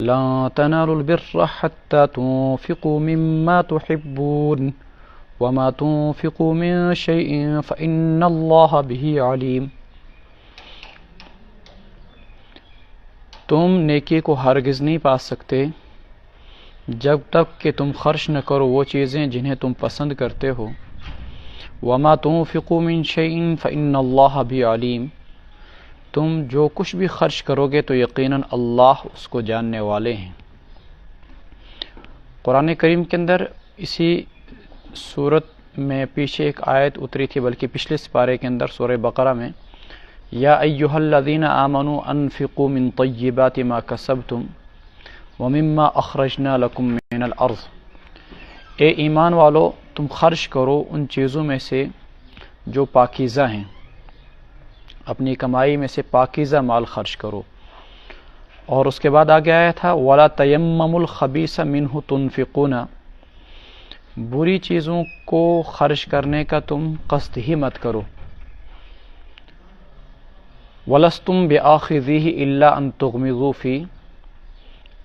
لن تنالوا البر حتى تنفقوا مما تحبون وما تنفقوا من شيء فإن الله به علیم۔ تم نیکی کو ہرگز نہیں پا سکتے جب تک کہ تم خرچ نہ کرو وہ چیزیں جنہیں تم پسند کرتے ہو۔ وما تنفقوا من شيء فإن الله به علیم، تم جو کچھ بھی خرچ کرو گے تو یقیناً اللہ اس کو جاننے والے ہیں۔ قرآن کریم کے اندر اسی صورت میں پیچھے ایک آیت اتری تھی، بلکہ پچھلے سپارے کے اندر سورہ بقرہ میں یا ایھا الذین آمنوا انفقوا من طیبات ما کسبتم ومما اخرجنا لکم من الارض، اے ایمان والو تم خرچ کرو ان چیزوں میں سے جو پاکیزہ ہیں، اپنی کمائی میں سے پاکیزہ مال خرچ کرو۔ اور اس کے بعد آگے آیا تھا وَلَا تَيَمَّمُوا الْخَبِيثَ مِنْهُ تُنْفِقُونَ، بری چیزوں کو خرچ کرنے کا تم قصد ہی مت کرو۔ وَلَسْتُمْ بِآخِذِيهِ إِلَّا أَن تُغْمِضُوا فِيهِ،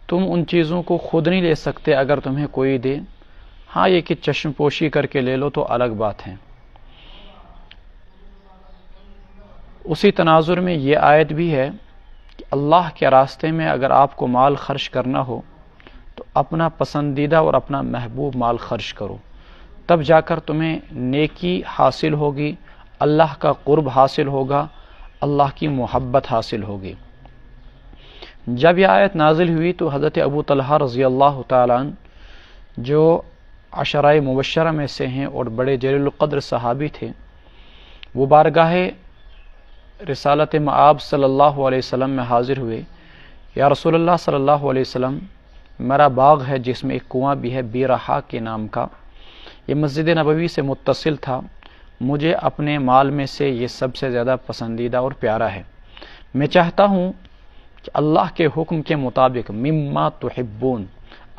تم ان چیزوں کو خود نہیں لے سکتے اگر تمہیں کوئی دے، ہاں یہ کہ چشم پوشی کر کے لے لو تو الگ بات ہے۔ اسی تناظر میں یہ آیت بھی ہے کہ اللہ کے راستے میں اگر آپ کو مال خرچ کرنا ہو تو اپنا پسندیدہ اور اپنا محبوب مال خرچ کرو، تب جا کر تمہیں نیکی حاصل ہوگی، اللہ کا قرب حاصل ہوگا، اللہ کی محبت حاصل ہوگی۔ جب یہ آیت نازل ہوئی تو حضرت ابو طلحہ رضی اللہ تعالیٰ عنہ جو عشرۂ مبشرہ میں سے ہیں اور بڑے جلیل القدر صحابی تھے، وہ بارگاہ رسالت مآب صلی اللہ علیہ وسلم میں حاضر ہوئے، یا رسول اللہ صلی اللہ علیہ وسلم، میرا باغ ہے جس میں ایک کنواں بھی ہے بیرحا کے نام کا، یہ مسجد نبوی سے متصل تھا، مجھے اپنے مال میں سے یہ سب سے زیادہ پسندیدہ اور پیارا ہے، میں چاہتا ہوں کہ اللہ کے حکم کے مطابق مما تحبون،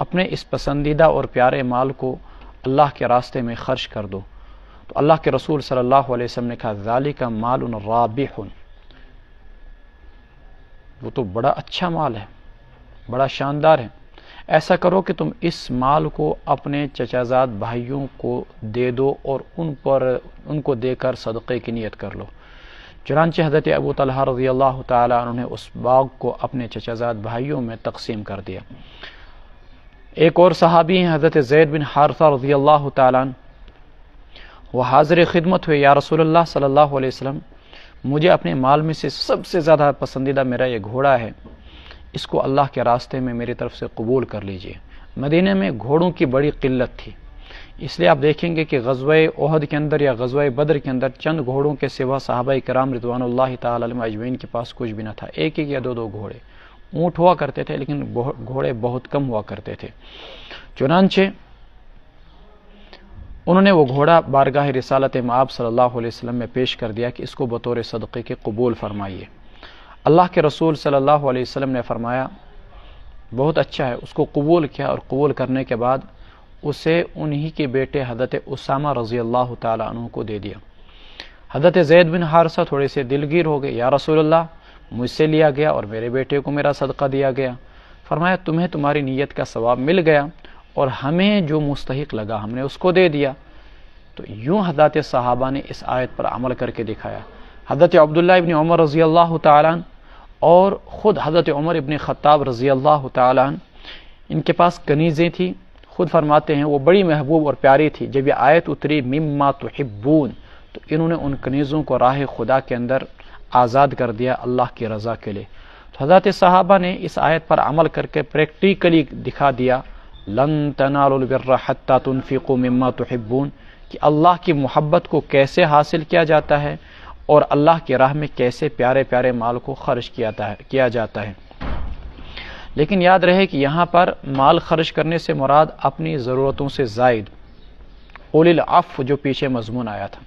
اپنے اس پسندیدہ اور پیارے مال کو اللہ کے راستے میں خرچ کر دو۔ تو اللہ کے رسول صلی اللہ علیہ وسلم نے کہا ذالک مال رابح، وہ تو بڑا اچھا مال ہے، بڑا شاندار ہے، ایسا کرو کہ تم اس مال کو اپنے چچا زاد بھائیوں کو دے دو اور ان کو دے کر صدقے کی نیت کر لو۔ چنانچہ حضرت ابو طلحہ رضی اللہ تعالیٰ عنہ نے اس باغ کو اپنے چچا زاد بھائیوں میں تقسیم کر دیا۔ ایک اور صحابی ہیں حضرت زید بن حارثہ رضی اللہ تعالیٰ عنہ، وہ حاضر خدمت ہوئے، یا رسول اللہ صلی اللہ علیہ وسلم، مجھے اپنے مال میں سے سب سے زیادہ پسندیدہ میرا یہ گھوڑا ہے، اس کو اللہ کے راستے میں میری طرف سے قبول کر لیجئے۔ مدینہ میں گھوڑوں کی بڑی قلت تھی، اس لیے آپ دیکھیں گے کہ غزوہ احد کے اندر یا غزوہ بدر کے اندر چند گھوڑوں کے سوا صحابہ کرام رضوان اللہ تعالی علیہم اجمعین کے پاس کچھ بھی نہ تھا، ایک یا دو گھوڑے، اونٹ ہوا کرتے تھے لیکن گھوڑے بہت کم ہوا کرتے تھے۔ چنانچہ انہوں نے وہ گھوڑا بارگاہ رسالت مآب صلی اللہ علیہ وسلم میں پیش کر دیا کہ اس کو بطور صدقے کے قبول فرمائیے۔ اللہ کے رسول صلی اللہ علیہ وسلم نے فرمایا بہت اچھا ہے، اس کو قبول کیا، اور قبول کرنے کے بعد اسے انہی کے بیٹے حضرت اسامہ رضی اللہ تعالیٰ عنہ کو دے دیا۔ حضرت زید بن حارثہ تھوڑے سے دلگیر ہو گئے، یا رسول اللہ مجھ سے لیا گیا اور میرے بیٹے کو میرا صدقہ دیا گیا۔ فرمایا تمہیں تمہاری نیت کا ثواب مل گیا اور ہمیں جو مستحق لگا ہم نے اس کو دے دیا۔ تو یوں حضرت صحابہ نے اس آیت پر عمل کر کے دکھایا۔ حضرت عبداللہ ابن عمر رضی اللہ تعالیٰ عنہ اور خود حضرت عمر ابن خطاب رضی اللہ تعالیٰ عنہ، ان کے پاس کنیزیں تھیں، خود فرماتے ہیں وہ بڑی محبوب اور پیاری تھی۔ جب یہ آیت اتری مما تحبون تو انہوں نے ان کنیزوں کو راہ خدا کے اندر آزاد کر دیا اللہ کی رضا کے لیے۔ تو حضرت صحابہ نے اس آیت پر عمل کر کے پریکٹیکلی دکھا دیا لن تنالوا البر حتى تنفقوا مما تحبون، کہ اللہ کی محبت کو کیسے حاصل کیا جاتا ہے اور اللہ کی راہ میں کیسے پیارے پیارے مال کو خرچ کیا جاتا ہے۔ لیکن یاد رہے کہ یہاں پر مال خرچ کرنے سے مراد اپنی ضرورتوں سے زائد اولی العفو جو پیچھے مضمون آیا تھا،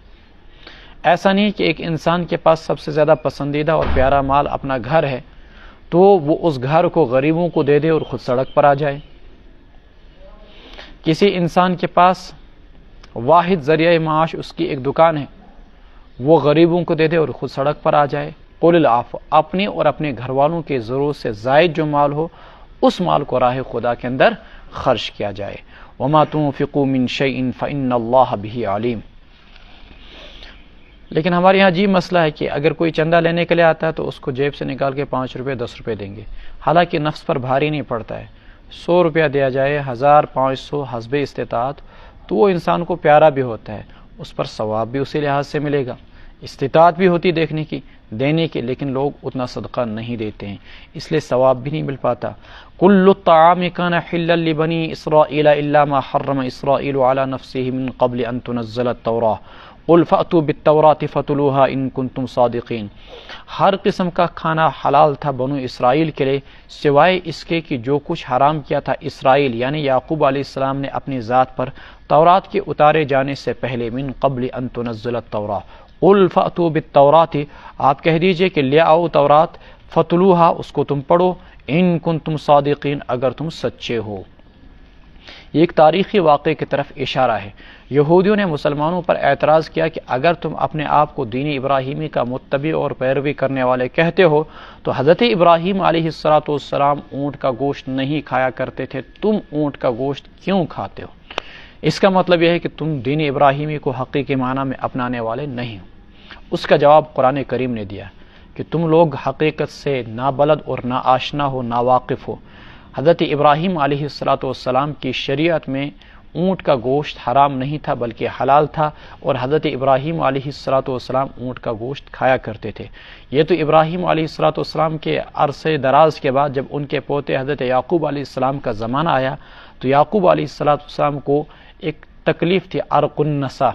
ایسا نہیں کہ ایک انسان کے پاس سب سے زیادہ پسندیدہ اور پیارا مال اپنا گھر ہے تو وہ اس گھر کو غریبوں کو دے دے اور خود سڑک پر آ جائے۔ کسی انسان کے پاس واحد ذریعہ معاش اس کی ایک دکان ہے، وہ غریبوں کو دے دے اور خود سڑک پر آ جائے۔ قول العفو، اپنے اور اپنے گھر والوں کے ضرورت سے زائد جو مال ہو اس مال کو راہ خدا کے اندر خرچ کیا جائے۔ وما تنفقوا من شیء فإن اللہ بہ علیم۔ لیکن ہمارے یہاں عجیب مسئلہ ہے کہ اگر کوئی چندہ لینے کے لیے آتا ہے تو اس کو جیب سے نکال کے 5 روپے 10 روپے دیں گے، حالانکہ نفس پر بھاری نہیں پڑتا ہے۔ 100 روپیہ دیا جائے، 1000 500 حسب استطاعت، تو وہ انسان کو پیارا بھی ہوتا ہے، اس پر ثواب بھی اسی لحاظ سے ملے گا، استطاعت بھی ہوتی دینے کی، لیکن لوگ اتنا صدقہ نہیں دیتے ہیں، اس لیے ثواب بھی نہیں مل پاتا۔ کل الطعام کان حلا لبنی اسرائیل الا ما حرم اسرائیل علی نفسه من قبل ان تنزل التوراۃ قل فأتوا بالتوراۃ فتلوها ان کنتم صادقین۔ ہر قسم کا کھانا حلال تھا بنو اسرائیل کے لیے، سوائے اس کے کہ جو کچھ حرام کیا تھا اسرائیل یعنی یعقوب علیہ السلام نے اپنی ذات پر تورات کے اتارے جانے سے پہلے، من قبل ان تنزل التوراۃ قل فأتوا بالتوراۃ، آپ کہہ دیجئے کہ لے آؤ تورات، فتلوها، اس کو تم پڑھو، ان کنتم صادقین، اگر تم سچے ہو۔ یہ ایک تاریخی واقعے کی طرف اشارہ ہے۔ یہودیوں نے مسلمانوں پر اعتراض کیا کہ اگر تم اپنے آپ کو دین ابراہیمی کا متبع اور پیروی کرنے والے کہتے ہو تو حضرت ابراہیم علیہ السلام اونٹ کا گوشت نہیں کھایا کرتے تھے، تم اونٹ کا گوشت کیوں کھاتے ہو؟ اس کا مطلب یہ ہے کہ تم دین ابراہیمی کو حقیقی معنی میں اپنانے والے نہیں ہو۔ اس کا جواب قرآن کریم نے دیا کہ تم لوگ حقیقت سے نابلد اور ناآشنا ہو، ناواقف ہو۔ حضرت ابراہیم علیہ السلام کی شریعت میں اونٹ کا گوشت حرام نہیں تھا بلکہ حلال تھا، اور حضرت ابراہیم علیہ السلام اونٹ کا گوشت کھایا کرتے تھے۔ یہ تو ابراہیم علیہ السلام کے عرصے دراز کے بعد جب ان کے پوتے حضرت یعقوب علیہ السلام کا زمانہ آیا تو یعقوب علیہ السلام کو ایک تکلیف تھی، عرق النسا،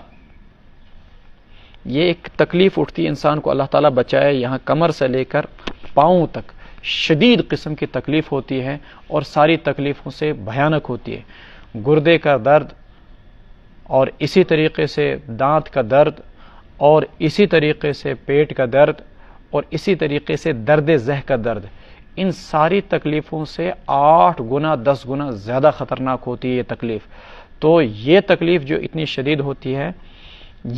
یہ ایک تکلیف اٹھتی انسان کو، اللہ تعالیٰ بچائے، یہاں کمر سے لے کر پاؤں تک شدید قسم کی تکلیف ہوتی ہے، اور ساری تکلیفوں سے بھیانک ہوتی ہے۔ گردے کا درد، اور اسی طریقے سے دانت کا درد، اور اسی طریقے سے پیٹ کا درد، اور اسی طریقے سے درد ذہ کا درد، ان ساری تکلیفوں سے 8 گنا 10 گنا زیادہ خطرناک ہوتی ہے یہ تکلیف۔ تو یہ تکلیف جو اتنی شدید ہوتی ہے،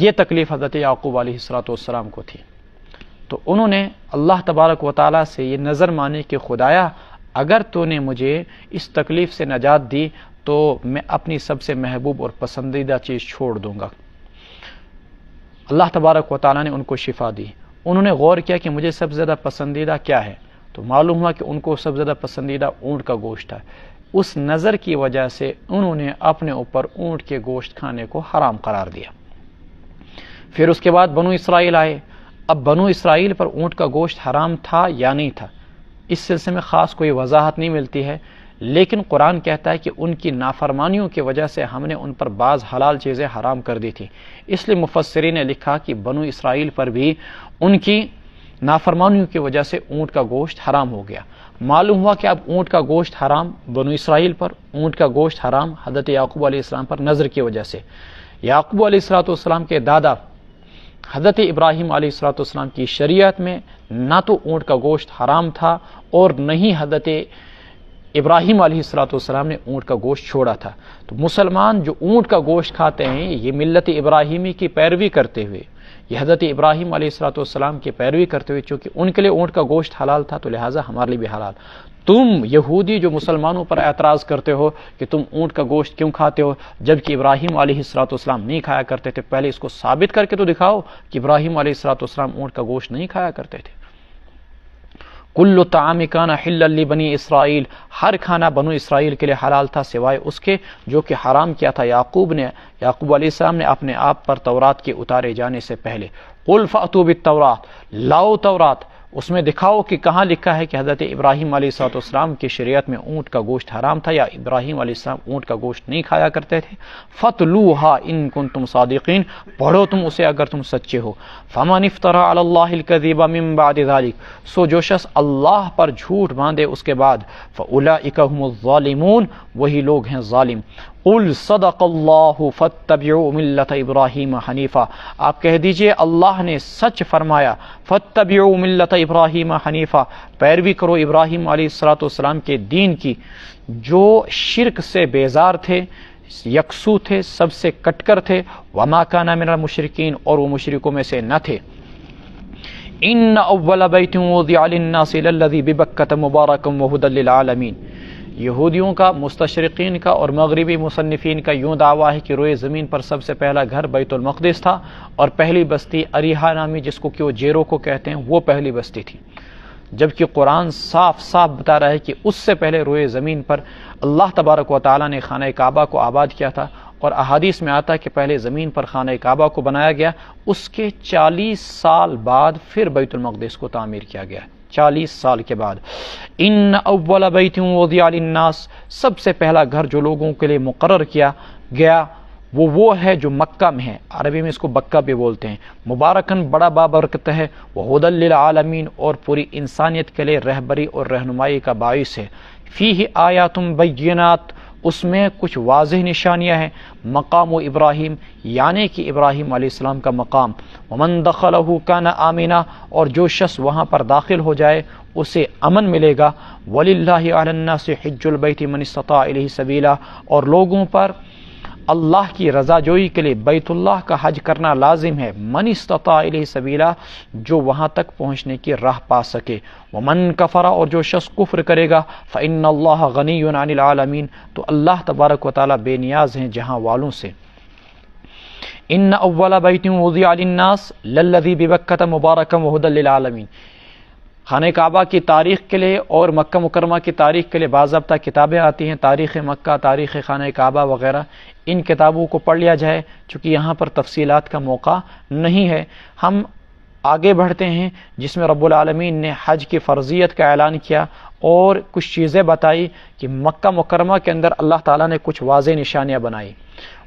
یہ تکلیف حضرت یعقوب علیہ السلام کو تھی۔ تو انہوں نے اللہ تبارک و تعالیٰ سے یہ نظر مانی کہ خدایا اگر تو نے مجھے اس تکلیف سے نجات دی تو میں اپنی سب سے محبوب اور پسندیدہ چیز چھوڑ دوں گا۔ اللہ تبارک و تعالیٰ نے ان کو شفا دی۔ انہوں نے غور کیا کہ مجھے سب سے زیادہ پسندیدہ کیا ہے، تو معلوم ہوا کہ ان کو سب سے زیادہ پسندیدہ اونٹ کا گوشت ہے۔ اس نظر کی وجہ سے انہوں نے اپنے اوپر اونٹ کے گوشت کھانے کو حرام قرار دیا۔ پھر اس کے بعد بنو اسرائیل آئے۔ اب بنو اسرائیل پر اونٹ کا گوشت حرام تھا یا نہیں تھا، اس سلسلے میں خاص کوئی وضاحت نہیں ملتی ہے، لیکن قرآن کہتا ہے کہ ان کی نافرمانیوں کی وجہ سے ہم نے ان پر بعض حلال چیزیں حرام کر دی تھی، اس لیے مفسرین نے لکھا کہ بنو اسرائیل پر بھی ان کی نافرمانیوں کی وجہ سے اونٹ کا گوشت حرام ہو گیا۔ معلوم ہوا کہ اب اونٹ کا گوشت حرام بنو اسرائیل پر، اونٹ کا گوشت حرام حضرت یعقوب علیہ السلام پر نظر کی وجہ سے۔ یعقوب علیہ السلام کے دادا حضرت ابراہیم علیہ السلام کی شریعت میں نہ تو اونٹ کا گوشت حرام تھا اور نہ ہی حضرت ابراہیم علیہ السلام نے اونٹ کا گوشت چھوڑا تھا۔ تو مسلمان جو اونٹ کا گوشت کھاتے ہیں یہ ملت ابراہیمی کی پیروی کرتے ہوئے، یہ حضرت ابراہیم علیہ السلام کی پیروی کرتے ہوئے، چونکہ ان کے لیے اونٹ کا گوشت حلال تھا تو لہٰذا ہمارے لیے بھی حلال۔ تم یہودی جو مسلمانوں پر اعتراض کرتے ہو کہ تم اونٹ کا گوشت کیوں کھاتے ہو جبکہ ابراہیم علیہ السلام نہیں کھایا کرتے تھے، پہلے اس کو ثابت کر کے تو دکھاؤ کہ ابراہیم علیہ السلام اونٹ کا گوشت نہیں کھایا کرتے تھے۔ کل طعام کان حلا لبنی اسرائیل، ہر کھانا بنو اسرائیل کے لیے حلال تھا سوائے اس کے جو کہ حرام کیا تھا یعقوب علیہ السلام نے اپنے آپ پر تورات کے اتارے جانے سے پہلے۔ قل فأتوا بالتوراۃ، لاؤ تورات، اس میں دکھاؤ کہ کہاں لکھا ہے کہ حضرت ابراہیم علیہ السلام کی شریعت میں اونٹ کا گوشت حرام تھا یا ابراہیم علیہ السلام اونٹ کا گوشت نہیں کھایا کرتے تھے۔ فَاتْلُوهَا إِن كُنتُمْ صَادِقِينَ، پڑھو تم اسے اگر تم سچے ہو۔ فَمَنِ افْتَرَىٰ عَلَى اللَّهِ الْكَذِبَ مِن بَعْدِ ذَلِكَ، سو جو شخص اللہ پر جھوٹ باندھے اس کے بعد، فَأُولَٰئِكَ هُمُ الظَّالِمُونَ، وہی لوگ ہیں ظالم۔ قل صدق اللہ فاتبعوا ملت ابراہیم حنیفہ، آپ کہہ دیجئے اللہ نے سچ فرمایا، فاتبعوا ملت ابراہیم حنیفہ، پیروی کرو ابراہیم علیہ السلام کے دین کی جو شرک سے بیزار تھے، یکسو تھے، سب سے کٹ کر تھے، وما کان من المشرکین، اور وہ مشرکوں میں سے نہ تھے۔ ان اول بیت وضع للناس للذی ببکۃ مبارکا وہدی للعالمین، یہودیوں کا، مستشرقین کا اور مغربی مصنفین کا یوں دعویٰ ہے کہ روئے زمین پر سب سے پہلا گھر بیت المقدس تھا، اور پہلی بستی اریحا نامی، جس کو کہ وہ جیرو کو کہتے ہیں، وہ پہلی بستی تھی، جبکہ قرآن صاف صاف بتا رہا ہے کہ اس سے پہلے روئے زمین پر اللہ تبارک و تعالیٰ نے خانہ کعبہ کو آباد کیا تھا، اور احادیث میں آتا ہے کہ پہلے زمین پر خانہ کعبہ کو بنایا گیا، اس کے 40 سال بعد پھر بیت المقدس کو تعمیر کیا گیا، 40 سال کے بعد۔ ان اول بیت وضع للناس، سب سے پہلا گھر جو لوگوں کے لیے مقرر کیا گیا وہ ہے جو مکہ میں ہے، عربی میں اس کو بکہ بھی بولتے ہیں، مبارکن بڑا بابرکت ہے، وہدی للعالمین، اور پوری انسانیت کے لیے رہبری اور رہنمائی کا باعث ہے، فیہ آیات بینات، اس میں کچھ واضح نشانیاں ہیں، مقام و ابراہیم، یعنی کہ ابراہیم علیہ السلام کا مقام، ومن دخلہ کان آمنا، اور جو شخص وہاں پر داخل ہو جائے اسے امن ملے گا، وللہ علی الناس حج البیت من استطاع الیہ سبیلا، اور لوگوں پر اللہ کی رضا جوئی کے لیے بیت اللہ کا حج کرنا لازم ہے، من استطاع الیہ سبیلا، جو وہاں تک پہنچنے کی راہ پا سکے، ومن کفر، اور جو شخص کفر کرے گا، فإن اللہ غنی عن العالمین، تو اللہ تبارک و تعالی بے نیاز ہیں جہاں والوں سے۔ ان اول بیت وضع للناس للذی ببکۃ مبارکا وہدی للعالمین، خانہ کعبہ کی تاریخ کے لیے اور مکہ مکرمہ کی تاریخ کے لیے باضابطہ کتابیں آتی ہیں، تاریخ مکہ، تاریخ خانہ کعبہ وغیرہ، ان کتابوں کو پڑھ لیا جائے، چونکہ یہاں پر تفصیلات کا موقع نہیں ہے۔ ہم آگے بڑھتے ہیں، جس میں رب العالمین نے حج کی فرضیت کا اعلان کیا اور کچھ چیزیں بتائی کہ مکہ مکرمہ کے اندر اللہ تعالیٰ نے کچھ واضح نشانیاں بنائی۔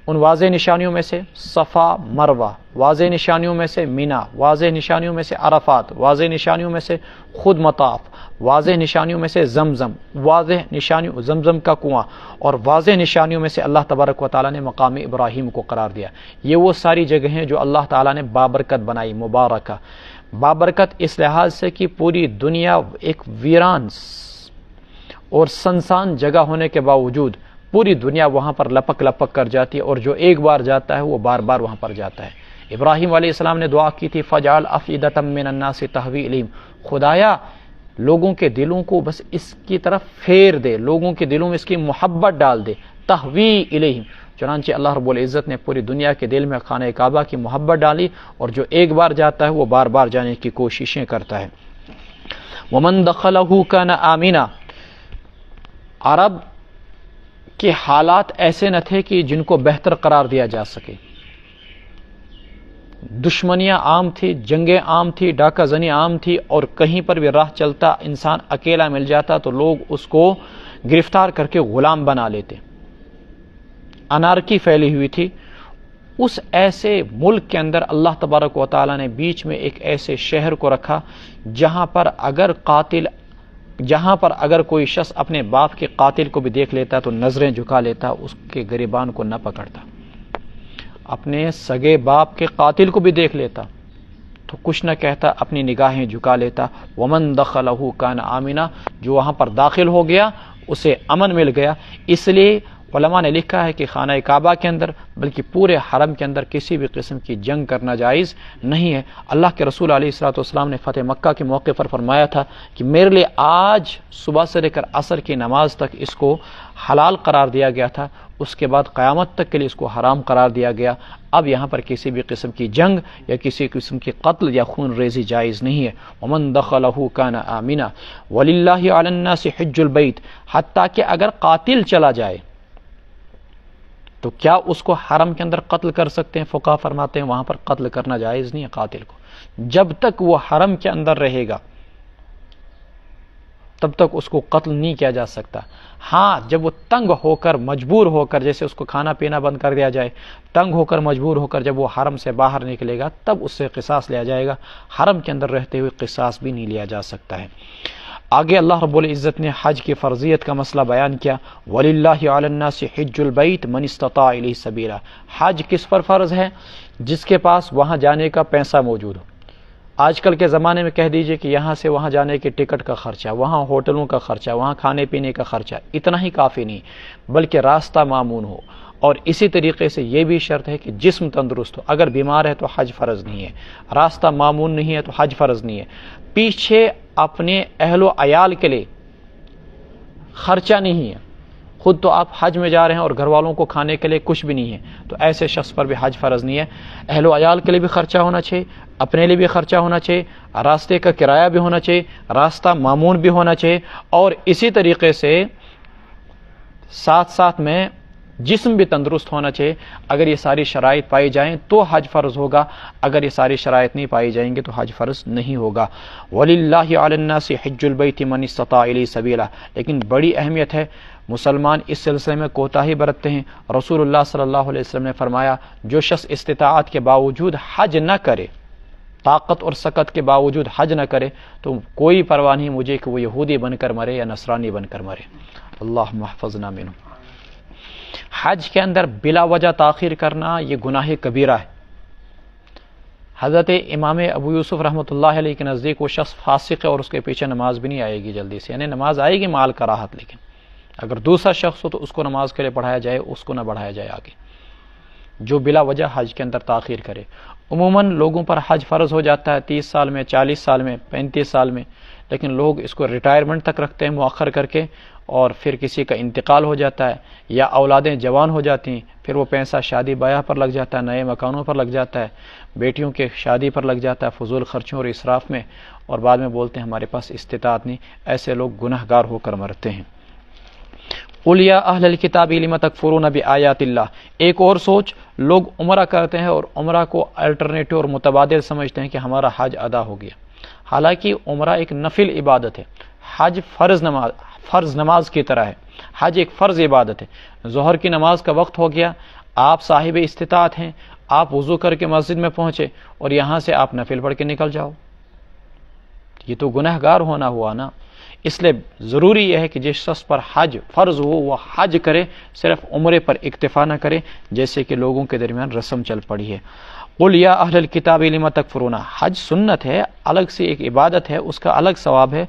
ان واضح نشانیوں میں سے صفا مروہ، واضح نشانیوں میں سے مینا، واضح نشانیوں میں سے عرفات، واضح نشانیوں میں سے خود مطاف، واضح نشانیوں میں سے زمزم، واضح نشانیوں زمزم کا کنواں، اور واضح نشانیوں میں سے اللہ تبارک و تعالیٰ نے مقام ابراہیم کو قرار دیا۔ یہ وہ ساری جگہیں جو اللہ تعالیٰ نے بابرکت بنائی، مبارکہ، بابرکت اس لحاظ سے کہ پوری دنیا ایک ویران اور سنسان جگہ ہونے کے باوجود پوری دنیا وہاں پر لپک لپک کر جاتی ہے، اور جو ایک بار جاتا ہے وہ بار بار وہاں پر جاتا ہے۔ ابراہیم علیہ السلام نے دعا کی تھی، فجعل افئدۃ من الناس تہوی الیہم، خدایا لوگوں کے دلوں کو بس اس کی طرف پھیر دے، لوگوں کے دلوں میں اس کی محبت ڈال دے، تہوی الیہم۔ چنانچہ اللہ رب العزت نے پوری دنیا کے دل میں خانہ کعبہ کی محبت ڈالی، اور جو ایک بار جاتا ہے وہ بار بار جانے کی کوششیں کرتا ہے۔ ومن دخلہ کان آمنا، عرب کہ حالات ایسے نہ تھے کہ جن کو بہتر قرار دیا جا سکے، دشمنیاں عام تھی، جنگیں عام تھی، ڈاکہ زنی عام تھی، اور کہیں پر بھی راہ چلتا انسان اکیلا مل جاتا تو لوگ اس کو گرفتار کر کے غلام بنا لیتے، انارکی پھیلی ہوئی تھی۔ اس ایسے ملک کے اندر اللہ تبارک و تعالیٰ نے بیچ میں ایک ایسے شہر کو رکھا جہاں پر اگر کوئی شخص اپنے باپ کے قاتل کو بھی دیکھ لیتا تو نظریں جھکا لیتا، اس کے گریبان کو نہ پکڑتا، اپنے سگے باپ کے قاتل کو بھی دیکھ لیتا تو کچھ نہ کہتا، اپنی نگاہیں جھکا لیتا۔ ومن دخلہ کان آمنا، جو وہاں پر داخل ہو گیا اسے امن مل گیا۔ اس لیے علماء نے لکھا ہے کہ خانہ کعبہ کے اندر بلکہ پورے حرم کے اندر کسی بھی قسم کی جنگ کرنا جائز نہیں ہے۔ اللہ کے رسول علیہ الصلوۃ والسلام نے فتح مکہ کے موقع پر فرمایا تھا کہ میرے لیے آج صبح سے لے کر عصر کی نماز تک اس کو حلال قرار دیا گیا تھا، اس کے بعد قیامت تک کے لیے اس کو حرام قرار دیا گیا۔ اب یہاں پر کسی بھی قسم کی جنگ یا کسی قسم کی قتل یا خون ریزی جائز نہیں ہے۔ ومن دخلہ کان آمنا وللہ علی الناس حج البیت، حتیٰ کہ اگر قاتل چلا جائے تو کیا اس کو حرم کے اندر قتل کر سکتے ہیں؟ فقہا فرماتے ہیں وہاں پر قتل کرنا جائز نہیں ہے قاتل کو، جب تک وہ حرم کے اندر رہے گا تب تک اس کو قتل نہیں کیا جا سکتا۔ ہاں جب وہ تنگ ہو کر مجبور ہو کر، جیسے اس کو کھانا پینا بند کر دیا جائے، تنگ ہو کر مجبور ہو کر جب وہ حرم سے باہر نکلے گا تب اس سے قصاص لیا جائے گا، حرم کے اندر رہتے ہوئے قصاص بھی نہیں لیا جا سکتا ہے۔ آگے اللہ رب العزت نے حج کی فرضیت کا مسئلہ بیان کیا، وَلِلَّهِ عَلَى النَّاسِ حِجُّ الْبَيْتِ مَنِ اسْتَطَاعَ إِلَيْهِ سَبِيلًا، حج کس پر فرض ہے؟ جس کے پاس وہاں جانے کا پیسہ موجود ہو۔ آج کل کے زمانے میں کہہ دیجئے کہ یہاں سے وہاں جانے کے ٹکٹ کا خرچہ، وہاں ہوٹلوں کا خرچہ، وہاں کھانے پینے کا خرچہ، اتنا ہی کافی نہیں، بلکہ راستہ مامون ہو، اور اسی طریقے سے یہ بھی شرط ہے کہ جسم تندرست ہو۔ اگر بیمار ہے تو حج فرض نہیں ہے، راستہ مامون نہیں ہے تو حج فرض نہیں ہے۔ پیچھے اپنے اہل و عیال کے لیے خرچہ نہیں ہے، خود تو آپ حج میں جا رہے ہیں اور گھر والوں کو کھانے کے لیے کچھ بھی نہیں ہے، تو ایسے شخص پر بھی حج فرض نہیں ہے۔ اہل و عیال کے لیے بھی خرچہ ہونا چاہیے، اپنے لیے بھی خرچہ ہونا چاہیے، راستے کا کرایہ بھی ہونا چاہیے، راستہ معمون بھی ہونا چاہیے، اور اسی طریقے سے ساتھ ساتھ میں جسم بھی تندرست ہونا چاہیے۔ اگر یہ ساری شرائط پائی جائیں تو حج فرض ہوگا، اگر یہ ساری شرائط نہیں پائی جائیں گے تو حج فرض نہیں ہوگا۔ وَلِلَّهِ عَلَى النَّاسِ حِجُّ الْبَيْتِ مَنِ اسْتَطَاعَ إِلَيْهِ سَبِيلًا، لیکن بڑی اہمیت ہے، مسلمان اس سلسلے میں کوتاہی برتتے ہیں۔ رسول اللہ صلی اللہ علیہ وسلم نے فرمایا جو شخص استطاعت کے باوجود حج نہ کرے، طاقت اور سکت کے باوجود حج نہ کرے، تو کوئی پرواہ نہیں مجھے کہ وہ یہودی بن کر مرے یا نصرانی بن کر مرے۔ اللہم احفظنا منہ۔ حج کے اندر بلا وجہ تاخیر کرنا یہ گناہ کبیرہ ہے۔ حضرت امام ابو یوسف رحمۃ اللہ علیہ کے نزدیک وہ شخص فاسق ہے اور اس کے پیچھے نماز بھی نہیں آئے گی جلدی سے، یعنی نماز آئے گی مال کراہت، لیکن اگر دوسرا شخص ہو تو اس کو نماز کے لیے پڑھایا جائے، اس کو نہ بڑھایا جائے آگے، جو بلا وجہ حج کے اندر تاخیر کرے۔ عموماً لوگوں پر حج فرض ہو جاتا ہے 30 سال میں، 40 سال میں، 35 سال میں، لیکن لوگ اس کو ریٹائرمنٹ تک رکھتے ہیں مؤخر کر کے، اور پھر کسی کا انتقال ہو جاتا ہے یا اولادیں جوان ہو جاتی ہیں، پھر وہ پیسہ شادی بیاہ پر لگ جاتا ہے، نئے مکانوں پر لگ جاتا ہے، بیٹیوں کے شادی پر لگ جاتا ہے، فضول خرچوں اور اسراف میں، اور بعد میں بولتے ہیں ہمارے پاس استطاعت نہیں۔ ایسے لوگ گناہ گار ہو کر مرتے ہیں۔ قُلْ يَا أَهْلَ الْكِتَابِ لِمَ تَكْفُرُونَ بِآيَاتِ اللَّهِ۔ ایک اور سوچ، لوگ عمرہ کرتے ہیں اور عمرہ کو الٹرنیٹو اور متبادل سمجھتے ہیں کہ ہمارا حج ادا ہو گیا، حالانکہ عمرہ ایک نفل عبادت ہے، حج فرض نماز کی طرح ہے، حج ایک فرض عبادت ہے۔ ظہر کی نماز کا وقت ہو گیا، آپ صاحب استطاعت ہیں، آپ وضو کر کے مسجد میں پہنچے اور یہاں سے آپ نفل پڑھ کے نکل جاؤ، یہ تو گناہ گار ہونا ہوا نا۔ اس لیے ضروری یہ ہے کہ جس شخص پر حج فرض ہو وہ حج کرے، صرف عمرے پر اکتفا نہ کرے جیسے کہ لوگوں کے درمیان رسم چل پڑی ہے۔ قُلْ يَا أَهْلَ الْكِتَابِ لِمَ تَكْفُرُونَ، حج سنت ہے، الگ سے ایک عبادت ہے، اس کا الگ ثواب ہے،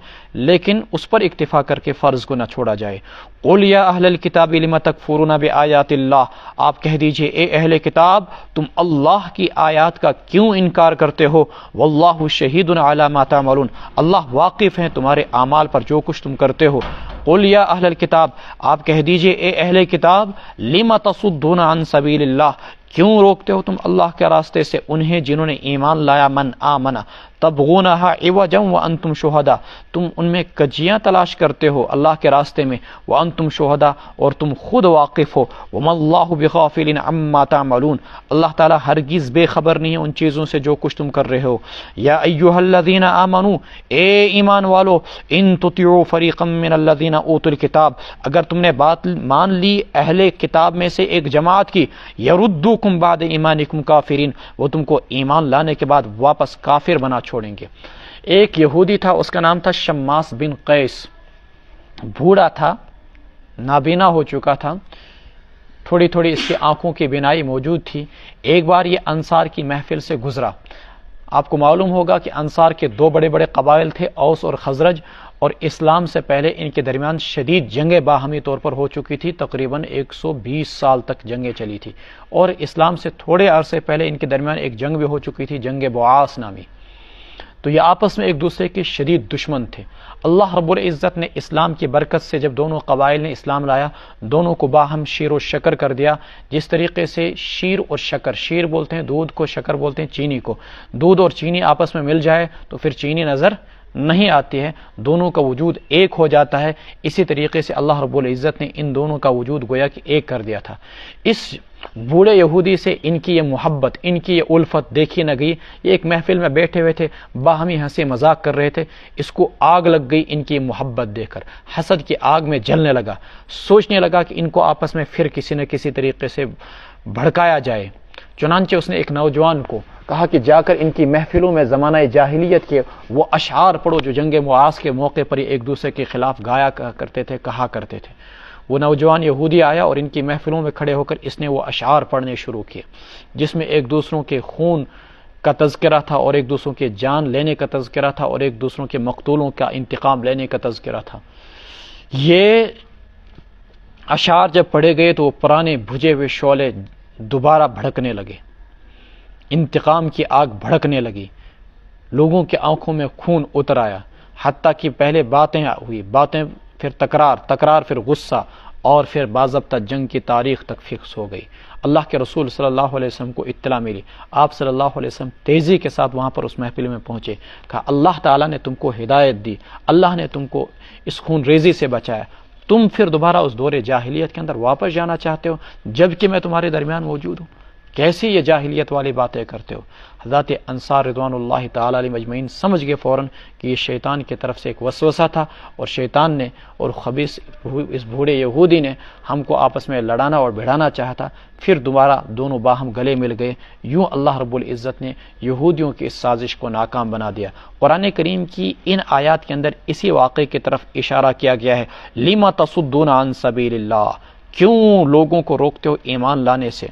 لیکن اس پر اکتفا کر کے فرض کو نہ چھوڑا جائے۔ قُلْ يَا أَهْلَ الْكِتَابِ لِمَ تَكْفُرُونَ بِآيَاتِ اللَّهِ، آپ کہہ دیجئے اے اہل کتاب تم اللہ کی آیات کا کیوں انکار کرتے ہو، وَاللَّهُ شَهِيدٌ عَلَى مَا تَعْمَلُونَ، اللہ واقف ہیں تمہارے اعمال پر جو کچھ تم کرتے ہو۔ قُلْ يَا أَهْلَ الْكِتَاب، آپ کہہ دیجئے اے اہل کتاب لِمَ تَصُدُّونَ عَن سَبِيلِ اللَّهِ، کیوں روکتے ہو تم اللہ کے راستے سے انہیں جنہوں نے ایمان لایا، من آمنا تبغونها عوجا وانتم شہداء، تم ان میں کجیاں تلاش کرتے ہو اللہ کے راستے میں، وانتم شہداء، اور تم خود واقف ہو، وما اللہ بغافل عما تعملون، اللہ تعالی ہرگز بے خبر نہیں ہے ان چیزوں سے جو کچھ تم کر رہے ہو۔ یا ایھا الذین آمنوا، اے ایمان والو، ان تطیعوا فریقا من الذین اوتوا الکتاب، اگر تم نے بات مان لی اہل کتاب میں سے ایک جماعت کی، یردوکم بعد ایمانکم کافرین، وہ تم کو ایمان لانے کے بعد واپس کافر بنا چھوڑیں گے۔ ایک یہودی تھا، اس کا نام تھا شماس بن قیس، بوڑھا تھا، نابینا ہو چکا تھا، تھوڑی تھوڑی اس کی آنکھوں کی بینائی موجود تھی۔ ایک بار یہ انصار کی محفل سے گزرا۔ آپ کو معلوم ہوگا کہ انصار کے دو بڑے بڑے قبائل تھے، اوس اور خزرج، اور اسلام سے پہلے ان کے درمیان شدید جنگیں باہمی طور پر ہو چکی تھی، تقریباً 120 سال تک جنگیں چلی تھی، اور اسلام سے تھوڑے عرصے پہلے ان کے درمیان ایک جنگ بھی ہو چکی تھی، جنگ بعاث نامی۔ تو یہ آپس میں ایک دوسرے کے شدید دشمن تھے۔ اللہ رب العزت نے اسلام کی برکت سے جب دونوں قبائل نے اسلام لایا، دونوں کو باہم شیر و شکر کر دیا۔ جس طریقے سے شیر اور شکر، شیر بولتے ہیں دودھ کو، شکر بولتے ہیں چینی کو، دودھ اور چینی آپس میں مل جائے تو پھر چینی نظر نہیں آتی ہے، دونوں کا وجود ایک ہو جاتا ہے۔ اسی طریقے سے اللہ رب العزت نے ان دونوں کا وجود گویا کہ ایک کر دیا تھا۔ اس بوڑھے یہودی سے ان کی یہ محبت، ان کی یہ الفت دیکھی نہ گئی۔ یہ ایک محفل میں بیٹھے ہوئے تھے، باہمی ہنسی مذاق کر رہے تھے، اس کو آگ لگ گئی ان کی محبت دیکھ کر، حسد کی آگ میں جلنے لگا، سوچنے لگا کہ ان کو آپس میں پھر کسی نہ کسی طریقے سے بھڑکایا جائے۔ چنانچہ اس نے ایک نوجوان کو کہا کہ جا کر ان کی محفلوں میں زمانہ جاہلیت کے وہ اشعار پڑھو جو جنگ معاص کے موقع پر ایک دوسرے کے خلاف گایا کرتے تھے، کہا کرتے تھے۔ وہ نوجوان یہودی آیا اور ان کی محفلوں میں کھڑے ہو کر اس نے وہ اشعار پڑھنے شروع کیے، جس میں ایک دوسروں کے خون کا تذکرہ تھا، اور ایک دوسروں کے جان لینے کا تذکرہ تھا، اور ایک دوسروں کے مقتولوں کا انتقام لینے کا تذکرہ تھا۔ یہ اشعار جب پڑھے گئے تو وہ پرانے بجھے ہوئے شعلے دوبارہ بھڑکنے لگے، انتقام کی آگ بھڑکنے لگی، لوگوں کی آنکھوں میں خون اتر آیا، حتیٰ کہ پہلے باتیں ہوئی، باتیں پھر تکرار پھر غصہ، اور پھر باضابطہ جنگ کی تاریخ تک فکس ہو گئی۔ اللہ کے رسول صلی اللہ علیہ وسلم کو اطلاع ملی، آپ صلی اللہ علیہ وسلم تیزی کے ساتھ وہاں پر اس محفل میں پہنچے، کہا اللہ تعالیٰ نے تم کو ہدایت دی، اللہ نے تم کو اس خون ریزی سے بچایا، تم پھر دوبارہ اس دور جاہلیت کے اندر واپس جانا چاہتے ہو جبکہ میں تمہارے درمیان موجود ہوں؟ کیسی یہ جاہلیت والی باتیں کرتے ہو؟ حضرت انصار رضوان اللہ تعالی علیہ مجمعین سمجھ گئے فوراً کہ یہ شیطان کی طرف سے ایک وسوسہ تھا، اور شیطان نے اور خبیث اس بوڑھے یہودی نے ہم کو آپس میں لڑانا اور بھڑانا چاہتا۔ پھر دوبارہ دونوں باہم گلے مل گئے، یوں اللہ رب العزت نے یہودیوں کی اس سازش کو ناکام بنا دیا۔ قرآن کریم کی ان آیات کے اندر اسی واقعے کی طرف اشارہ کیا گیا ہے، لِمَ تَصُدُّونَ عَن سَبِيلِ اللَّهِ، کیوں لوگوں کو روکتے ہو ایمان لانے سے؟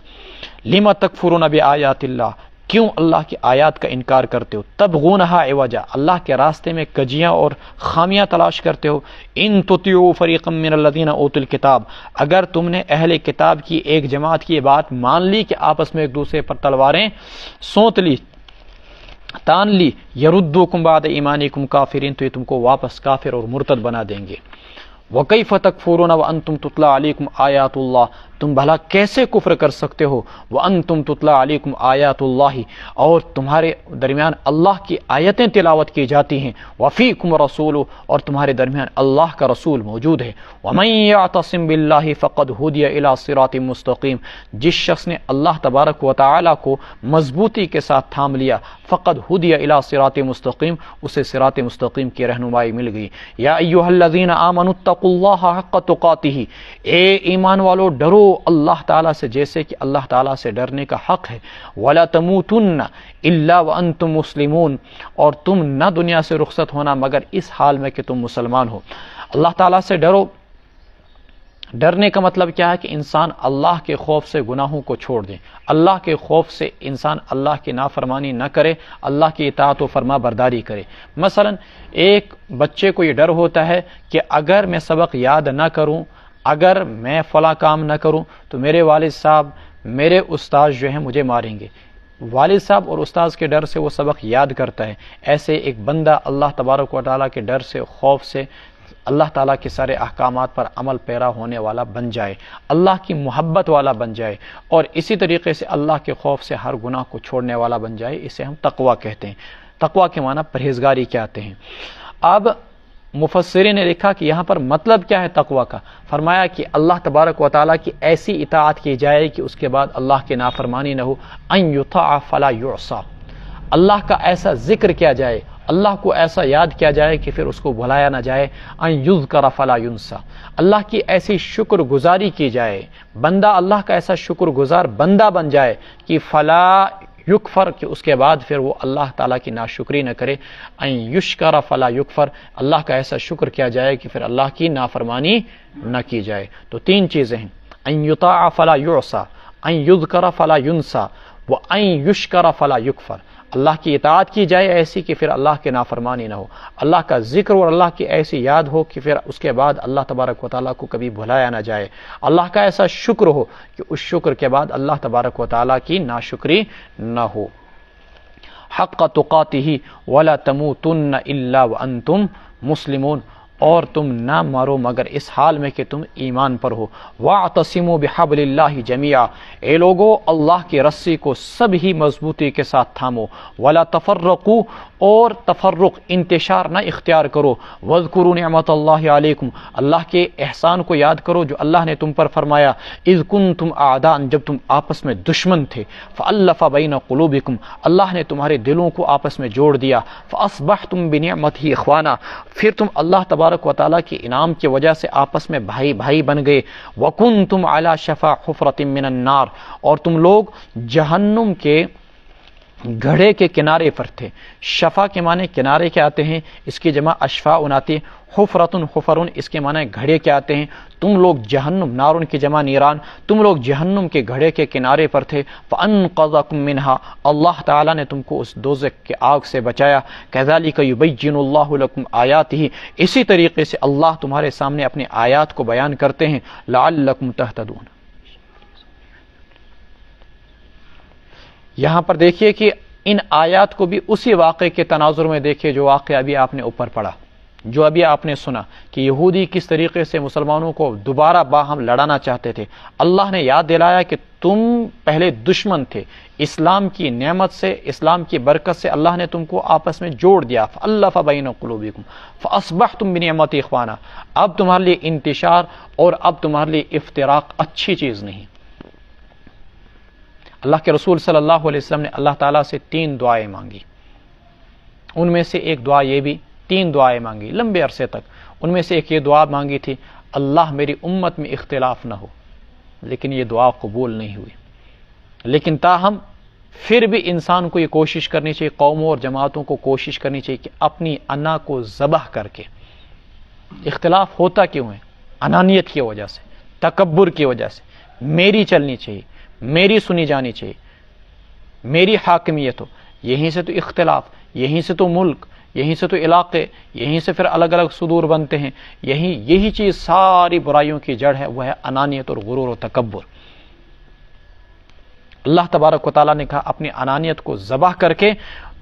لِمَ تَكْفُرُونَ بِآيَاتِ اللَّهِ، کیوں اللہ کی آیات کا انکار کرتے ہو؟ تبغونہا عوجا، اللہ کے راستے میں کجیاں اور خامیاں تلاش کرتے ہو۔ ان تطیعوا فریقا من الذین اوتوا الکتاب، اگر تم نے اہل کتاب کی ایک جماعت کی بات مان لی کہ آپس میں ایک دوسرے پر تلواریں سونت لی، تان لی، یردوکم بعد ایمانکم کافرین، تو یہ تم کو واپس کافر اور مرتد بنا دیں گے۔ وَكَيْفَ تَكْفُرُونَ وَأَنْتُمْ تُتْلَى عَلَيْكُمْ آيَاتُ اللَّهِ، تم بھلا کیسے کفر کر سکتے ہو؟ وَأَنْتُمْ تُتْلَى عَلَيْكُمْ آيَاتُ اللَّهِ، اور تمہارے درمیان اللہ کی آیتیں تلاوت کی جاتی ہیں، وَفِيكُمْ رَسُولُ، اور تمہارے درمیان اللہ کا رسول موجود ہے۔ وَمَنْ يَعْتَصِمْ بِاللَّهِ فَقَدْ هُدِيَ إِلَى صِرَاطٍ مُسْتَقِيمٍ، جس شخص نے اللہ تبارک و تعالی کو مضبوطی کے ساتھ تھام لیا، فقد ہدی الی صراط مستقیم، اسے صراط مستقیم کی رہنمائی مل گئی۔ یا ایھا الذین آمنوا اتقوا اللہ حق تقاتہ، اے ایمان والو ڈرو اللہ تعالیٰ سے جیسے کہ اللہ تعالیٰ سے ڈرنے کا حق ہے۔ ولا تموتن الا وانتم مسلمون، اور تم نہ دنیا سے رخصت ہونا مگر اس حال میں کہ تم مسلمان ہو۔ اللہ تعالیٰ سے ڈرو، ڈرنے کا مطلب کیا ہے کہ انسان اللہ کے خوف سے گناہوں کو چھوڑ دے، اللہ کے خوف سے انسان اللہ کی نافرمانی نہ کرے، اللہ کی اطاعت و فرما برداری کرے۔ مثلا ایک بچے کو یہ ڈر ہوتا ہے کہ اگر میں سبق یاد نہ کروں، اگر میں فلاں کام نہ کروں تو میرے والد صاحب، میرے استاد جو ہیں مجھے ماریں گے۔ والد صاحب اور استاذ کے ڈر سے وہ سبق یاد کرتا ہے۔ ایسے ایک بندہ اللہ تبارک و تعالیٰ کے ڈر سے، خوف سے اللہ تعالیٰ کے سارے احکامات پر عمل پیرا ہونے والا بن جائے، اللہ کی محبت والا بن جائے، اور اسی طریقے سے اللہ کے خوف سے ہر گناہ کو چھوڑنے والا بن جائے، اسے ہم تقویٰ کہتے ہیں۔ تقویٰ کے معنی پرہیزگاری کہتے ہیں۔ اب مفسرین نے لکھا کہ یہاں پر مطلب کیا ہے تقویٰ کا؟ فرمایا کہ اللہ تبارک و تعالیٰ کی ایسی اطاعت کی جائے کہ اس کے بعد اللہ کی نافرمانی نہ ہو، ان یطاع فلا یعصى، اللہ کا ایسا ذکر کیا جائے، اللہ کو ایسا یاد کیا جائے کہ پھر اس کو بھلایا نہ جائے، ان یذکر فلا ینسى، اللہ کی ایسی شکر گزاری کی جائے، بندہ اللہ کا ایسا شکر گزار بندہ بن جائے کہ فلا یکفر، کہ اس کے بعد پھر وہ اللہ تعالیٰ کی ناشکری نہ کرے، ان یشکر فلا یکفر، اللہ کا ایسا شکر کیا جائے کہ پھر اللہ کی نافرمانی نہ کی جائے۔ تو تین چیزیں ہیں، ان یطاع فلا یعصى، ان یذکر فلا ینسى، وان یشکر فلا یکفر، اللہ کی اطاعت کی جائے ایسی کہ پھر اللہ کی نافرمانی نہ ہو، اللہ کا ذکر اور اللہ کی ایسی یاد ہو کہ پھر اس کے بعد اللہ تبارک و تعالیٰ کو کبھی بھلایا نہ جائے، اللہ کا ایسا شکر ہو کہ اس شکر کے بعد اللہ تبارک و تعالیٰ کی ناشکری نہ ہو۔ حق تقاتہ ولا تموتن الا وانتم مسلمون، اور تم نہ مرو مگر اس حال میں کہ تم ایمان پر ہو۔ واعتصموا بحبل اللہ جميعا، اے لوگو اللہ کی رسی کو سب ہی مضبوطی کے ساتھ تھامو۔ ولا تفرقوا، اور تفرق انتشار نہ اختیار کرو۔ واذکروا نعمت اللہ علیکم، اللہ کے احسان کو یاد کرو جو اللہ نے تم پر فرمایا۔ اذ کنتم اعداء، جب تم آپس میں دشمن تھے۔ فالف بین قلوبکم، اللہ نے تمہارے دلوں کو آپس میں جوڑ دیا۔ فاصبحتم بنعمتہ اخوانا، پھر تم اللہ تبارک و تعالیٰ کے انعام کی وجہ سے آپس میں بھائی بھائی بن گئے۔ وکنتم علی شفا حفرۃ من النار، اور تم لوگ جہنم کے گڑھے کے کنارے پر تھے۔ شفا کے معنی کنارے کے آتے ہیں، اس کی جمع اشفاء آتی ہے۔ حفرتن حفرن، اس کے معنی گھڑے کے آتے ہیں۔ تم لوگ جہنم، نارن کی جمع نیران، تم لوگ جہنم کے گھڑے کے کنارے پر تھے۔ فانقذکم منہا، اللہ تعالیٰ نے تم کو اس دوزخ کے آگ سے بچایا۔ کذالک یبین اللہ لکم آیاتہ، اسی طریقے سے اللہ تمہارے سامنے اپنے آیات کو بیان کرتے ہیں۔ لعلکم تہتدون، یہاں پر دیکھیے کہ ان آیات کو بھی اسی واقعے کے تناظر میں دیکھیے جو واقعہ ابھی آپ نے اوپر پڑھا، جو ابھی آپ نے سنا کہ یہودی کس طریقے سے مسلمانوں کو دوبارہ باہم لڑانا چاہتے تھے، اللہ نے یاد دلایا کہ تم پہلے دشمن تھے، اسلام کی نعمت سے، اسلام کی برکت سے اللہ نے تم کو آپس میں جوڑ دیا، فَأَلَّفَ بَيْنَ قُلُوبِكُمْ فَأَصْبَحْتُمْ بِنِعْمَتِهِ إِخْوَانًا۔ اب تمہارے لیے انتشار اور اب تمہارے لیے افتراق اچھی چیز نہیں۔ اللہ کے رسول صلی اللہ علیہ وسلم نے اللہ تعالیٰ سے 3 دعائیں مانگی، ان میں سے ایک دعا یہ بھی، 3 دعائیں مانگی لمبے عرصے تک، ان میں سے ایک یہ دعا مانگی تھی، اللہ میری امت میں اختلاف نہ ہو، لیکن یہ دعا قبول نہیں ہوئی۔ لیکن تاہم پھر بھی انسان کو یہ کوشش کرنی چاہیے، قوموں اور جماعتوں کو کوشش کرنی چاہیے کہ اپنی انا کو ذبح کر کے، اختلاف ہوتا کیوں ہے؟ انانیت کی وجہ سے، تکبر کی وجہ سے، میری چلنی چاہیے، میری سنی جانی چاہیے، میری حاکمیت ہو، یہیں سے تو اختلاف، یہیں سے تو ملک، یہیں سے تو علاقے، یہیں سے پھر الگ الگ صدور بنتے ہیں، یہی چیز ساری برائیوں کی جڑ ہے، وہ ہے انانیت اور غرور و تکبر۔ اللہ تبارک و تعالیٰ نے کہا اپنی انانیت کو ذبح کر کے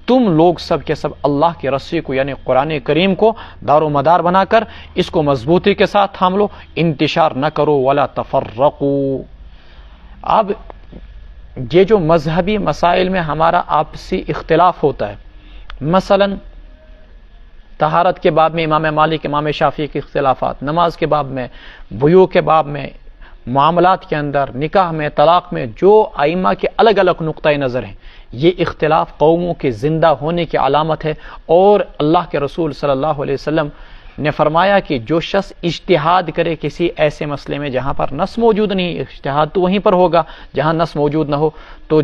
تم لوگ سب کے سب اللہ کی رسی کو یعنی قرآن کریم کو دار و مدار بنا کر اس کو مضبوطی کے ساتھ تھام لو، انتشار نہ کرو، ولا تفرقوا۔ اب یہ جو مذہبی مسائل میں ہمارا آپسی اختلاف ہوتا ہے، مثلا طہارت کے باب میں امام مالک، امام شافعی کے اختلافات، نماز کے باب میں، بیوع کے باب میں، معاملات کے اندر، نکاح میں، طلاق میں، جو ائمہ کے الگ الگ نقطۂ نظر ہیں، یہ اختلاف قوموں کے زندہ ہونے کی علامت ہے۔ اور اللہ کے رسول صلی اللہ علیہ وسلم نے فرمایا کہ جو شخص اجتہاد کرے کسی ایسے مسئلے میں جہاں پر نص موجود نہیں، اجتہاد تو وہیں پر ہوگا جہاں نص موجود نہ ہو، تو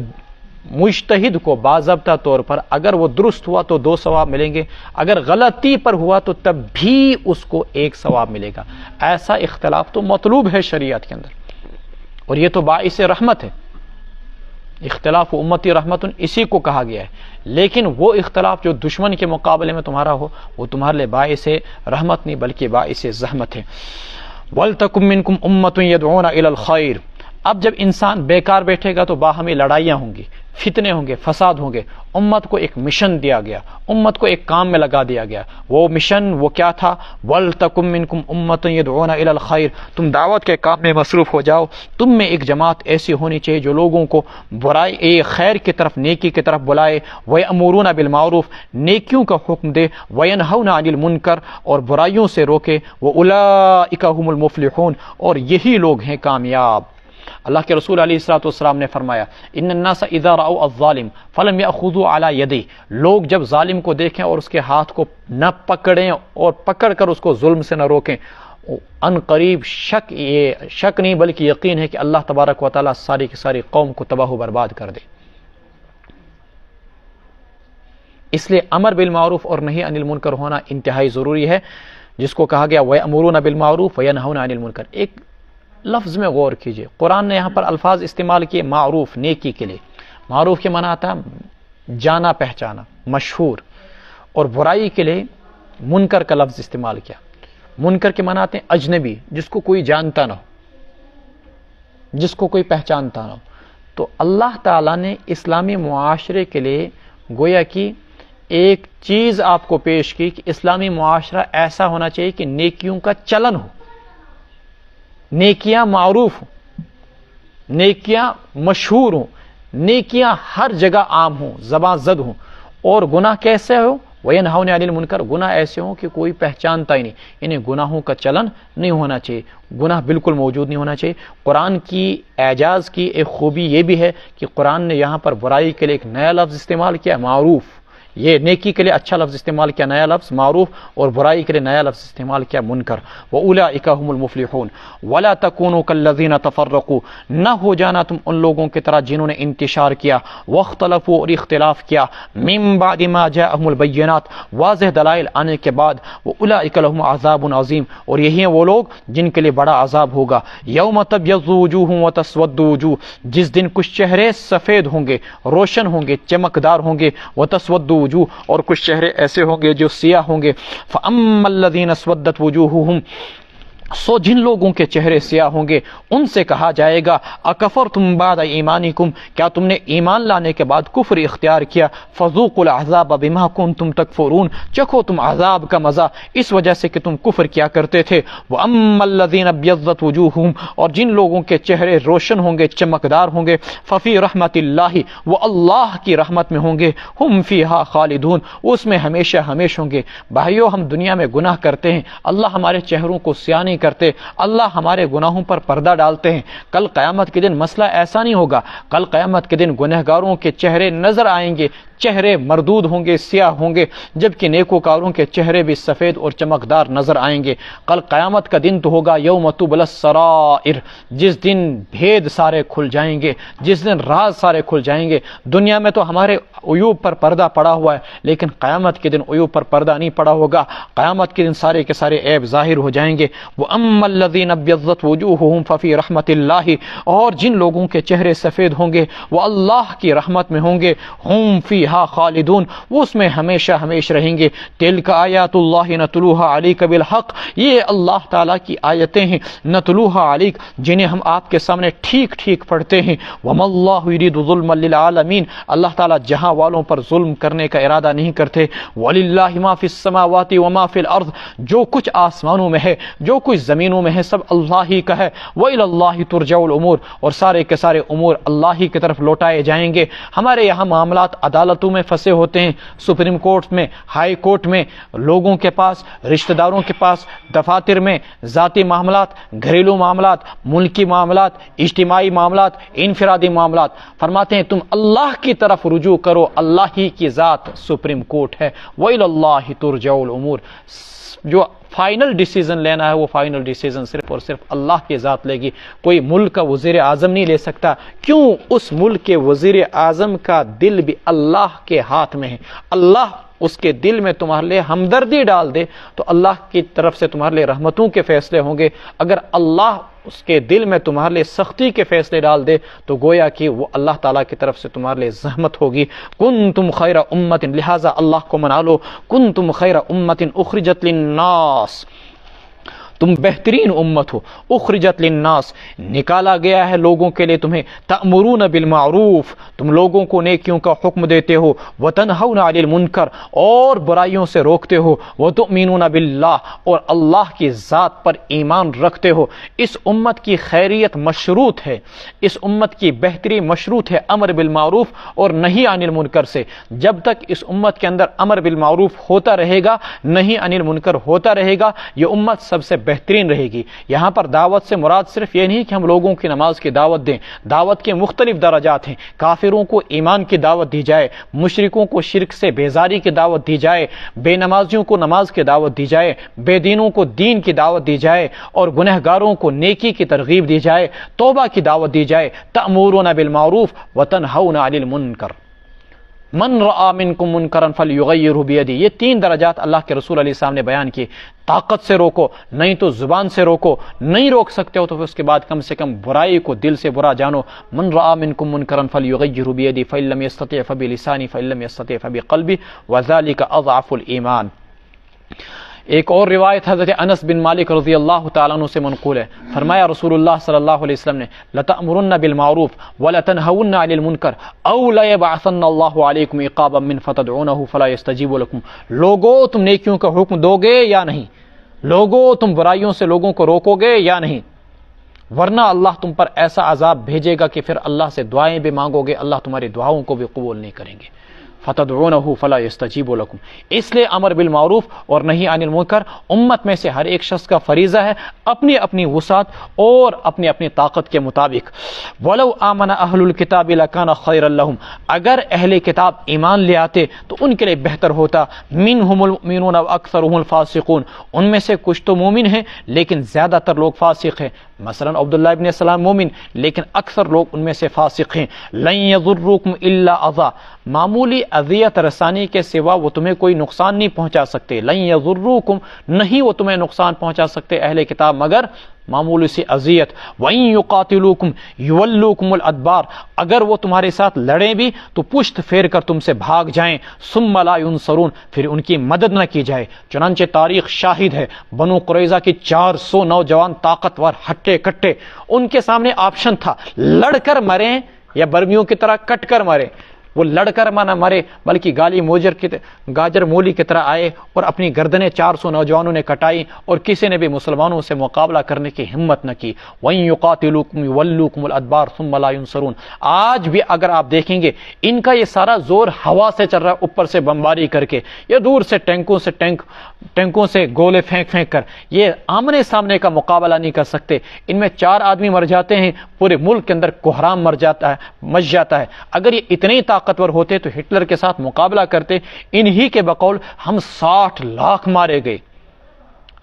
مجتہد کو باضابطہ طور پر اگر وہ درست ہوا تو 2 ثواب ملیں گے، اگر غلطی پر ہوا تو تب بھی اس کو 1 ثواب ملے گا۔ ایسا اختلاف تو مطلوب ہے شریعت کے اندر، اور یہ تو باعث رحمت ہے، اختلاف امتی رحمت اسی کو کہا گیا ہے۔ لیکن وہ اختلاف جو دشمن کے مقابلے میں تمہارا ہو، وہ تمہارے لیے باعث رحمت نہیں بلکہ باعث زحمت ہے۔ وَلْتَكُن مِّنكُمْ أُمَّةٌ يَدْعُونَ إِلَى الْخَيْرِ۔ اب جب انسان بیکار بیٹھے گا تو باہمی لڑائیاں ہوں گی، فتنے ہوں گے، فساد ہوں گے۔ امت کو ایک مشن دیا گیا، امت کو ایک کام میں لگا دیا گیا، وہ مشن وہ کیا تھا؟ وَلْتَكُن مِّنكُمْ أُمَّةٌ يَدْعُونَ إِلَى الْخَيْرِ۔ تم دعوت کے کام میں مصروف ہو جاؤ، تم میں ایک جماعت ایسی ہونی چاہیے جو لوگوں کو برائی خیر کی طرف، نیکی کی طرف بلائے، وَيَأْمُرُونَ بِالْمَعْرُوفِ، نیکیوں کا حکم دے، وَيَنْهَوْنَ عَنِ الْمُنْكَرِ، اور برائیوں سے روکے، وَأُولَئِكَ هُمُ الْمُفْلِحُونَ، اور یہی لوگ ہیں کامیاب۔ اللہ کے رسول علیہ الصلوۃ والسلام نے فرمایا ان الناس اذا رأوا الظالم فلم يأخذوا على يده، لوگ جب ظالم کو دیکھیں اور اس کے ہاتھ کو نہ پکڑیں اور پکڑ کر اس کو ظلم سے نہ روکیں، ان قریب یہ شک نہیں بلکہ یقین ہے کہ اللہ تبارک و تعالیٰ ساری کی ساری قوم کو تباہ و برباد کر دے۔ اس لیے امر بالمعروف اور نہی عن المنکر ہونا انتہائی ضروری ہے، جس کو کہا گیا وَيَأْمُرُونَ بِالْمَعْرُوفِ وَيَنْهَوْنَ عَنِ الْمُنکر۔ ایک لفظ میں غور کیجئے، قرآن نے یہاں پر الفاظ استعمال کیے معروف، نیکی کے لیے۔ معروف کے معنی آتا ہے جانا پہچانا، مشہور، اور برائی کے لیے منکر کا لفظ استعمال کیا۔ منکر کے معنی آتے ہیں اجنبی، جس کو کوئی جانتا نہ ہو، جس کو کوئی پہچانتا نہ ہو۔ تو اللہ تعالیٰ نے اسلامی معاشرے کے لیے گویا کہ ایک چیز آپ کو پیش کی کہ اسلامی معاشرہ ایسا ہونا چاہیے کہ نیکیوں کا چلن ہو، نیکیاں معروف ہوں، نیکیاں مشہور ہوں، نیکیاں ہر جگہ عام ہوں، زباں زد ہوں، اور گناہ کیسے ہو؟ وَيَنْهَوْنَ عَنِ الْمُنکر، گناہ ایسے ہوں کہ کوئی پہچانتا ہی نہیں، انہیں گناہوں کا چلن نہیں ہونا چاہیے، گناہ بالکل موجود نہیں ہونا چاہیے۔ قرآن کی اعجاز کی ایک خوبی یہ بھی ہے کہ قرآن نے یہاں پر برائی کے لیے ایک نیا لفظ استعمال کیا، معروف۔ یہ نیکی کے لیے اچھا لفظ استعمال کیا نیا لفظ معروف، اور برائی کے لیے نیا لفظ استعمال کیا منکر۔ وَأُولَئِكَ هُمُ الْمُفْلِحُونَ وَلَا تَكُونُوا كَالَّذِينَ تَفَرَّقُوا، نہ ہو جانا تم ان لوگوں کی طرح جنہوں نے انتشار کیا، واختلفوا، اور اختلاف کیا، مِن بَعْدِ مَا جَاءَهُمُ الْبَيِّنَاتُ، واضح دلائل آنے کے بعد، وَأُولَئِكَ لَهُمْ عَذَابٌ عَظِيمٌ، اور یہی ہیں وہ لوگ جن کے لیے بڑا عذاب ہوگا۔ یوم تبیض وجوہ وتسود وجوہ، جس دن کچھ چہرے سفید ہوں گے، روشن ہوں گے، چمکدار ہوں گے، وتسود وجوہ، اور کچھ چہرے ایسے ہوں گے جو سیاہ ہوں گے۔ فَأَمَّا الَّذِينَ اسْوَدَّتْ وُجُوهُهُمْ، سو جن لوگوں کے چہرے سیاہ ہوں گے ان سے کہا جائے گا اکفرتم بعد ایمانکم، کیا تم نے ایمان لانے کے بعد کفر اختیار کیا، فذوقوا العذاب بما کنتم تکفرون، چکھو تم عذاب کا مزہ اس وجہ سے کہ تم کفر کیا کرتے تھے۔ واما الذین ابیضت وجوہہم، اور جن لوگوں کے چہرے روشن ہوں گے، چمکدار ہوں گے، ففی رحمت اللہ، وہ اللہ کی رحمت میں ہوں گے، ہم فیہا خالدون، اس میں ہمیشہ ہمیش ہوں گے۔ بھائیو، ہم دنیا میں گناہ کرتے ہیں، اللہ ہمارے چہروں کو سیاہ نہیں کرتے، اللہ ہمارے گناہوں پر پردہ ڈالتے ہیں۔ کل قیامت کے دن مسئلہ ایسا نہیں ہوگا، کل قیامت کے دن گنہگاروں کے چہرے نظر آئیں گے، چہرے مردود ہوں گے، سیاہ ہوں گے، جبکہ نیکوکاروں کے چہرے بھی سفید اور چمکدار نظر آئیں گے۔ کل قیامت کا دن تو ہوگا یوم تبلی السرائر، جس دن بھید سارے کھل جائیں گے، جس دن راز سارے کھل جائیں گے۔ دنیا میں تو ہمارے عیوب پر پردہ پڑا ہوا ہے، لیکن قیامت کے دن عیوب پر پردہ نہیں پڑا ہوگا، قیامت کے دن سارے کے سارے عیب ظاہر ہو جائیں گے۔ وَأَمَّا الَّذِينَ ابْيَضَّتْ وُجُوهُهُمْ فَفِي رَحْمَةِ اللَّهِ، اور جن لوگوں کے چہرے سفید ہوں گے وہ اللہ کی رحمت میں ہوں گے، ہم فیہا خالدون، وہ اس میں ہمیشہ ہمیش رہیں گے۔ تلک آیات اللہ نتلوها علیک بالحق، یہ اللہ تعالیٰ کی آیتیں ہیں، نتلوها علیک، جنہیں ہم آپ کے سامنے ٹھیک ٹھیک پڑھتے ہیں۔ وما اللہ یرید ظلما للعالمین، اللہ تعالیٰ جہاں والوں پر ظلم کرنے کا ارادہ نہیں کرتے۔ وَلِلَّهِ مَا فِي السَّمَاوَاتِ وَمَا فِي الْأَرْضِ، جو کچھ آسمانوں میں ہے، جو کچھ زمینوں میں ہے، سب اللہ ہی کا ہے۔ وَإِلَى اللَّهِ تُرْجَعُ الْأُمُورُ، اور سارے کے سارے امور اللہ ہی کی طرف لوٹائے جائیں گے۔ ہمارے یہاں معاملات عدالتوں میں پھنسے ہوتے ہیں، سپریم کورٹ میں، ہائی کورٹ میں، لوگوں کے پاس، رشتہ داروں کے پاس، دفاتر میں، ذاتی معاملات، گھریلو معاملات، ملکی معاملات، اجتماعی معاملات، انفرادی معاملات۔ فرماتے ہیں تم اللہ کی طرف رجوع کرو، اللہ ہی کی ذات سپریم کورٹ ہے۔ وَإِلَى اللَّهِ تُرْجَعُ الْأُمُورُ، جو فائنل ڈیسیزن لینا ہے وہ فائنل ڈیسیزن صرف اور صرف اللہ کی ذات لے گی، کوئی ملک کا وزیر اعظم نہیں لے سکتا۔ کیوں؟ اس ملک کے وزیر اعظم کا دل بھی اللہ کے ہاتھ میں ہے۔ اللہ اس کے دل میں تمہارے لیے ہمدردی ڈال دے تو اللہ کی طرف سے تمہارے لیے رحمتوں کے فیصلے ہوں گے، اگر اللہ اس کے دل میں تمہارے لیے سختی کے فیصلے ڈال دے تو گویا کہ وہ اللہ تعالیٰ کی طرف سے تمہارے لیے زحمت ہوگی۔ کنتم خیر امت، لہٰذا اللہ کو منا لو، کنتم خیر امت اخرجت للناس، تم بہترین امت ہو، اخرجت للناس، نکالا گیا ہے لوگوں کے لیے تمہیں، تأمرون بالمعروف، تم لوگوں کو نیکیوں کا حکم دیتے ہو، وتنہون عن المنکر، اور برائیوں سے روکتے ہو، وتؤمنون باللہ، اور اللہ کی ذات پر ایمان رکھتے ہو۔ اس امت کی خیریت مشروط ہے، اس امت کی بہتری مشروط ہے امر بالمعروف اور نہی عن المنکر سے۔ جب تک اس امت کے اندر امر بالمعروف ہوتا رہے گا، نہی عن المنکر ہوتا رہے گا، یہ امت سب سے بہترین رہے گی۔ یہاں پر دعوت سے مراد صرف یہ نہیں کہ ہم لوگوں کی نماز کی دعوت دیں، دعوت کے مختلف درجات ہیں۔ کافروں کو ایمان کی دعوت دی جائے، مشرکوں کو شرک سے بیزاری کی دعوت دی جائے، بے نمازیوں کو نماز کی دعوت دی جائے، بے دینوں کو دین کی دعوت دی جائے، اور گنہگاروں کو نیکی کی ترغیب دی جائے، توبہ کی دعوت دی جائے۔ تأمرون بالمعروف وتنہون عن المنکر، من رآ منکم منکرا فلیغیرہ بیدہ، یہ تین درجات اللہ کے رسول علیہ السلام نے بیان کیے۔ طاقت سے روکو، نہیں تو زبان سے روکو، نہیں روک سکتے ہو تو پھر اس کے بعد کم سے کم برائی کو دل سے برا جانو۔ من رآ منکم منکرا فلیغیرہ بیدہ فإن لم یستطع فبلسانہ فإن لم یستطع فبقلبہ وذلک اضعف الایمان۔ ایک اور روایت حضرت انس بن مالک رضی اللہ تعالیٰ عنہ سے منقول ہے، فرمایا رسول اللہ صلی اللہ علیہ وسلم نے لَتَأْمُرُنَّ بِالْمَعْرُوفِ وَلَتَنْهَوُنَّ عَنِ الْمُنْكَرِ أَوْ لَيَبْعَثَنَّ اللَّهُ عَلَيْكُمْ عِقَابًا مِّن فَتَدْعُونَهُ فَلَا يَسْتَجِيبُ لَكُمْ، لوگو تم نیکیوں کا حکم دو گے یا نہیں، لوگو تم برائیوں سے لوگوں کو روکو گے یا نہیں، ورنہ اللہ تم پر ایسا عذاب بھیجے گا کہ پھر اللہ سے دعائیں بھی مانگو گے، اللہ تمہاری دعاؤں کو بھی قبول نہیں کریں گے۔ فتدعونه فلا يستجيب لكم، اس لیے امر بالمعروف اور نہی عن المنکر امت میں سے ہر ایک شخص کا فریضہ ہے، اپنی اپنی وسعت اور اپنی اپنی طاقت کے مطابق۔ ولو آمن اہل الکتاب لکان خیرا لهم، اگر اہل کتاب ایمان لے آتے تو ان کے لیے بہتر ہوتا۔ منهم المؤمنون واکثرهم الفاسقون، ان میں سے کچھ تو مومن ہیں لیکن زیادہ تر لوگ فاسق ہیں، مثلا عبداللہ ابن سلام مومن لیکن اکثر لوگ ان میں سے فاسق ہیں۔ لن یضروکم الا اذى، معمولی اذیت رسانی کے سوا وہ تمہیں کوئی نقصان نہیں پہنچا سکتے۔ لن یضروکم، نہیں وہ تمہیں نقصان پہنچا سکتے اہل کتاب مگر معمولی سی اذیت. وَإِن يُقَاتِلُوكُمْ يُوَلُّوكُمُ الْأَدْبَارَ، اگر وہ تمہارے ساتھ لڑیں بھی تو پشت پھیر کر تم سے بھاگ جائیں. ثُمَّ لَا يُنصَرُونَ، پھر ان کی مدد نہ کی جائے. چنانچہ تاریخ شاہد ہے، بنو قریظہ کی 400 نوجوان طاقتور ہٹے کٹے، ان کے سامنے آپشن تھا لڑ کر مریں یا برمیوں کی طرح کٹ کر مریں. وہ لڑ کر نہ مرے بلکہ گاجر مولی کی طرح آئے اور اپنی گردنیں 400 نوجوانوں نے کٹائی اور کسی نے بھی مسلمانوں سے مقابلہ کرنے کی ہمت نہ کی. وَإِن يُقَاتِلُوكُمْ يُوَلُّوكُمُ الْأَدْبَارَ ثُمَّ لَا يُنصَرُونَ. آج بھی اگر آپ دیکھیں گے ان کا یہ سارا زور ہوا سے چل رہا ہے، اوپر سے بمباری کر کے یا دور سے ٹینکوں سے گولے پھینک کر، یہ آمنے سامنے کا مقابلہ نہیں کر سکتے. ان میں 4 آدمی مر جاتے ہیں، پورے ملک کے اندر کوہرام مچ جاتا ہے. اگر یہ اتنے طاقتور ہوتے تو ہٹلر کے ساتھ مقابلہ کرتے. انہی کے بقول ہم 60 لاکھ مارے گئے.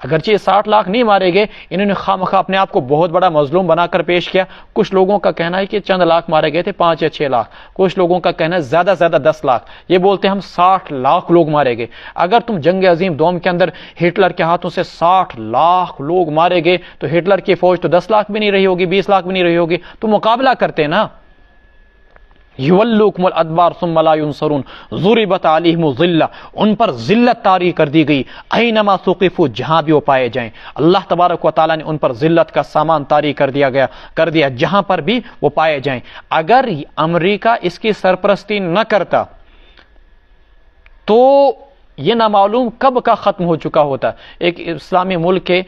اگرچہ 60 لاکھ نہیں مارے گئے، انہوں نے خواہ اپنے آپ کو بہت بڑا مظلوم بنا کر پیش کیا. کچھ لوگوں کا کہنا ہے کہ چند لاکھ مارے گئے تھے، 5 یا 6 لاکھ. کچھ لوگوں کا کہنا ہے زیادہ 10 لاکھ. یہ بولتے ہیں ہم 60 لاکھ لوگ مارے گئے. اگر تم جنگ عظیم دوم کے اندر ہٹلر کے ہاتھوں سے 60 لاکھ لوگ مارے گئے تو ہٹلر کی فوج تو 10 لاکھ بھی نہیں رہی ہوگی، 20 لاکھ بھی نہیں رہی ہوگی. تو مقابلہ کرتے نا. یولوکم الادبار ثم لا ينصرون. ضربت علیہم الذلہ، ان پر ذلت طاری کر دی گئی. اینما ثقفوا، جہاں بھی وہ پائے جائیں. اللہ تبارک و تعالیٰ نے ان پر ذلت کا سامان طاری کر دیا جہاں پر بھی وہ پائے جائیں. اگر امریکہ اس کی سرپرستی نہ کرتا تو یہ نامعلوم کب کا ختم ہو چکا ہوتا. ایک اسلامی ملک کے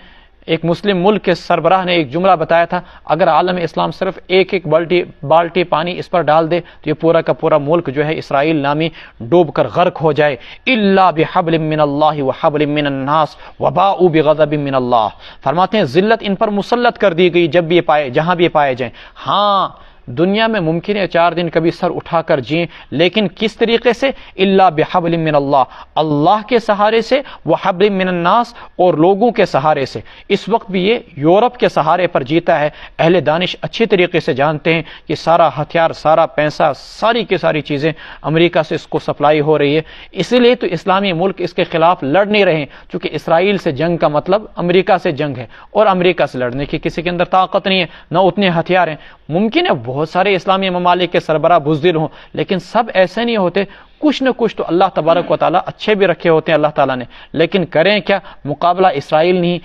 ایک مسلم ملک کے سربراہ نے ایک جملہ بتایا تھا، اگر عالم اسلام صرف ایک بالٹی پانی اس پر ڈال دے تو یہ پورا کا پورا ملک جو ہے اسرائیل نامی ڈوب کر غرق ہو جائے. الا بحبل من اللہ وحبل من الناس وباؤوا بغضب من اللہ. فرماتے ہیں ذلت ان پر مسلط کر دی گئی جہاں بھی پائے جائیں. ہاں دنیا میں ممکن ہے 4 دن کبھی سر اٹھا کر جئیں، لیکن کس طریقے سے؟ الا بحبل من اللہ، اللہ کے سہارے سے، وحبل من الناس، اور لوگوں کے سہارے سے. اس وقت بھی یہ یورپ کے سہارے پر جیتا ہے. اہل دانش اچھی طریقے سے جانتے ہیں کہ سارا ہتھیار، سارا پیسہ، ساری کی ساری چیزیں امریکہ سے اس کو سپلائی ہو رہی ہے. اسی لیے تو اسلامی ملک اس کے خلاف لڑ نہیں رہے، چونکہ اسرائیل سے جنگ کا مطلب امریکہ سے جنگ ہے، اور امریکہ سے لڑنے کی کسی کے اندر طاقت نہیں ہے، نہ اتنے ہتھیار ہیں. ممکن ہے بہت سارے اسلامی ممالک کے سربراہ بزدل ہوں، لیکن سب ایسے نہیں ہوتے. کچھ نہ کچھ تو اللہ تبارک و تعالیٰ اچھے بھی رکھے ہوتے ہیں اللہ تعالیٰ نے. لیکن کریں کیا؟ مقابلہ اسرائیل نہیں،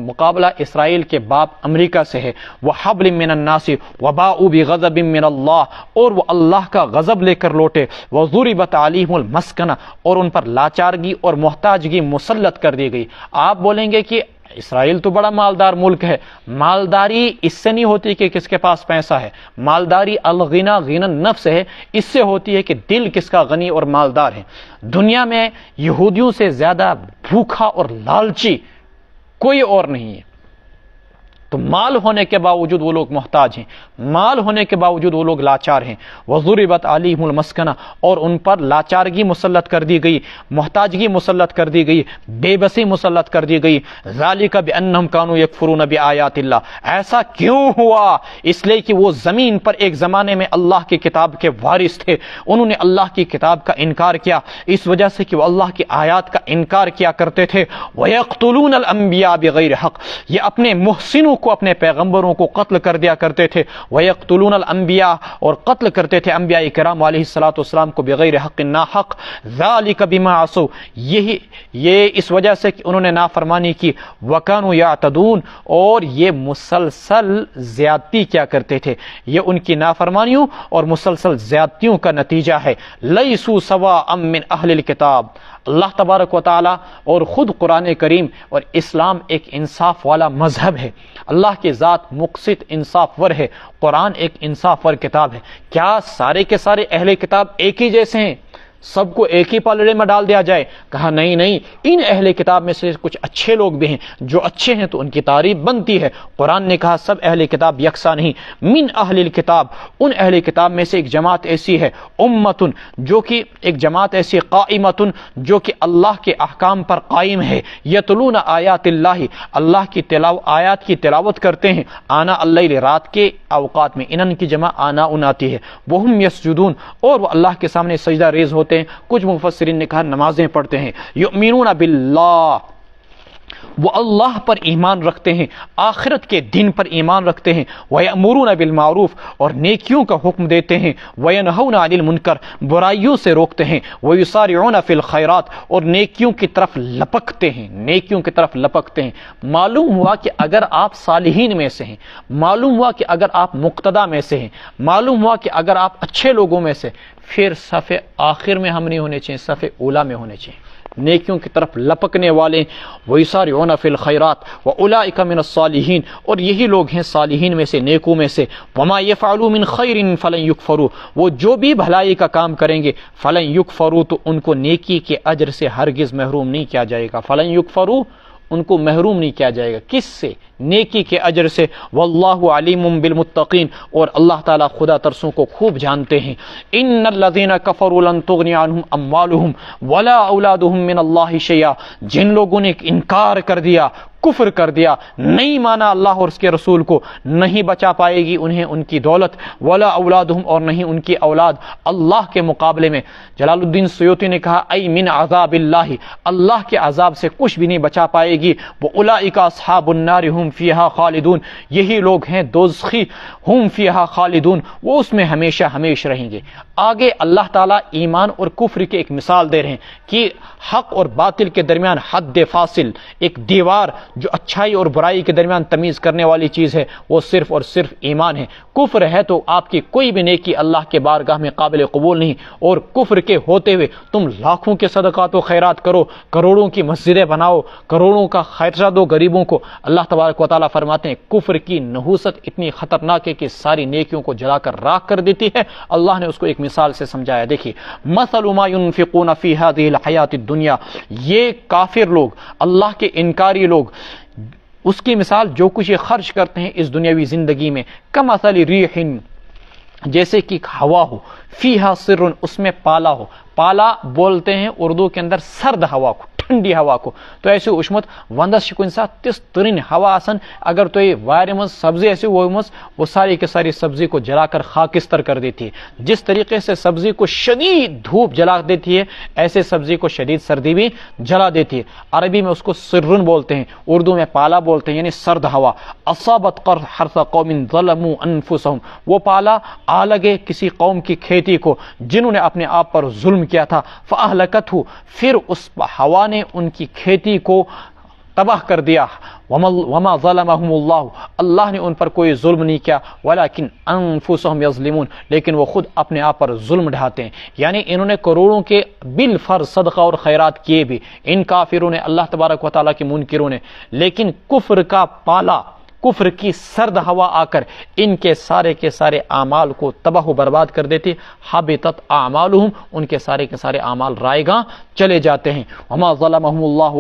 مقابلہ اسرائیل کے باپ امریکہ سے ہے. وحبل من الناس وباؤوا بغضب من اللہ، اور وہ اللہ کا غضب لے کر لوٹے. وضربت علیہم المسکنہ، اور ان پر لاچارگی اور محتاجگی مسلط کر دی گئی. آپ بولیں گے کہ اسرائیل تو بڑا مالدار ملک ہے. مالداری اس سے نہیں ہوتی کہ کس کے پاس پیسہ ہے. مالداری الغنا غنى النفس ہے. اس سے ہوتی ہے کہ دل کس کا غنی اور مالدار ہے. دنیا میں یہودیوں سے زیادہ بھوکا اور لالچی کوئی اور نہیں ہے. تو مال ہونے کے باوجود وہ لوگ محتاج ہیں، مال ہونے کے باوجود وہ لوگ لاچار ہیں. وضربت علیہم المسکنہ، اور ان پر لاچارگی مسلط کر دی گئی، محتاجگی مسلط کر دی گئی، بے بسی مسلط کر دی گئی. ذالک بانہم کانوا یکفرون بآیات اللہ. ایسا کیوں ہوا؟ اس لیے کہ وہ زمین پر ایک زمانے میں اللہ کی کتاب کے وارث تھے. انہوں نے اللہ کی کتاب کا انکار کیا، اس وجہ سے کہ وہ اللہ کی آیات کا انکار کیا کرتے تھے. ویقتلون الانبیاء بغیر حق، یہ اپنے محسنوں کو، اپنے پیغمبروں کو قتل کر دیا کرتے تھے. وَيَقْتُلُونَ الْأَنْبِيَاءَ، اور قتل کرتے تھے انبیاء کرام علیہ الصلوۃ والسلام کو بغیر حق، ناحق. ذَلِكَ بِمَا عَصَوْا، یہ اس وجہ سے کہ انہوں نے نافرمانی کی. وَكَانُوا يَعْتَدُونَ، اور یہ مسلسل زیادتی کیا کرتے تھے. یہ ان کی نافرمانیوں اور مسلسل زیادتیوں کا نتیجہ ہے. لَيْسُوا سَوَاءً مِّنْ أَهْلِ الْكِتَابِ، اللہ تبارک و تعالی اور خود قرآن کریم اور اسلام ایک انصاف والا مذہب ہے. اللہ کی ذات مقسط انصاف ور ہے. قرآن ایک انصاف ور کتاب ہے. کیا سارے کے سارے اہل کتاب ایک ہی جیسے ہیں؟ سب کو ایک ہی پالڑے میں ڈال دیا جائے؟ کہا نہیں، ان اہل کتاب میں سے کچھ اچھے لوگ بھی ہیں، جو اچھے ہیں تو ان کی تعریف بنتی ہے. قرآن نے کہا سب اہل کتاب یکساں نہیں. من اہل الکتاب، ان اہل کتاب میں سے ایک جماعت ایسی ہے، امتن، جو کہ ایک جماعت ایسی، قائمتن، جو کہ اللہ کے احکام پر قائم ہے. یتلون آیات اللہ، اللہ کی آیات کی تلاوت کرتے ہیں. آنا اللیل، رات کے اوقات میں، انن کی جمع آنا آتی ہے. وہم یسجدون، اور وہ اللہ کے سامنے سجدہ ریز ہوتے ہیں. کچھ مفسرین نے کہا نمازیں پڑھتے ہیں. یؤمنون باللہ، وہ اللہ پر ایمان رکھتے ہیں، آخرت کے دن پر ایمان رکھتے ہیں، وَيَأْمُرُونَ بِالْمَعْرُوفِ اور نیکیوں کا حکم دیتے ہیں، وَيَنْهَوْنَ عَنِ الْمُنْكَرِ برائیوں سے روکتے ہیں، وَيُسَارِعُونَ فِي الْخَيْرَاتِ اور نیکیوں کی طرف لپکتے ہیں، نیکیوں کی طرف لپکتے ہیں۔ معلوم ہوا کہ اگر آپ صالحین میں سے ہیں، معلوم ہوا کہ اگر آپ مقتدی میں سے ہیں، معلوم ہوا کہ اگر آپ اچھے لوگوں میں سے، پھر صف آخر میں ہم نہیں ہونے چاہیے، صف اولا میں ہونے چاہیے، نیکیوں کی طرف لپکنے والے۔ وَيُسَارِعُونَ فِي الْخَيْرَاتِ وَأُولَٰئِكَ مِنَ الصَّالِحِينَ اور یہی لوگ ہیں صالحین میں سے، نیکوں میں سے۔ وَمَا يَفْعَلُوا مِنْ خَيْرٍ فَلَنْ يُكْفَرُوا وہ جو بھی بھلائی کا کام کریں گے، فَلَنْ يُكْفَرُوا تو ان کو نیکی کے اجر سے ہرگز محروم نہیں کیا جائے گا، فَلَنْ يُكْفَرُوا ان کو محروم نہیں کیا جائے گا، کس سے؟ نیکی کے اجر سے۔ واللہ علیم بالمتقین اور اللہ تعالیٰ خدا ترسوں کو خوب جانتے ہیں۔ ان الذین کفروا لن تغنی عنہم اموالہم ولا اولادہم من اللہ شیئا جن لوگوں نے انکار کر دیا، کفر کر دیا، نہیں مانا اللہ اور اس کے رسول کو، نہیں بچا پائے گی انہیں ان کی دولت، ولا اولادہم اور نہیں ان کی اولاد اللہ کے مقابلے میں۔ جلال الدین سیوطی نے کہا ای من عذاب اللہ اللہ کے عذاب سے کچھ بھی نہیں بچا پائے گی۔ واولئک اصحاب النار ہم فیہا خالدون یہی لوگ ہیں دوزخی، ہم فیہا خالدون وہ اس میں ہمیشہ ہمیشہ رہیں گے۔ آگے اللہ تعالیٰ ایمان اور کفر کی ایک مثال دے رہے ہیں کہ حق اور باطل کے درمیان حد فاصل، ایک دیوار جو اچھائی اور برائی کے درمیان تمیز کرنے والی چیز ہے، وہ صرف اور صرف ایمان ہے۔ کفر ہے تو آپ کی کوئی بھی نیکی اللہ کے بارگاہ میں قابل قبول نہیں، اور کفر کے ہوتے ہوئے تم لاکھوں کے صدقات و خیرات کرو، کروڑوں کی مسجدیں بناؤ، کروڑوں کا خرچہ دو غریبوں کو۔ اللہ تبارک و تعالیٰ فرماتے ہیں کفر کی نحوست اتنی خطرناک ہے کہ ساری نیکیوں کو جلا کر راکھ کر دیتی ہے۔ اللہ نے اس کو ایک مثال سے سمجھایا، دیکھیے مثل ما ينفقون في هذه الحیات الدنیا یہ کافر لوگ، اللہ کے انکاری لوگ، اس کی مثال جو کچھ یہ خرچ کرتے ہیں اس دنیاوی زندگی میں، کمثل ریح جیسے کہ ہوا ہو، فیہا سر اس میں پالا ہو، پالا بولتے ہیں اردو کے اندر سرد ہوا کو، ٹھنڈی ہوا کو، تو ایسے اشمت وندس کن سات تس ترین ہوا آسن اگر تو یہ وائر مز سبزی ایسی وہ ساری کے ساری سبزی کو جلا کر خاکستر کر دیتی ہے۔ جس طریقے سے سبزی کو شدید دھوپ جلا دیتی ہے ایسے سبزی کو شدید سردی بھی جلا دیتی ہے۔ عربی میں اس کو سرن بولتے ہیں، اردو میں پالا بولتے ہیں، یعنی سرد ہوا۔ اصابت حرث قوم ظلموا انفسهم وہ پالا آ لگے کسی قوم کی کھیتی کو جنہوں نے اپنے آپ پر ظلم کیا تھا، فاہلکتہ پھر اس ہوا نے ان کی کھیتی کو تباہ کر دیا۔ وما ظلمهم اللہ نے ان پر کوئی ظلم نہیں کیا، ولکن انفسهم یظلمون لیکن وہ خود اپنے آپ پر ظلم ڈھاتے ہیں۔ یعنی انہوں نے کروڑوں کے بالفرض صدقہ اور خیرات کیے بھی، ان کافروں نے، اللہ تبارک و تعالیٰ کے منکروں نے، لیکن کفر کا پالا، کفر کی سرد ہوا آ کر ان کے سارے اعمال کو تباہ و برباد کر دیتی۔ حبطت اعمالہم ان کے سارے اعمال رائے گاں چلے جاتے ہیں۔ وما ظلمهم اللہ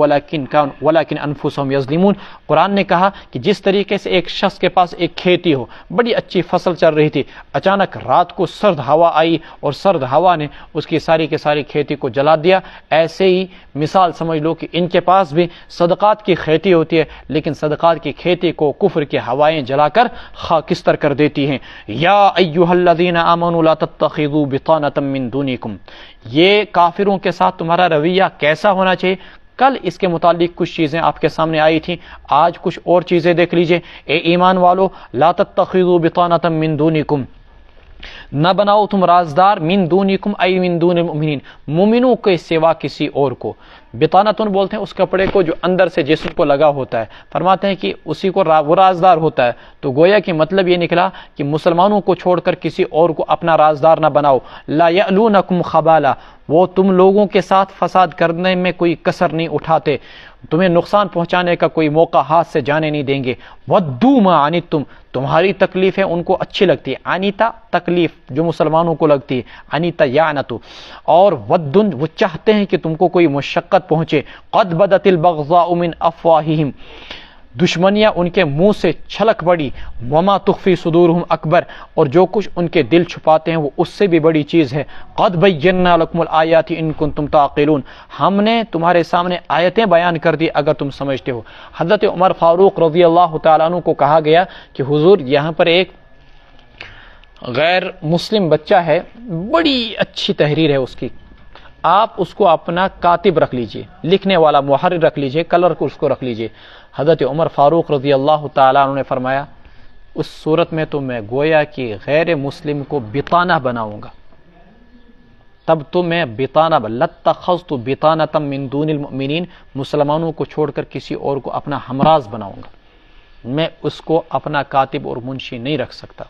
ولکن انفسهم یظلمون قرآن نے کہا کہ جس طریقے سے ایک شخص کے پاس ایک کھیتی ہو، بڑی اچھی فصل چل رہی تھی، اچانک رات کو سرد ہوا آئی اور سرد ہوا نے اس کی ساری کھیتی کو جلا دیا، ایسے ہی مثال سمجھ لو کہ ان کے پاس بھی صدقات کی کھیتی ہوتی ہے لیکن صدقات کی کھیتی کو کفر کی ہوائیں جلا کر خاکستر کر دیتی ہیں۔ یا ایھا الذین آمنوا لا تتخذوا بطانۃ من دونکم یہ کافروں کے ساتھ تمہارا رویہ کیسا ہونا چاہیے؟ کل اس کے متعلق کچھ چیزیں آپ کے سامنے آئی تھیں، آج کچھ اور چیزیں دیکھ لیجئے۔ اے ایمان والو لا تتخذوا بطانۃ من دونکم نہ بناؤ تم رازدار، من دونکم ای من دون المؤمنین مومنوں کے سوا کسی اور کو۔ بطانتن بولتے ہیں اس کپڑے کو جو اندر سے جسم کو لگا ہوتا ہے، فرماتے ہیں کہ اسی کو وہ رازدار ہوتا ہے، تو گویا کہ مطلب یہ نکلا کہ مسلمانوں کو چھوڑ کر کسی اور کو اپنا رازدار نہ بناؤ۔ لا یألونکم خبالا وہ تم لوگوں کے ساتھ فساد کرنے میں کوئی کسر نہیں اٹھاتے، تمہیں نقصان پہنچانے کا کوئی موقع ہاتھ سے جانے نہیں دیں گے۔ ودوا ما عنتم تمہاری تکلیفیں ان کو اچھی لگتی ہے، عنیتا تکلیف جو مسلمانوں کو لگتی ہے، عنیتا یعنتو، اور ودن وہ چاہتے ہیں کہ تم کو کوئی مشقت پہنچے۔ قد بدت البغضاء من افواہہم دشمنیاں ان کے منہ سے چھلک پڑی، وما تخفی صدورہم اکبر اور جو کچھ ان کے دل چھپاتے ہیں وہ اس سے بھی بڑی چیز ہے۔ قد بینا لکم الآیات ان کنتم تعقلون ہم نے تمہارے سامنے آیتیں بیان کر دی اگر تم سمجھتے ہو۔ حضرت عمر فاروق رضی اللہ تعالیٰ عنہ کو کہا گیا کہ حضور یہاں پر ایک غیر مسلم بچہ ہے، بڑی اچھی تحریر ہے اس کی، آپ اس کو اپنا کاتب رکھ لیجئے، لکھنے والا محرر رکھ لیجئے، کلر کو اس کو رکھ لیجئے۔ حضرت عمر فاروق رضی اللہ تعالیٰ عنہ نے فرمایا اس صورت میں تو میں گویا کہ غیر مسلم کو بطانہ بناؤں گا، تب تو میں بطانہ لَاتَّخَذْتُ بِطَانَةً مِّن دُونِ الْمُؤْمِنِينَ، مسلمانوں کو چھوڑ کر کسی اور کو اپنا ہمراز بناؤں گا، میں اس کو اپنا کاتب اور منشی نہیں رکھ سکتا۔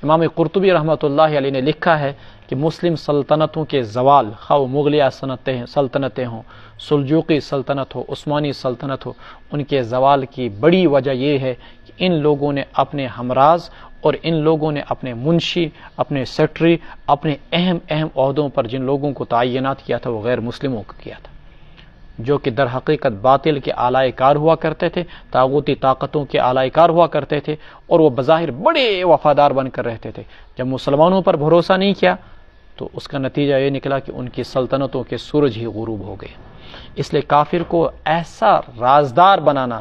امام قرطبی رحمۃ اللہ علیہ نے لکھا ہے کہ مسلم سلطنتوں کے زوال، خواہ وہ مغلیہ سلطنتیں ہوں، سلجوقی سلطنت ہو، عثمانی سلطنت ہو، ان کے زوال کی بڑی وجہ یہ ہے کہ ان لوگوں نے اپنے ہمراز اور ان لوگوں نے اپنے منشی، اپنے سیکٹری، اپنے اہم عہدوں پر جن لوگوں کو تعینات کیا تھا وہ غیر مسلموں کو کیا تھا، جو کہ در حقیقت باطل کے آلائے کار ہوا کرتے تھے، طاغوتی طاقتوں کے آلائے کار ہوا کرتے تھے، اور وہ بظاہر بڑے وفادار بن کر رہتے تھے۔ جب مسلمانوں پر بھروسہ نہیں کیا تو اس کا نتیجہ یہ نکلا کہ ان کی سلطنتوں کے سورج ہی غروب ہو گئے۔ اس لیے کافر کو ایسا رازدار بنانا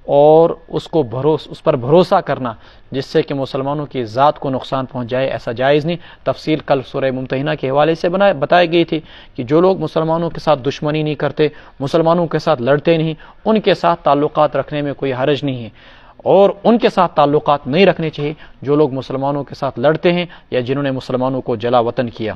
اور اس پر بھروسہ کرنا جس سے کہ مسلمانوں کی ذات کو نقصان پہنچ جائے، ایسا جائز نہیں۔ تفصیل کل سورہ ممتحنہ کے حوالے سے بتائی گئی تھی کہ جو لوگ مسلمانوں کے ساتھ دشمنی نہیں کرتے، مسلمانوں کے ساتھ لڑتے نہیں، ان کے ساتھ تعلقات رکھنے میں کوئی حرج نہیں ہے، اور ان کے ساتھ تعلقات نہیں رکھنے چاہیے جو لوگ مسلمانوں کے ساتھ لڑتے ہیں یا جنہوں نے مسلمانوں کو جلا وطن کیا۔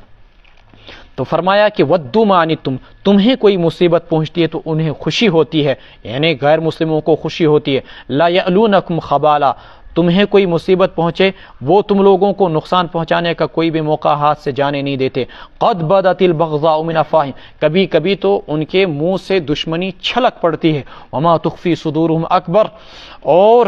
تو فرمایا کہ وَدُّوا مَا عَنِتُّمْ، تمہیں کوئی مصیبت پہنچتی ہے تو انہیں خوشی ہوتی ہے، یعنی غیر مسلموں کو خوشی ہوتی ہے۔ لَا يَأْلُونَكُمْ خَبَالًا، تمہیں کوئی مصیبت پہنچے وہ تم لوگوں کو نقصان پہنچانے کا کوئی بھی موقع ہاتھ سے جانے نہیں دیتے۔ قَدْ بَدَتِ الْبَغْضَاءُ مِنْ أَفْوَاهِهِمْ، کبھی کبھی تو ان کے منہ سے دشمنی چھلک پڑتی ہے۔ وَمَا تُخْفِي صُدُورُهُمْ أَكْبَرُ، اور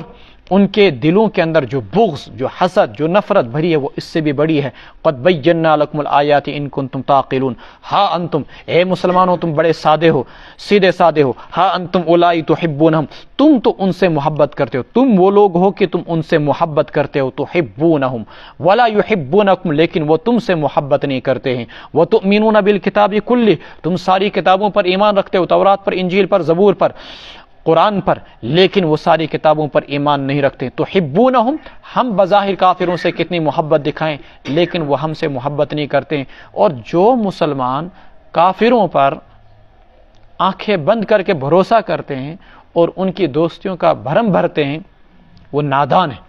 ان کے دلوں کے اندر جو بغض، جو حسد، جو نفرت بھری ہے وہ اس سے بھی بڑی ہے۔ قد بینا لکم الآیات ان کنتم تعقلون، ہاں انتم، اے مسلمانوں تم بڑے سادے ہو، سیدھے سادے ہو، ہاں انتم اولائی تحبونہم، تم تو ان سے محبت کرتے ہو، تم وہ لوگ ہو کہ تم ان سے محبت کرتے ہو، تحبونہم ولا یحبونکم، لیکن وہ تم سے محبت نہیں کرتے ہیں۔ وتؤمنون بالکتاب کلہ، تم ساری کتابوں پر ایمان رکھتے ہو، تورات پر، انجیل پر، زبور پر، قرآن پر، لیکن وہ ساری کتابوں پر ایمان نہیں رکھتے۔ تحبونہم، ہم بظاہر کافروں سے کتنی محبت دکھائیں لیکن وہ ہم سے محبت نہیں کرتے ہیں۔ اور جو مسلمان کافروں پر آنکھیں بند کر کے بھروسہ کرتے ہیں اور ان کی دوستیوں کا بھرم بھرتے ہیں وہ نادان ہے۔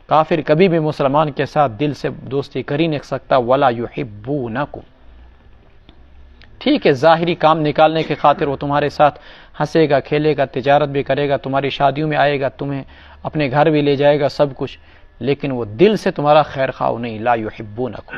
کافر کبھی بھی مسلمان کے ساتھ دل سے دوستی کر ہی نہیں سکتا۔ ولا یحبونکم، ٹھیک ہے ظاہری کام نکالنے کے خاطر وہ تمہارے ساتھ ہنسے گا، کھیلے گا، تجارت بھی کرے گا، تمہاری شادیوں میں آئے گا، تمہیں اپنے گھر بھی لے جائے گا، سب کچھ، لیکن وہ دل سے تمہارا خیر خواہ نہیں۔ لا یحبونکم۔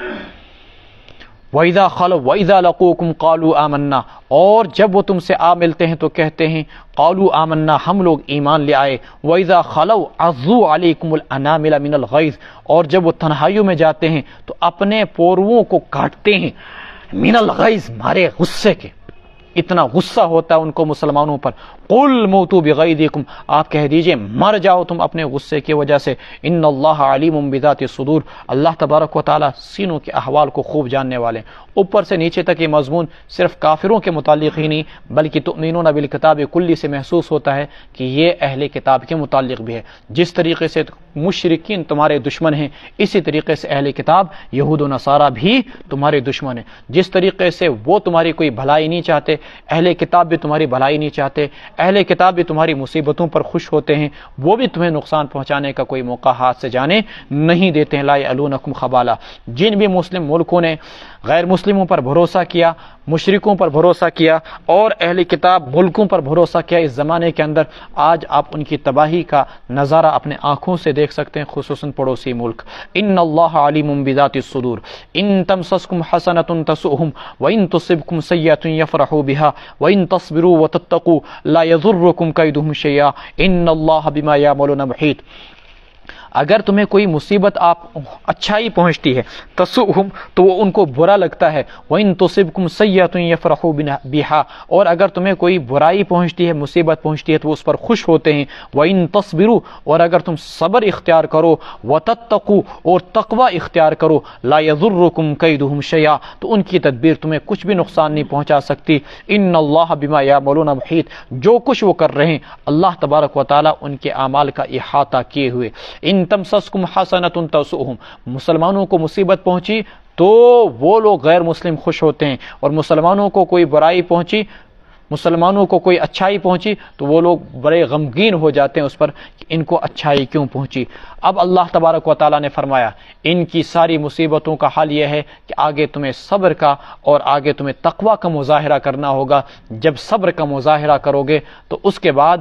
وَإِذَا خَلَوْا وَإِذَا لَقُوكُمْ قَالُوا آمَنَّا، اور جب وہ تم سے آ ملتے ہیں تو کہتے ہیں قَالُوا آمَنَّا، ہم لوگ ایمان لے آئے۔ وَإِذَا خَلَوْا عَضُّوا عَلَيْكُمُ الْأَنَامِلَ مِنَ الْغَيْظِ، اور جب وہ تنہائیوں میں جاتے ہیں تو اپنے پوروں کو کاٹتے ہیں، من الغیظ، مارے غصے کے، اتنا غصہ ہوتا ہے ان کو مسلمانوں پر۔ قل موتوا بغیظکم، آپ کہہ دیجئے مر جاؤ تم اپنے غصے کی وجہ سے۔ ان اللہ علیم بذات الصدور، اللہ تبارک و تعالی سینوں کے احوال کو خوب جاننے والے ہیں۔ اوپر سے نیچے تک یہ مضمون صرف کافروں کے متعلق ہی نہیں بلکہ تؤمنون بالکتاب کلی سے محسوس ہوتا ہے کہ یہ اہل کتاب کے متعلق بھی ہے۔ جس طریقے سے مشرکین تمہارے دشمن ہیں اسی طریقے سے اہل کتاب یہود و نصارہ بھی تمہارے دشمن ہیں۔ جس طریقے سے وہ تمہاری کوئی بھلائی نہیں چاہتے، اہل کتاب بھی تمہاری بھلائی نہیں چاہتے، اہل کتاب بھی تمہاری مصیبتوں پر خوش ہوتے ہیں، وہ بھی تمہیں نقصان پہنچانے کا کوئی موقع ہاتھ سے جانے نہیں دیتے ہیں۔ لا یعلونکم خبالا، جن بھی مسلم ملکوں نے غیر مسلموں پر بھروسہ کیا، مشرکوں پر بھروسہ کیا اور اہل کتاب ملکوں پر بھروسہ کیا، اس زمانے کے اندر آج آپ ان کی تباہی کا نظارہ اپنے آنکھوں سے دیکھ سکتے ہیں، خصوصاً پڑوسی ملک۔ ان اللہ علیم بذات الصدور، ان تمسسکم حسنۃ تسؤہم وان تصبکم سیئۃ یفرحوا بها وان تصبروا وتتقوا لا یضرکم کیدہم شیئا ان اللہ بما یعملون محیط۔ اگر تمہیں کوئی مصیبت اچھائی پہنچتی ہے، تسؤہم تو وہ ان کو برا لگتا ہے، وَإِن تُصِبْكُمْ سَیِّئَةٌ یفرحوا بِہا، اور اگر تمہیں کوئی برائی پہنچتی ہے، مصیبت پہنچتی ہے تو وہ اس پر خوش ہوتے ہیں، وَإِن تَصْبِرُوا، اور اگر تم صبر اختیار کرو، وَتَتَّقُوا، اور تقوی اختیار کرو، لَا يَضُرُّكُمْ كَیدُہم شَیئا، تو ان کی تدبیر تمہیں کچھ بھی نقصان نہیں پہنچا سکتی۔ ان اللہ بما یعملون محیط، جو کچھ وہ کر رہے ہیں اللہ تبارک و تعالی ان کے اعمال کا احاطہ کیے ہوئے۔ ان تمسسکم حسنۃ تسؤہم، مسلمانوں کو مصیبت پہنچی تو وہ لوگ غیر مسلم خوش ہوتے ہیں، اور مسلمانوں کو کوئی برائی پہنچی، مسلمانوں کو کوئی اچھائی پہنچی تو وہ لوگ بڑے غمگین ہو جاتے ہیں اس پر کہ ان کو اچھائی کیوں پہنچی۔ اب اللہ تبارک و تعالیٰ نے فرمایا ان کی ساری مصیبتوں کا حل یہ ہے کہ آگے تمہیں صبر کا اور آگے تمہیں تقوی کا مظاہرہ کرنا ہوگا۔ جب صبر کا مظاہرہ کرو گے تو اس کے بعد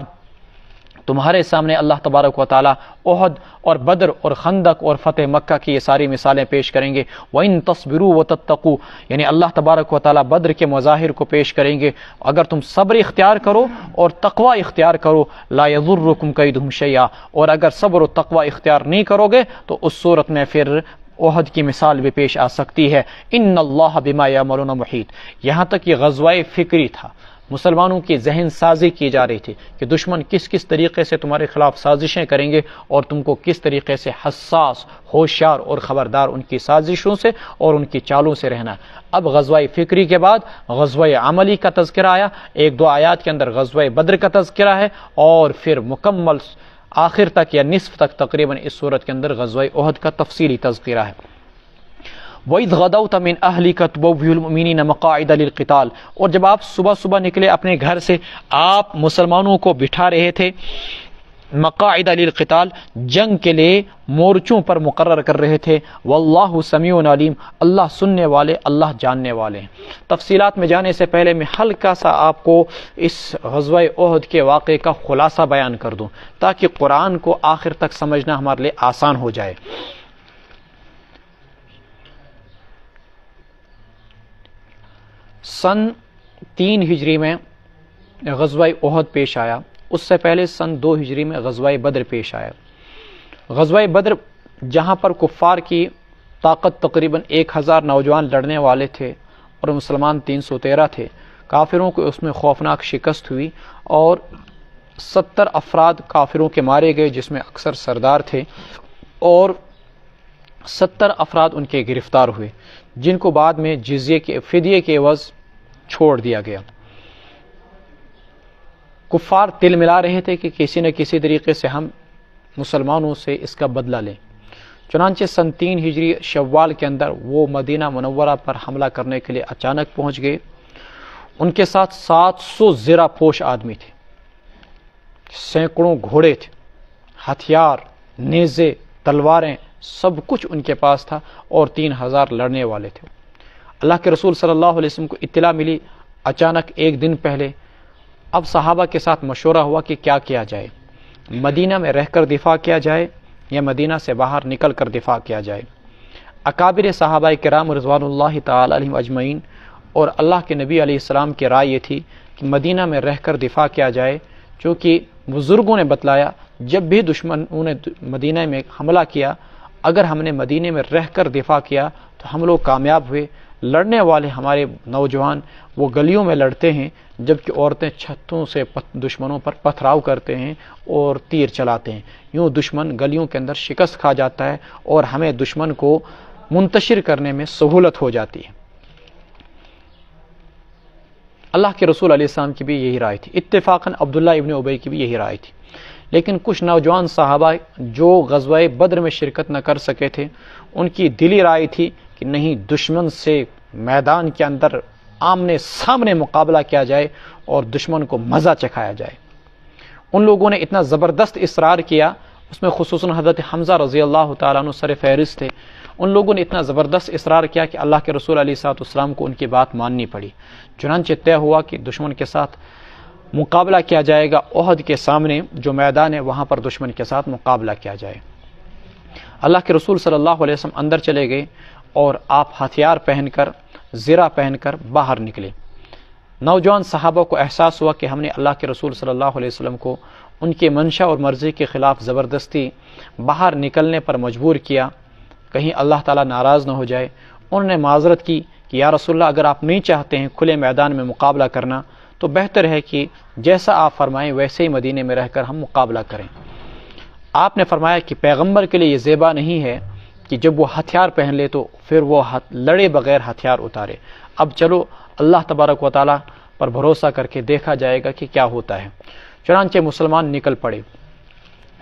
تمہارے سامنے اللہ تبارک و تعالیٰ احد اور بدر اور خندق اور فتح مکہ کی یہ ساری مثالیں پیش کریں گے۔ وَإِن تَصْبِرُوا وَتَتَّقُوا، یعنی اللہ تبارک و تعالیٰ بدر کے مظاہر کو پیش کریں گے۔ اگر تم صبر اختیار کرو اور تقوی اختیار کرو، لا يضركم كيدهم شيئا، اور اگر صبر و تقوی اختیار نہیں کرو گے تو اس صورت میں پھر احد کی مثال بھی پیش آ سکتی ہے۔ ان اللہ بما یعملون محیط۔ یہاں تک یہ غزوہ فکری تھا، مسلمانوں کی ذہن سازی کی جا رہی تھی کہ دشمن کس کس طریقے سے تمہارے خلاف سازشیں کریں گے اور تم کو کس طریقے سے حساس، ہوشیار اور خبردار ان کی سازشوں سے اور ان کی چالوں سے رہنا۔ اب غزوہ فکری کے بعد غزوہ عملی کا تذکرہ آیا، ایک دو آیات کے اندر غزوہ بدر کا تذکرہ ہے، اور پھر مکمل آخر تک یا نصف تک تقریباً اس صورت کے اندر غزوہ احد کا تفصیلی تذکرہ ہے۔ وَإِذْ غَدَوْتَ مِنْ أَهْلِكَ تُبَوِّئُ الْمُؤْمِنِينَ مَقَاعِدَ لِلْقِتَالِ، اور جب آپ صبح صبح نکلے اپنے گھر سے، آپ مسلمانوں کو بٹھا رہے تھے مقاعد للقتال، جنگ کے لیے مورچوں پر مقرر کر رہے تھے۔ واللہ سمیع علیم، اللہ سننے والے، اللہ جاننے والے ہیں۔ تفصیلات میں جانے سے پہلے میں ہلکا سا آپ کو اس غزوہ احد کے واقعے کا خلاصہ بیان کر دوں تاکہ قرآن کو آخر تک سمجھنا ہمارے لیے آسان ہو جائے۔ سن 3 ہجری میں غزوہ احد پیش آیا، اس سے پہلے سن 2 ہجری میں غزوہ بدر پیش آیا۔ غزوہ بدر جہاں پر کفار کی طاقت تقریباً 1000 نوجوان لڑنے والے تھے اور مسلمان 313 تھے، کافروں کو اس میں خوفناک شکست ہوئی اور 70 افراد کافروں کے مارے گئے جس میں اکثر سردار تھے، اور 70 افراد ان کے گرفتار ہوئے جن کو بعد میں جزیے کے فدیے کے عوض چھوڑ دیا گیا۔ کفار تل ملا رہے تھے کہ کسی نہ کسی طریقے سے ہم مسلمانوں سے اس کا بدلہ لیں، چنانچہ سن 3 ہجری شوال کے اندر وہ مدینہ منورہ پر حملہ کرنے کے لیے اچانک پہنچ گئے۔ ان کے ساتھ 700 زرہ پوش آدمی تھے، سینکڑوں گھوڑے تھے، ہتھیار، نیزے، تلواریں، سب کچھ ان کے پاس تھا، اور 3000 لڑنے والے تھے۔ اللہ کے رسول صلی اللہ علیہ وسلم کو اطلاع ملی اچانک ایک دن پہلے۔ اب صحابہ کے ساتھ مشورہ ہوا کہ کیا کیا جائے، مدینہ میں رہ کر دفاع کیا جائے یا مدینہ سے باہر نکل کر دفاع کیا جائے۔ اکابر صحابہ کرام رضوان اللہ تعالی علیہم اجمعین اور اللہ کے نبی علیہ السلام کی رائے یہ تھی کہ مدینہ میں رہ کر دفاع کیا جائے، چونکہ بزرگوں نے بتلایا جب بھی دشمنوں نے مدینہ میں حملہ کیا، اگر ہم نے مدینہ میں رہ کر دفاع کیا تو ہم لوگ کامیاب ہوئے۔ لڑنے والے ہمارے نوجوان وہ گلیوں میں لڑتے ہیں، جبکہ عورتیں چھتوں سے دشمنوں پر پتھراؤ کرتے ہیں اور تیر چلاتے ہیں۔ یوں دشمن گلیوں کے اندر شکست کھا جاتا ہے اور ہمیں دشمن کو منتشر کرنے میں سہولت ہو جاتی ہے۔ اللہ کے رسول علیہ السلام کی بھی یہی رائے تھی، اتفاقاً عبداللہ ابن ابی کی بھی یہی رائے تھی، لیکن کچھ نوجوان صحابہ جو غزوہ بدر میں شرکت نہ کر سکے تھے، ان کی دلی رائے تھی کہ نہیں، دشمن سے میدان کے اندر آمنے سامنے مقابلہ کیا جائے اور دشمن کو مزہ چکھایا جائے۔ ان لوگوں نے اتنا زبردست اصرار کیا، اس میں خصوصاً حضرت حمزہ رضی اللہ تعالیٰ عنہ سر فہرست تھے، ان لوگوں نے اتنا زبردست اصرار کیا کہ اللہ کے رسول علیہ السلام کو ان کی بات ماننی پڑی۔ چنانچہ طے ہوا کہ دشمن کے ساتھ مقابلہ کیا جائے گا، احد کے سامنے جو میدان ہے وہاں پر دشمن کے ساتھ مقابلہ کیا جائے۔ اللہ کے رسول صلی اللہ علیہ وسلم اندر چلے گئے اور آپ ہتھیار پہن کر، زرہ پہن کر باہر نکلے۔ نوجوان صحابہ کو احساس ہوا کہ ہم نے اللہ کے رسول صلی اللہ علیہ وسلم کو ان کے منشا اور مرضی کے خلاف زبردستی باہر نکلنے پر مجبور کیا، کہیں اللہ تعالیٰ ناراض نہ ہو جائے۔ انہوں نے معذرت کی کہ یا رسول اللہ، اگر آپ نہیں چاہتے ہیں کھلے میدان میں مقابلہ کرنا تو بہتر ہے کہ جیسا آپ فرمائیں ویسے ہی مدینے میں رہ کر ہم مقابلہ کریں۔ آپ نے فرمایا کہ پیغمبر کے لیے یہ زیبا نہیں ہے کہ جب وہ ہتھیار پہن لے تو پھر وہ لڑے بغیر ہتھیار اتارے۔ اب چلو اللہ تبارک و تعالیٰ پر بھروسہ کر کے دیکھا جائے گا کہ کیا ہوتا ہے۔ چنانچہ مسلمان نکل پڑے۔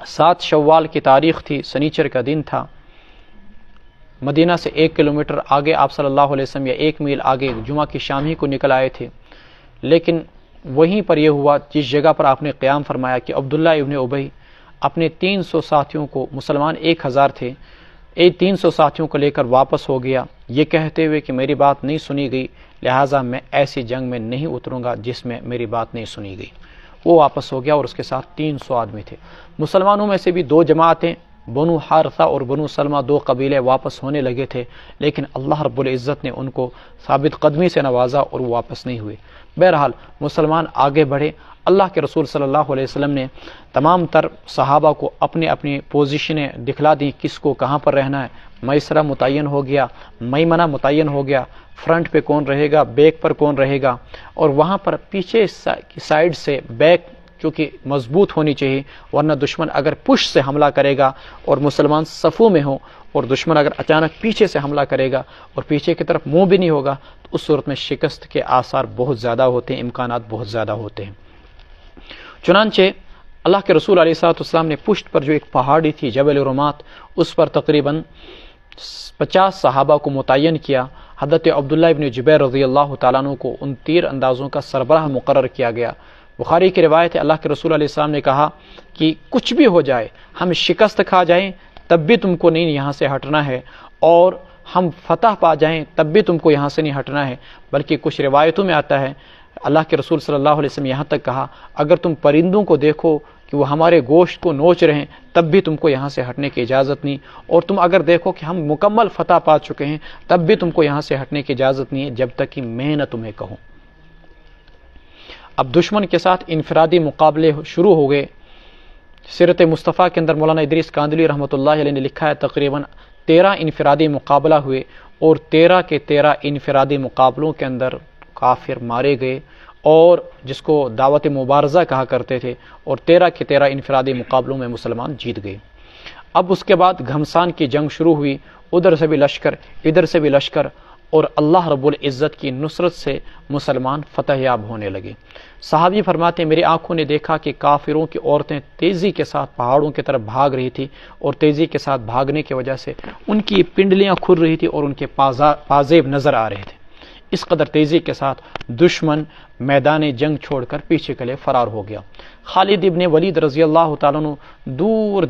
7 شوال کی تاریخ تھی، سنیچر کا دن تھا، مدینہ سے 1 کلومیٹر آگے آپ صلی اللہ علیہ وسلم یا 1 میل آگے جمعہ کی شام ہی کو نکل آئے تھے، لیکن وہیں پر یہ ہوا جس جگہ پر آپ نے قیام فرمایا کہ عبداللہ ابن ابی اپنے 300 ساتھیوں کو، مسلمان 1000 تھے، 300 ساتھیوں کو لے کر واپس ہو گیا، یہ کہتے ہوئے کہ میری بات نہیں سنی گئی، لہٰذا میں ایسی جنگ میں نہیں اتروں گا جس میں میری بات نہیں سنی گئی۔ وہ واپس ہو گیا اور اس کے ساتھ 300 آدمی تھے۔ مسلمانوں میں سے بھی 2 جماعتیں، بنو حارثہ اور بنو سلمہ، 2 قبیلے واپس ہونے لگے تھے، لیکن اللہ رب العزت نے ان کو ثابت قدمی سے نوازا اور وہ واپس نہیں ہوئے۔ بہرحال مسلمان آگے بڑھے، اللہ کے رسول صلی اللہ علیہ وسلم نے تمام تر صحابہ کو اپنی اپنی پوزیشنیں دکھلا دی، کس کو کہاں پر رہنا ہے۔ میسرہ متعین ہو گیا، میمنہ متعین ہو گیا، فرنٹ پہ کون رہے گا، بیک پر کون رہے گا، اور وہاں پر پیچھے کی سائیڈ سے بیک چونکہ مضبوط ہونی چاہیے، ورنہ دشمن اگر پش سے حملہ کرے گا اور مسلمان صفوں میں ہوں اور دشمن اگر اچانک پیچھے سے حملہ کرے گا اور پیچھے کی طرف منہ بھی نہیں ہوگا تو اس صورت میں شکست کے آثار بہت زیادہ ہوتے ہیں، امکانات بہت زیادہ ہوتے ہیں۔ چنانچہ اللہ کے رسول علیہ السلام نے پشت پر جو ایک پہاڑی تھی جبل رمات، اس پر تقریباً 50 صحابہ کو متعین کیا۔ حضرت عبداللہ ابن جبیر رضی اللہ تعالیٰ عنہ کو ان تیر اندازوں کا سربراہ مقرر کیا گیا۔ بخاری کی روایت ہے، اللہ کے رسول علیہ السلام نے کہا کہ کچھ بھی ہو جائے، ہم شکست کھا جائیں تب بھی تم کو نہیں یہاں سے ہٹنا ہے، اور ہم فتح پا جائیں تب بھی تم کو یہاں سے نہیں ہٹنا ہے۔ بلکہ کچھ روایتوں میں آتا ہے اللہ کے رسول صلی اللہ علیہ وسلم یہاں تک کہا، اگر تم پرندوں کو دیکھو کہ وہ ہمارے گوشت کو نوچ رہے ہیں تب بھی تم کو یہاں سے ہٹنے کی اجازت نہیں، اور تم اگر دیکھو کہ ہم مکمل فتح پا چکے ہیں تب بھی تم کو یہاں سے ہٹنے کی اجازت نہیں ہے جب تک کہ میں نہ تمہیں کہوں۔ اب دشمن کے ساتھ انفرادی مقابلے شروع ہو گئے۔ سیرت مصطفیٰ کے اندر مولانا ادریس کاندلی رحمۃ اللہ علیہ نے لکھا ہے تقریباً 13 انفرادی مقابلہ ہوئے، اور 13 کے 13 انفرادی مقابلوں کے اندر کافر مارے گئے، اور جس کو دعوت مبارزہ کہا کرتے تھے، اور 13 کے 13 انفرادی مقابلوں میں مسلمان جیت گئے۔ اب اس کے بعد گھمسان کی جنگ شروع ہوئی، ادھر سے بھی لشکر ادھر سے بھی لشکر، اور اللہ رب العزت کی نصرت سے مسلمان فتح یاب ہونے لگے۔ صحابی فرماتے ہیں میری آنکھوں نے دیکھا کہ کافروں کی عورتیں تیزی کے ساتھ پہاڑوں کی طرف بھاگ رہی تھی، اور تیزی کے ساتھ بھاگنے کی وجہ سے ان کی پنڈلیاں کھل رہی تھی اور ان کے پازیب نظر آ رہے تھے۔ اس قدر تیزی کے ساتھ دشمن میدان جنگ چھوڑ کر پیچھے کے لیے فرار ہو گیا۔ خالد ابن ولید رضی اللہ تعالیٰ عنہ دور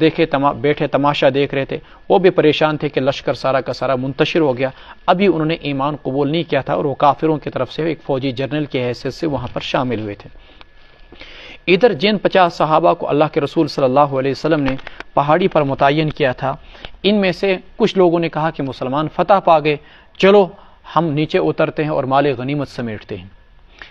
بیٹھے تماشا دیکھ رہے تھے، وہ بھی پریشان تھے کہ لشکر سارا کا سارا منتشر ہو گیا، ابھی انہوں نے ایمان قبول نہیں کیا تھا، اور وہ کافروں کی طرف سے ایک فوجی جنرل کی حیثیت سے وہاں پر شامل ہوئے تھے۔ ادھر جن 50 صحابہ کو اللہ کے رسول صلی اللہ علیہ وسلم نے پہاڑی پر متعین کیا تھا، ان میں سے کچھ لوگوں نے کہا کہ مسلمان فتح پا گئے، چلو ہم نیچے اترتے ہیں اور مال غنیمت سمیٹتے ہیں۔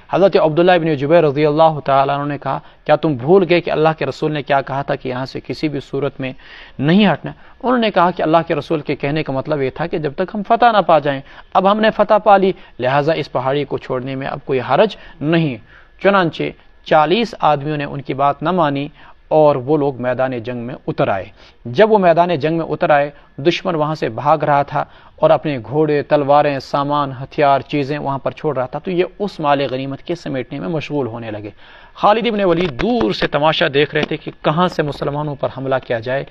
حضرت عبداللہ ابن جبیر رضی اللہ تعالیٰ عنہ نے کہا کیا تم بھول گئے کہ اللہ کے رسول نے کیا کہا تھا کہ یہاں سے کسی بھی صورت میں نہیں ہٹنا؟ انہوں نے کہا کہ اللہ کے رسول کے کہنے کا مطلب یہ تھا کہ جب تک ہم فتح نہ پا جائیں، اب ہم نے فتح پا لی، لہٰذا اس پہاڑی کو چھوڑنے میں اب کوئی حرج نہیں۔ چنانچہ 40 آدمیوں نے ان کی بات نہ مانی اور وہ لوگ میدان جنگ میں اتر آئے۔ جب وہ میدان جنگ میں اتر آئے، دشمن وہاں سے بھاگ رہا تھا اور اپنے گھوڑے، تلواریں، سامان، ہتھیار، چیزیں وہاں پر چھوڑ رہا تھا، تو یہ اس مال غنیمت کے سمیٹنے میں مشغول ہونے لگے۔ خالد ابن ولید دور سے تماشا دیکھ رہے تھے کہ کہاں سے مسلمانوں پر حملہ کیا جائے۔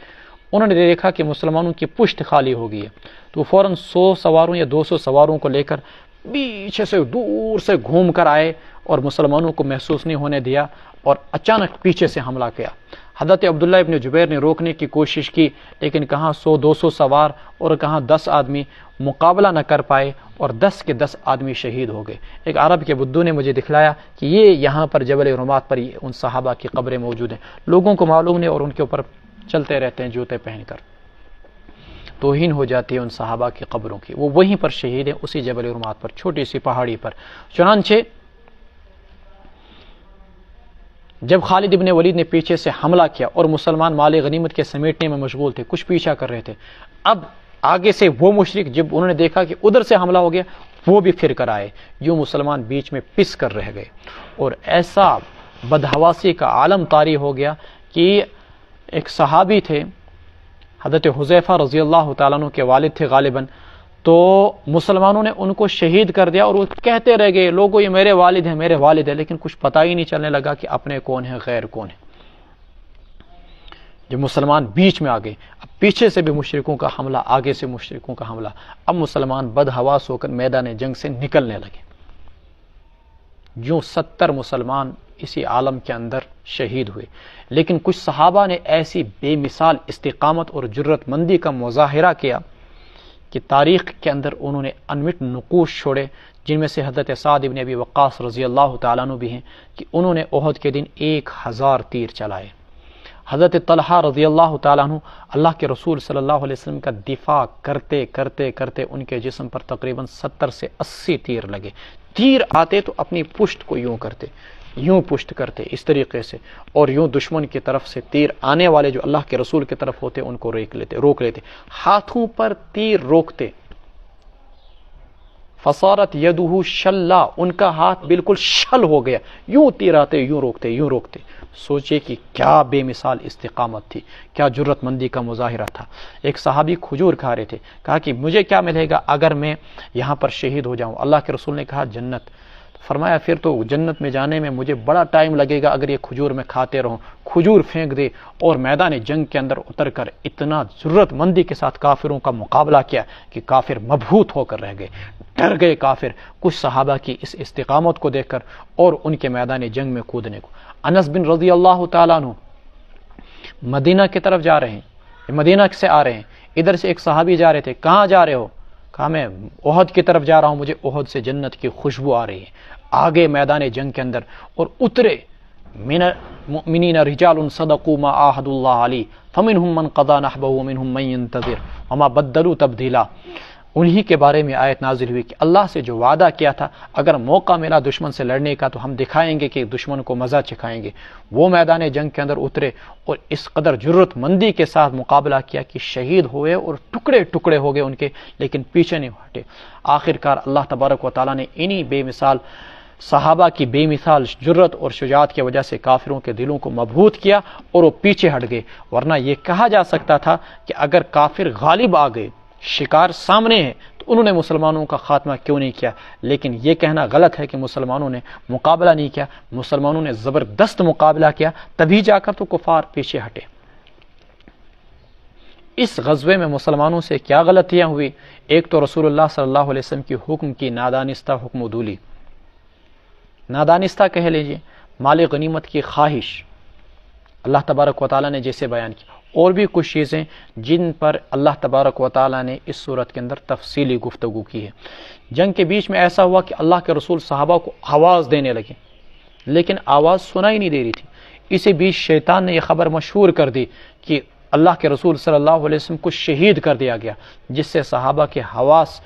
انہوں نے دیکھا کہ مسلمانوں کی پشت خالی ہو گئی ہے، تو فوراً 100 سواروں یا 200 سواروں کو لے کر پیچھے سے دور سے گھوم کر آئے اور مسلمانوں کو محسوس نہیں ہونے دیا، اور اچانک پیچھے سے حملہ کیا۔ حضرت عبداللہ ابن جبیر نے روکنے کی کوشش کی، لیکن کہاں 100-200 سوار اور کہاں 10 آدمی مقابلہ نہ کر پائے، اور 10 کے 10 آدمی شہید ہو گئے۔ ایک عرب کے بدو نے مجھے دکھلایا کہ یہ یہاں پر جبل رمات پر ان صحابہ کی قبریں موجود ہیں، لوگوں کو معلوم نہیں اور ان کے اوپر چلتے رہتے ہیں جوتے پہن کر، توہین ہو جاتی ہے ان صحابہ کی قبروں کی۔ وہ وہیں پر شہید ہیں، اسی جبل رمات پر، چھوٹی سی پہاڑی پر۔ چنانچہ جب خالد ابن ولید نے پیچھے سے حملہ کیا اور مسلمان مال غنیمت کے سمیٹنے میں مشغول تھے، کچھ پیچھا کر رہے تھے، اب آگے سے وہ مشرک جب انہوں نے دیکھا کہ ادھر سے حملہ ہو گیا، وہ بھی پھر کر آئے، یوں مسلمان بیچ میں پس کر رہ گئے، اور ایسا بدحواسی کا عالم طاری ہو گیا کہ ایک صحابی تھے حضرت حذیفہ رضی اللہ تعالیٰ عنہ کے والد تھے غالباً، تو مسلمانوں نے ان کو شہید کر دیا، اور وہ کہتے رہ گئے لوگوں یہ میرے والد ہیں میرے والد ہیں، لیکن کچھ پتہ ہی نہیں چلنے لگا کہ اپنے کون ہیں غیر کون ہیں۔ جب مسلمان بیچ میں آ گئے، اب پیچھے سے بھی مشرکوں کا حملہ، آگے سے مشرکوں کا حملہ۔ اب مسلمان بدحواس ہو کر میدان جنگ سے نکلنے لگے۔ یوں 70 مسلمان اسی عالم کے اندر شہید ہوئے، لیکن کچھ صحابہ نے ایسی بے مثال استقامت اور جرت مندی کا مظاہرہ کیا کہ تاریخ کے اندر انہوں نے انمٹ نقوش چھوڑے، جن میں سے حضرت سعد بن ابی وقاص رضی اللہ تعالیٰ عنہ بھی ہیں کہ انہوں نے احد کے دن 1000 تیر چلائے۔ حضرت طلحہ رضی اللہ تعالیٰ عنہ اللہ کے رسول صلی اللہ علیہ وسلم کا دفاع کرتے کرتے کرتے ان کے جسم پر تقریباً 70 سے 80 تیر لگے۔ تیر آتے تو اپنی پشت کو یوں کرتے، یوں پشت کرتے اس طریقے سے، اور یوں دشمن کی طرف سے تیر آنے والے جو اللہ کے رسول کی طرف ہوتے ان کو روک لیتے، ہاتھوں پر تیر روکتے۔ فصارت یدہ شلا، ان کا ہاتھ بالکل شل ہو گیا، یوں تیر آتے یوں روکتے یوں روکتے۔ سوچئے کہ کیا بے مثال استقامت تھی، کیا جرت مندی کا مظاہرہ تھا۔ ایک صحابی کھجور کھا رہے تھے، کہا کہ مجھے کیا ملے گا اگر میں یہاں پر شہید ہو جاؤں؟ اللہ کے رسول نے کہا جنت۔ فرمایا پھر تو جنت میں جانے میں مجھے بڑا ٹائم لگے گا اگر یہ کھجور میں کھاتے رہوں۔ کھجور پھینک دے اور میدان جنگ کے اندر اتر کر اتنا جرت مندی کے ساتھ کافروں کا مقابلہ کیا کہ کافر مبہوت ہو کر رہ گئے، ڈر گئے کافر کچھ صحابہ کی اس استقامت کو دیکھ کر اور ان کے میدان جنگ میں کودنے کو۔ انس بن رضی اللہ تعالیٰ عنہ مدینہ کی طرف جا رہے ہیں، مدینہ سے آ رہے ہیں، ادھر سے ایک صحابی جا رہے تھے، کہاں جا رہے ہو؟ کہا میں احد کی طرف جا رہا ہوں، مجھے احد سے جنت کی خوشبو آ رہی ہے۔ آگے میدان جنگ کے اندر اور اترے، من المؤمنین رجال صدقوا ما عاهدوا اللہ علیہ فمنهم من قضى نحبه ومنهم من ينتظر وما بدلوا تبدیلا۔ انہی کے بارے میں آیت نازل ہوئی کہ اللہ سے جو وعدہ کیا تھا اگر موقع ملا دشمن سے لڑنے کا تو ہم دکھائیں گے کہ دشمن کو مزہ چکھائیں گے، وہ میدان جنگ کے اندر اترے اور اس قدر جرت مندی کے ساتھ مقابلہ کیا کہ شہید ہوئے اور ٹکڑے ٹکڑے ہو گئے ان کے، لیکن پیچھے نہیں ہٹے۔ آخرکار اللہ تبارک و تعالیٰ نے انہی بے مثال صحابہ کی بے مثال جرت اور شجاعت کی وجہ سے کافروں کے دلوں کو مبہوت کیا اور وہ پیچھے ہٹ گئے، ورنہ یہ کہا جا سکتا تھا کہ اگر کافر غالب آ گئے، شکار سامنے ہے، تو انہوں نے مسلمانوں کا خاتمہ کیوں نہیں کیا؟ لیکن یہ کہنا غلط ہے کہ مسلمانوں نے مقابلہ نہیں کیا، مسلمانوں نے زبردست مقابلہ کیا، تبھی جا کر تو کفار پیچھے ہٹے۔ اس غزوے میں مسلمانوں سے کیا غلطیاں ہوئی؟ ایک تو رسول اللہ صلی اللہ علیہ وسلم کی حکم کی نادانستہ حکم عدولی، نادانستہ کہہ لیجئے، مال غنیمت کی خواہش، اللہ تبارک و تعالیٰ نے جیسے بیان کیا، اور بھی کچھ چیزیں جن پر اللہ تبارک و تعالیٰ نے اس صورت کے اندر تفصیلی گفتگو کی ہے۔ جنگ کے بیچ میں ایسا ہوا کہ اللہ کے رسول صحابہ کو آواز دینے لگے، لیکن آواز سنائی نہیں دے رہی تھی۔ اسی بیچ شیطان نے یہ خبر مشہور کر دی کہ اللہ کے رسول صلی اللہ علیہ وسلم کو شہید کر دیا گیا، جس سے صحابہ کے حواس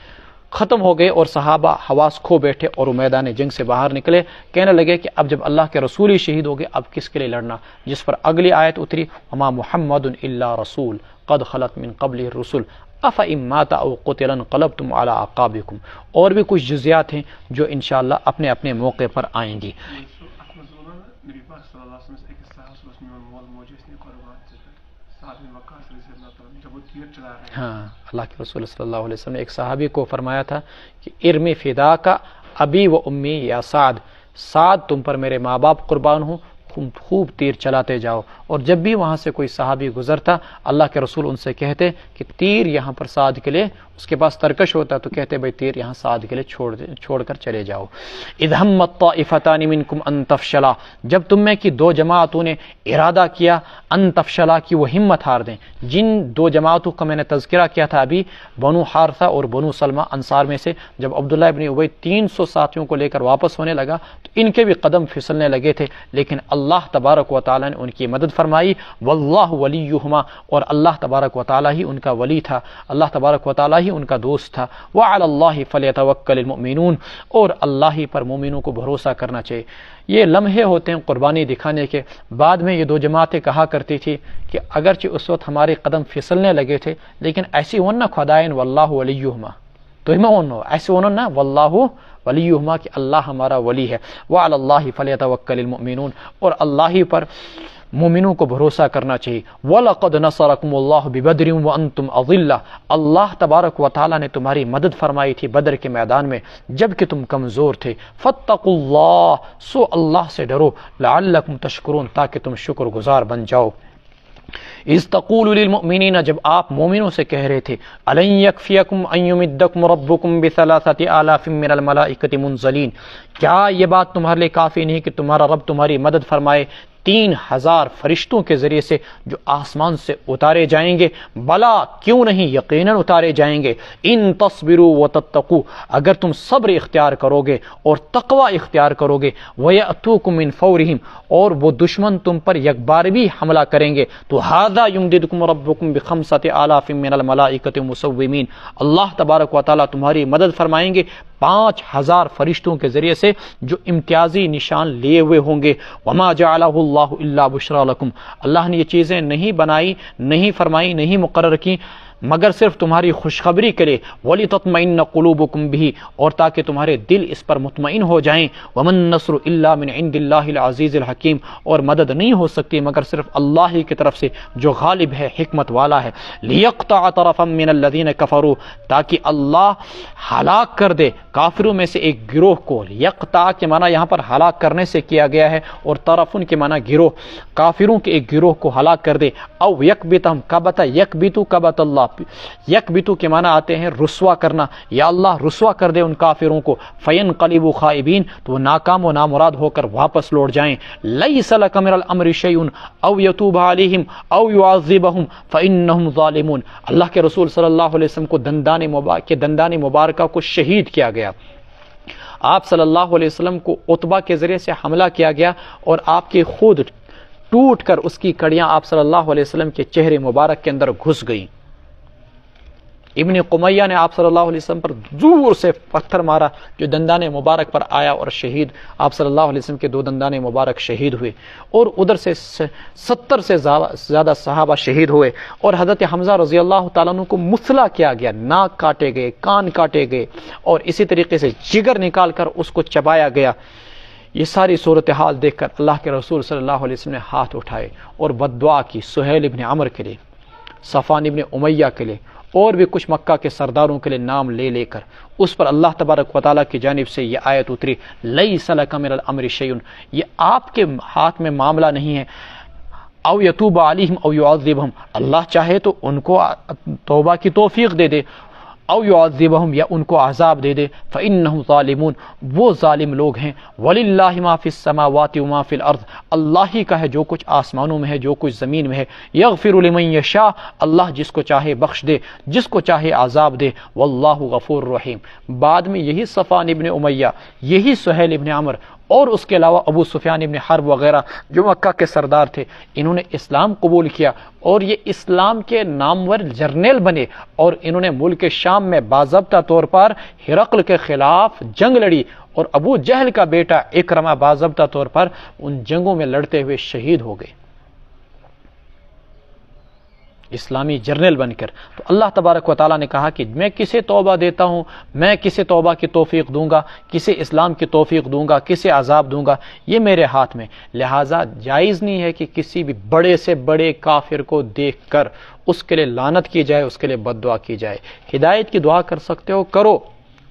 ختم ہو گئے اور صحابہ حواس کھو بیٹھے اور وہ میدان جنگ سے باہر نکلے، کہنے لگے کہ اب جب اللہ کے رسول ہی شہید ہو گئے اب کس کے لیے لڑنا؟ جس پر اگلی آیت اتری، وما محمد الا رسول قد خلت من قبلہ الرسل افإن مات او قتل انقلبتم علی اعقابکم۔ اور بھی کچھ جزیات ہیں جو انشاءاللہ اپنے اپنے موقع پر آئیں گی۔ ہاں، اللہ کے رسول صلی اللہ علیہ وسلم نے ایک صحابی کو فرمایا تھا کہ ارمی فدا کا ابی و امی یا سعد، سعد تم پر میرے ماں باپ قربان ہوں، خوب تیر چلاتے جاؤ۔ اور جب بھی وہاں سے کوئی صحابی گزرتا اللہ کے رسول ان سے کہتے کہ تیر یہاں پر سعد کے لیے، اس کے پاس ترکش ہوتا تو کہتے بھائی تیر یہاں سعد کے لیے چھوڑ کر چلے جاؤ۔ اذ ہمت طائفتان منکم ان تفشلا، جب تم میں کی دو جماعتوں نے ارادہ کیا ان تفشلا کی وہ ہمت ہار دیں۔ جن دو جماعتوں کا میں نے تذکرہ کیا تھا ابھی، بنو حارثہ اور بنو سلمہ انصار میں سے، جب عبداللہ ابن ابی 300 ساتھیوں کو لے کر واپس ہونے لگا تو ان کے بھی قدم پھسلنے لگے تھے، لیکن اللہ تبارک و تعالیٰ نے ان کی مدد فرمائی، واللہ ولیہما، اور اللہ تبارک و تعالیٰ ہی ان کا ولی تھا، اللہ تبارک و تعالیٰ ہی ان کا دوست تھا۔ وعلی اللہ فلیتوکل المؤمنون، اور اللہ ہی پر مومنوں کو بھروسہ کرنا چاہیے۔ یہ لمحے ہوتے ہیں قربانی دکھانے کے۔ بعد میں یہ دو جماعتیں کہا کرتی تھی کہ اگرچہ اس وقت ہمارے قدم پھسلنے لگے تھے لیکن ایسی ونہ خدائن واللہ ولیہما، تو ہمیں ونو ایسی ونو نا واللہ ولیہما کہ اللہ ہمارا ولی ہے۔ وعلی اللہ فلیتوکل المؤمنون، اور اللہ ہی پر مومنوں کو بھروسہ کرنا چاہیے۔ وَلَقَدْ نَصَرَكُمُ اللَّهُ بِبَدْرٍ وَأَنْتُمْ أَضِلَّةٌ، اللہ تبارک و تعالیٰ نے تمہاری مدد فرمائی تھی بدر کے میدان میں جب کہ تم کمزور تھے۔ فَاتَّقُوا اللَّهَ، سو اللہ سے ڈرو، لَعَلَّكُمْ تَشْكُرُونَ، تاکہ تم شکر گزار بن جاؤ۔ اذ تقول للمؤمنین، جب آپ مومنوں سے کہہ رہے تھے، الن یکفیکم ان یمدکم ربکم بثلاثۃ آلاف من الملائکۃ منزلین، کیا یہ بات تمہارے لیے کافی نہیں کہ تمہارا رب تمہاری مدد فرمائے 3000 فرشتوں کے ذریعے سے جو آسمان سے اتارے جائیں گے؟ بلا، کیوں نہیں، یقیناً اتارے جائیں گے، ان تصبروا وتتقوا، اگر تم صبر اختیار کرو گے اور تقوی اختیار کرو گے، ویأتوکم من فورہم، اور وہ دشمن تم پر یک بار بھی حملہ کریں گے، تو ھذا یمددکم ربکم بخمسۃ آلاف من الملائکۃ مسومین، اللہ تبارک و تعالیٰ تمہاری مدد فرمائیں گے 5000 فرشتوں کے ذریعے سے جو امتیازی نشان لیے ہوئے ہوں گے۔ وما جعلہ اللہ الا بشرا لکم، اللہ نے یہ چیزیں نہیں بنائی، نہیں فرمائی، نہیں مقرر کی مگر صرف تمہاری خوشخبری کے لیے، وَلِتَطْمَئِنَّ قُلُوبُكُمْ بِهِ، اور تاکہ تمہارے دل اس پر مطمئن ہو جائیں۔ وَمَن النَّصْرُ إِلَّا مِنْ عِنْدِ اللَّهِ الْعَزِيزِ الْحَكِيمِ، اور مدد نہیں ہو سکتی مگر صرف اللہ ہی کی طرف سے جو غالب ہے، حکمت والا ہے۔ لِيَقْطَعَ طَرَفًا مِنَ الَّذِينَ كَفَرُوا، تاکہ اللہ ہلاک کر دے کافروں میں سے ایک گروہ کو۔ یقطع کے معنی یہاں پر ہلاک کرنے سے کیا گیا ہے، اور طرفن کے معنی گروہ، کافروں کے ایک گروہ کو ہلاک کر دے۔ او یکبتہم، کبت یکبتو کبت اللہ، یکبتو کے معنی آتے ہیں رسوا کرنا، یا اللہ رسوا کر دے ان کافروں کو۔ فینقلبوا خائبین، تو وہ ناکام و نامراد ہو کر واپس لوٹ جائیں۔ لیس لک من الامر شیء او یتوب علیہم او یعذبہم فانہم ظالمون، اللہ کے رسول صلی اللہ علیہ وسلم کو دندان مبارکہ کو شہید کیا گیا، آپ صلی اللہ علیہ وسلم کو عتبہ کے ذریعے سے حملہ کیا گیا، اور آپ کے خود ٹوٹ کر اس کی کڑیاں آپ صلی اللہ علیہ وسلم کے چہرے مبارک کے اندر گھس گئیں۔ ابن قمیہ نے آپ صلی اللہ علیہ وسلم پر زور سے پتھر مارا جو دندان مبارک پر آیا، اور شہید آپ صلی اللہ علیہ وسلم کے 2 دندان مبارک شہید ہوئے، اور ادھر سے 70 سے زیادہ صحابہ شہید ہوئے، اور حضرت حمزہ رضی اللہ تعالیٰ عنہ کو مسلح کیا گیا، ناک کاٹے گئے، کان کاٹے گئے، اور اسی طریقے سے جگر نکال کر اس کو چبایا گیا۔ یہ ساری صورتحال دیکھ کر اللہ کے رسول صلی اللہ علیہ وسلم نے ہاتھ اٹھائے اور بد دعا کی سہیل ابن عمر کے لیے، صفوان ابن امیہ کے لیے، اور بھی کچھ مکہ کے سرداروں کے لیے نام لے لے کر اس پر اللہ تبارک و تعالیٰ کی جانب سے یہ آیت اتری، لیس لک من الامر شیء، یہ آپ کے ہاتھ میں معاملہ نہیں ہے، او یتوب علیہم او یعذبہم، اللہ چاہے تو ان کو توبہ کی توفیق دے دے، او یعذبہم، یا ان کو عذاب دے دے، فانہم ظالمون، وہ ظالم لوگ ہیں۔ وللہ ما فی السماوات وما فی الارض، اللہ ہی کا ہے جو کچھ آسمانوں میں ہے، جو کچھ زمین میں ہے۔ یغفر لمن یشاء، اللہ جس کو چاہے بخش دے، جس کو چاہے عذاب دے، واللہ غفور رحیم۔ بعد میں یہی صفوان ابن امیہ، یہی سہیل ابن عمر، اور اس کے علاوہ ابو سفیان ابن حرب وغیرہ جو مکہ کے سردار تھے، انہوں نے اسلام قبول کیا، اور یہ اسلام کے نامور جرنیل بنے، اور انہوں نے ملک شام میں باضابطہ طور پر ہرقل کے خلاف جنگ لڑی، اور ابو جہل کا بیٹا اکرمہ باضابطہ طور پر ان جنگوں میں لڑتے ہوئے شہید ہو گئے، اسلامی جرنیل بن کر۔ تو اللہ تبارک و تعالیٰ نے کہا کہ میں کسے توبہ دیتا ہوں، میں کسے توبہ کی توفیق دوں گا، کسے اسلام کی توفیق دوں گا، کسے عذاب دوں گا، یہ میرے ہاتھ میں۔ لہٰذا جائز نہیں ہے کہ کسی بھی بڑے سے بڑے کافر کو دیکھ کر اس کے لیے لعنت کی جائے، اس کے لیے بد دعا کی جائے۔ ہدایت کی دعا کر سکتے ہو، کرو،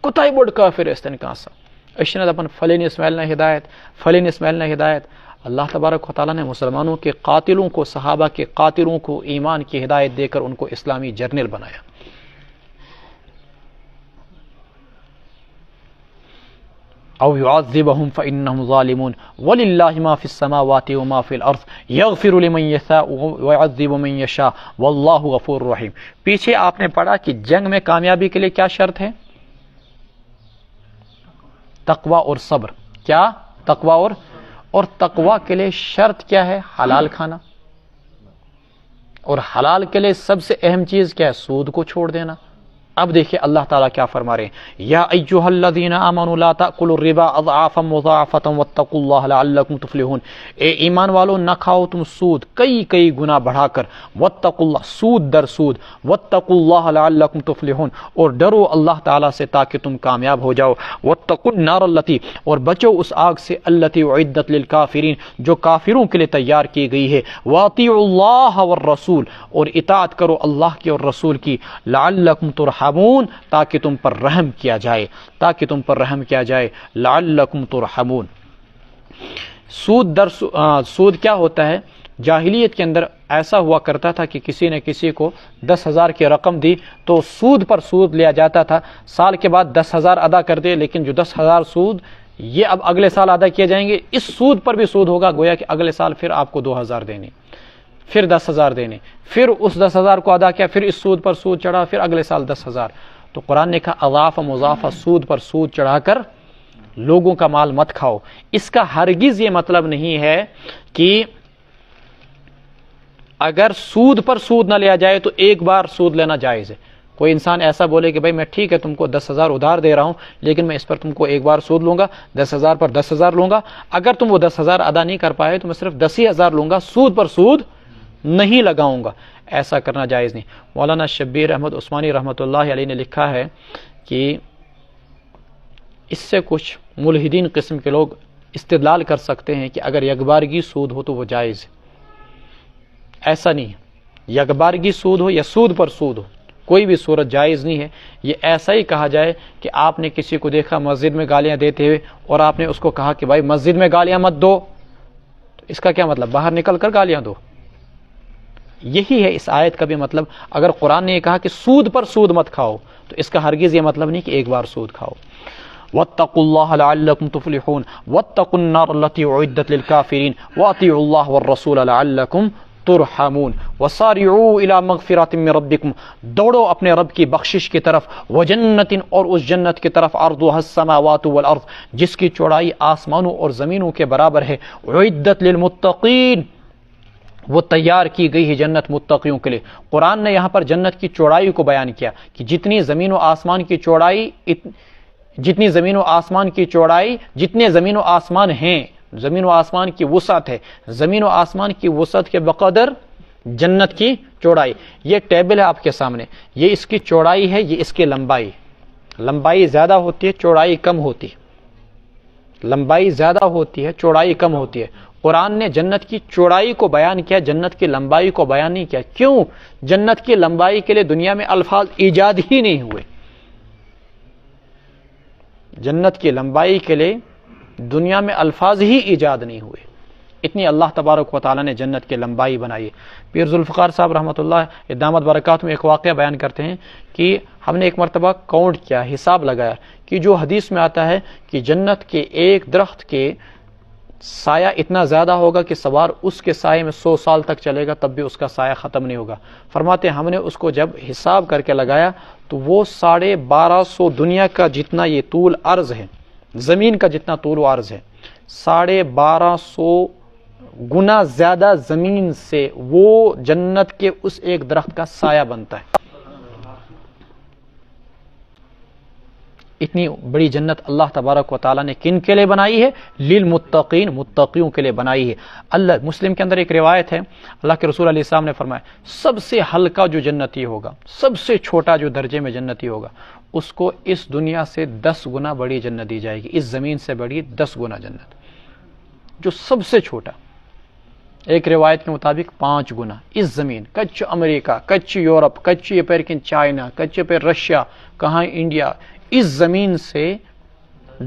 کوتاہی بڑ کافر استن کاسا اشنت اپن فلین اسماعیل نہ ہدایت، فلین اسماعیل نہ ہدایت۔ اللہ تبارک و تعالیٰ نے مسلمانوں کے قاتلوں کو، صحابہ کے قاتلوں کو ایمان کی ہدایت دے کر ان کو اسلامی جرنیل بنایا۔ او یعذبہم فانہم ظالمون وللہ ما فی السماوات وما فی الارض یغفر لمن یشاء ویعذب من یشاء واللہ غفور رحیم۔ پیچھے آپ نے پڑھا کہ جنگ میں کامیابی کے لیے کیا شرط ہے؟ تقوی اور صبر۔ کیا؟ تقوی اور تقوی کے لیے شرط کیا ہے؟ حلال کھانا، اور حلال کے لیے سب سے اہم چیز کیا ہے؟ سود کو چھوڑ دینا۔ اب دیکھیں اللہ تعالیٰ کیا فرما رہے ہیں، یا ایھا الذین آمنوا لا تأکلوا الربا اضعافا مضاعفۃ واتقوا اللہ لعلکم تفلحون، اے ایمان والو نہ کھاؤ تم سود کئی گنا بڑھا کر، واتقوا اللہ، سود در سود، واتقوا اللہ لعلکم تفلحون، اور ڈرو اللہ تعالیٰ سے تاکہ تم کامیاب ہو جاؤ، واتقوا النار التی، اور بچو اس آگ سے، التی اعدت للکافرین، جو کافروں کے لیے تیار کی گئی ہے، واطیعوا اللہ والرسول، اور اطاعت کرو اللہ کی اور رسول کی، لعلکم ترحمون، تاکہ تم پر رحم کیا جائے، تاکہ تم پر رحم کیا جائے، لعلکم ترحمون۔ سود کیا ہوتا ہے؟ جاہلیت کے اندر ایسا ہوا کرتا تھا کہ کسی نے کسی کو 10,000 کی رقم دی تو سود پر سود لیا جاتا تھا، سال کے بعد 10,000 ادا کر دے، لیکن جو 10,000 سود یہ اب اگلے سال ادا کیے جائیں گے، اس سود پر بھی سود ہوگا، گویا کہ اگلے سال پھر آپ کو 2,000 دینے، پھر 10,000 دینے، پھر اس 10,000 کو ادا کیا، پھر اس سود پر سود چڑھا، پھر اگلے سال 10,000۔ تو قرآن نے کہا اضافہ مضافہ، سود پر سود چڑھا کر لوگوں کا مال مت کھاؤ۔ اس کا ہرگز یہ مطلب نہیں ہے کہ اگر سود پر سود نہ لیا جائے تو ایک بار سود لینا جائز ہے۔ کوئی انسان ایسا بولے کہ بھائی میں ٹھیک ہے تم کو 10,000 ادھار دے رہا ہوں، لیکن میں اس پر تم کو ایک بار سود لوں گا، 10,000 پر 10,000 لوں گا، اگر تم وہ 10,000 ادا نہیں کر پائے تو میں صرف 10,000 لوں گا، سود پر سود نہیں لگاؤں گا۔ ایسا کرنا جائز نہیں۔ مولانا شبیر احمد عثمانی رحمۃ اللہ علیہ نے لکھا ہے کہ اس سے کچھ ملحدین قسم کے لوگ استدلال کر سکتے ہیں کہ اگر یکبارگی سود ہو تو وہ جائز ہے۔ ایسا نہیں ہے، یکبارگی سود ہو یا سود پر سود ہو، کوئی بھی صورت جائز نہیں ہے۔ یہ ایسا ہی کہا جائے کہ آپ نے کسی کو دیکھا مسجد میں گالیاں دیتے ہوئے اور آپ نے اس کو کہا کہ بھائی مسجد میں گالیاں مت دو، تو اس کا کیا مطلب؟ باہر نکل کر گالیاں دو۔ یہی ہے اس آیت کا بھی مطلب۔ اگر قرآن نے یہ کہا کہ سود پر سود مت کھاؤ تو اس کا ہرگز یہ مطلب نہیں کہ ایک بار سود کھاؤ۔ واتقوا الله لعلكم تفلحون واتقوا النار التي اعدت للكافرين واطيعوا الله والرسول لعلكم ترحمون وسارعوا الى مغفرة من ربكم، دوڑو اپنے رب کی بخشش کی طرف، وجنت، اور اس جنت کی طرف، عرضها السماوات والارض، جس کی چوڑائی آسمانوں اور زمینوں کے برابر ہے، اعدت للمتقین، وہ تیار کی گئی ہے جنت متقیوں کے لیے۔ قرآن نے یہاں پر جنت کی چوڑائی کو بیان کیا کہ جتنی زمین و آسمان کی چوڑائی، جتنی زمین و آسمان کی چوڑائی، جتنے زمین و آسمان ہیں، زمین و آسمان کی وسعت ہے، زمین و آسمان کی وسعت کے بقدر جنت کی چوڑائی۔ یہ ٹیبل ہے آپ کے سامنے، یہ اس کی چوڑائی ہے، یہ اس کی لمبائی۔ لمبائی زیادہ ہوتی ہے، چوڑائی کم ہوتی ہے، لمبائی زیادہ ہوتی ہے، چوڑائی کم ہوتی ہے۔ قرآن نے جنت کی چوڑائی کو بیان کیا، جنت کی لمبائی کو بیان نہیں کیا۔ کیوں؟ جنت کی لمبائی کے لیے دنیا میں الفاظ ایجاد ہی نہیں ہوئے۔ جنت کی لمبائی کے لیے دنیا میں الفاظ ہی ایجاد نہیں ہوئے، اتنی اللہ تبارک و تعالیٰ نے جنت کی لمبائی بنائی ہے۔ پیر ذوالفقار صاحب رحمۃ اللہ دامت برکات میں ایک واقعہ بیان کرتے ہیں کہ ہم نے ایک مرتبہ کاؤنٹ کیا، حساب لگایا کہ جو حدیث میں آتا ہے کہ جنت کے ایک درخت کے سایہ اتنا زیادہ ہوگا کہ سوار اس کے سائے میں 100 سال تک چلے گا تب بھی اس کا سایہ ختم نہیں ہوگا۔ فرماتے ہیں ہم نے اس کو جب حساب کر کے لگایا تو وہ 1250 دنیا کا جتنا یہ طول عرض ہے، زمین کا جتنا طول و عرض ہے، 1250 گنا زیادہ زمین سے وہ جنت کے اس ایک درخت کا سایہ بنتا ہے۔ اتنی بڑی جنت اللہ تبارک و تعالیٰ نے کن کے لیے بنائی ہے؟ للمتقین، متقیوں کے لیے بنائی ہے۔ اللہ مسلم کے اندر ایک روایت ہے، اللہ کے رسول علیہ السلام نے فرمایا سب سے ہلکا جو جنتی ہوگا، سب سے چھوٹا جو درجے میں جنتی ہوگا، اس کو اس دنیا سے 10 گنا بڑی جنت دی جائے گی، اس زمین سے بڑی 10 گنا جنت۔ جو سب سے چھوٹا، ایک روایت کے مطابق 5 گنا اس زمین، کچھ امریکہ، کچھ یورپ، کچھ یہ پیر کن چائنا، کچھ پیر رشیا، کہاں انڈیا، اس زمین سے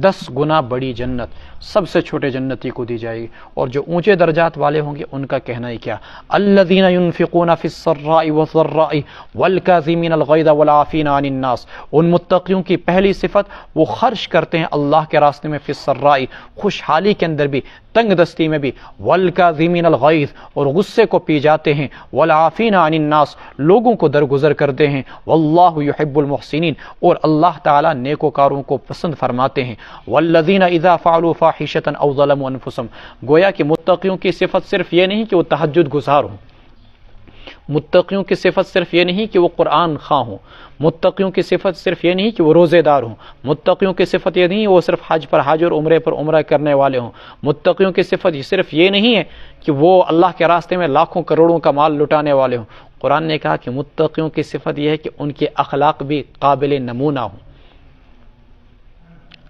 10 گنا بڑی جنت سب سے چھوٹے جنتی کو دی جائے گی۔ اور جو اونچے درجات والے ہوں گے ان کا کہنا ہی کیا، الذین ينفقون فی السراء والضراء والکاظمین الغیظ والعافین عن الناس، ان متقیوں کی پہلی صفت وہ خرچ کرتے ہیں اللہ کے راستے میں، فی السراء خوشحالی کے اندر بھی، تنگ دستی میں بھی، والکاظمین الغیظ اور غصے کو پی جاتے ہیں، والعافین عن الناس لوگوں کو درگزر کرتے ہیں، واللہ یحب المحسنین اور اللہ تعالیٰ نیکوکاروں کو پسند فرماتے ہیں، والذین اذا فعلوا فاحشۃ او ظلموا انفسهم، گویا کہ متقیوں کی صفت صرف یہ نہیں کہ وہ تہجد گزار ہوں، متقیوں کی صفت صرف یہ نہیں کہ وہ قرآن خواں ہوں، متقیوں کی صفت صرف یہ نہیں کہ وہ روزے دار ہوں، متقیوں کی صفت یہ نہیں وہ صرف حج پر حج اور عمرے پر عمرہ کرنے والے ہوں، متقیوں کی صفت صرف یہ نہیں ہے کہ وہ اللہ کے راستے میں لاکھوں کروڑوں کا مال لٹانے والے ہوں۔ قرآن نے کہا کہ متقیوں کی صفت یہ ہے کہ ان کے اخلاق بھی قابل نمونہ ہوں،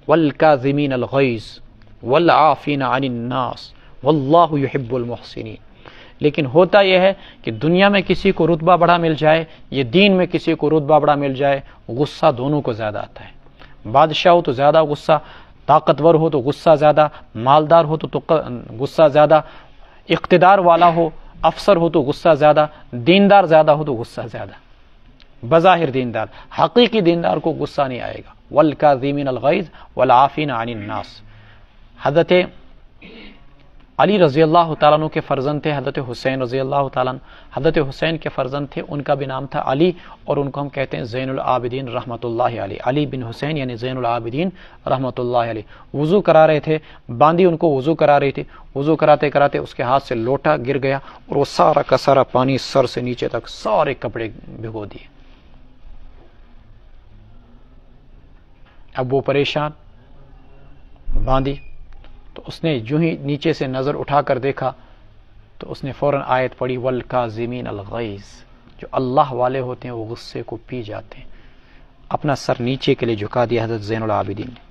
والکاظمین الغیظ والعافین عن الناس واللہ یحب المحسنین۔ لیکن ہوتا یہ ہے کہ دنیا میں کسی کو رتبہ بڑا مل جائے، یہ دین میں کسی کو رتبہ بڑا مل جائے، غصہ دونوں کو زیادہ آتا ہے۔ بادشاہ ہو تو زیادہ غصہ، طاقتور ہو تو غصہ زیادہ، مالدار ہو تو غصہ زیادہ، اقتدار والا ہو، افسر ہو تو غصہ زیادہ، دیندار زیادہ ہو تو غصہ زیادہ، بظاہر دیندار، حقیقی دیندار کو غصہ نہیں آئے گا۔ والکاظمین الغیظ والعافین عن الناس۔ حضرت علی رضی اللہ تعالیٰ عنہ کے فرزند تھے حضرت حسین رضی اللہ تعالیٰ عنہ، حضرت حسین کے فرزند تھے، ان کا بھی نام تھا علی، اور ان کو ہم کہتے ہیں زین العابدین رحمۃ اللہ علیہ، علی بن حسین یعنی زین العابدین رحمۃ اللہ علیہ۔ وضو کرا رہے تھے، باندی ان کو وضو کرا رہی تھی، وضو کراتے کراتے اس کے ہاتھ سے لوٹا گر گیا اور وہ سارا کا سارا پانی سر سے نیچے تک سارے کپڑے بھگو دیے۔ اب وہ پریشان باندی، تو اس نے جو ہی نیچے سے نظر اٹھا کر دیکھا تو اس نے فوراً آیت پڑھی والکاظمین الغیظ۔ جو اللہ والے ہوتے ہیں وہ غصے کو پی جاتے ہیں۔ اپنا سر نیچے کے لیے جھکا دیا حضرت زین العابدین نے۔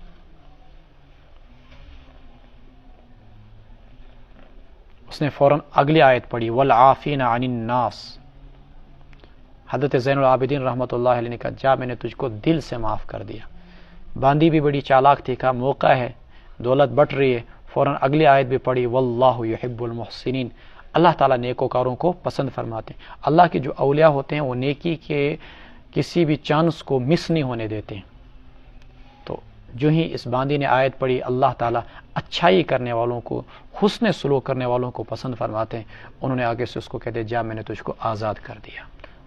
اس نے فوراً اگلی آیت پڑھی والعافین عن الناس۔ حضرت زین العابدین رحمۃ اللہ علیہ نے کہا جا میں نے تجھ کو دل سے معاف کر دیا۔ باندی بھی بڑی چالاک تھی، کہا موقع ہے، دولت بٹ رہی ہے، فوراً اگلی آیت بھی پڑھی واللہ یحب المحسنین۔ اللہ تعالیٰ نیکوکاروں کو پسند فرماتے ہیں۔ اللہ کے جو اولیاء ہوتے ہیں وہ نیکی کے کسی بھی چانس کو مس نہیں ہونے دیتے ہیں۔ تو جو ہی اس باندی نے آیت پڑھی، اللہ تعالیٰ اچھائی کرنے والوں کو، حسن سلوک کرنے والوں کو پسند فرماتے ہیں۔ انہوں نے آگے سے اس کو کہتے جا میں نے تجھ کو آزاد کر دیا۔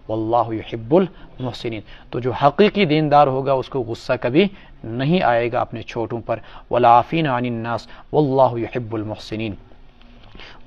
واللہ یحب المحسنین۔ تو جو حقیقی دیندار ہوگا اس کو غصہ کبھی نہیں آئے گا اپنے چھوٹوں پر۔ والعافین عن الناس واللہ یحب المحسنین۔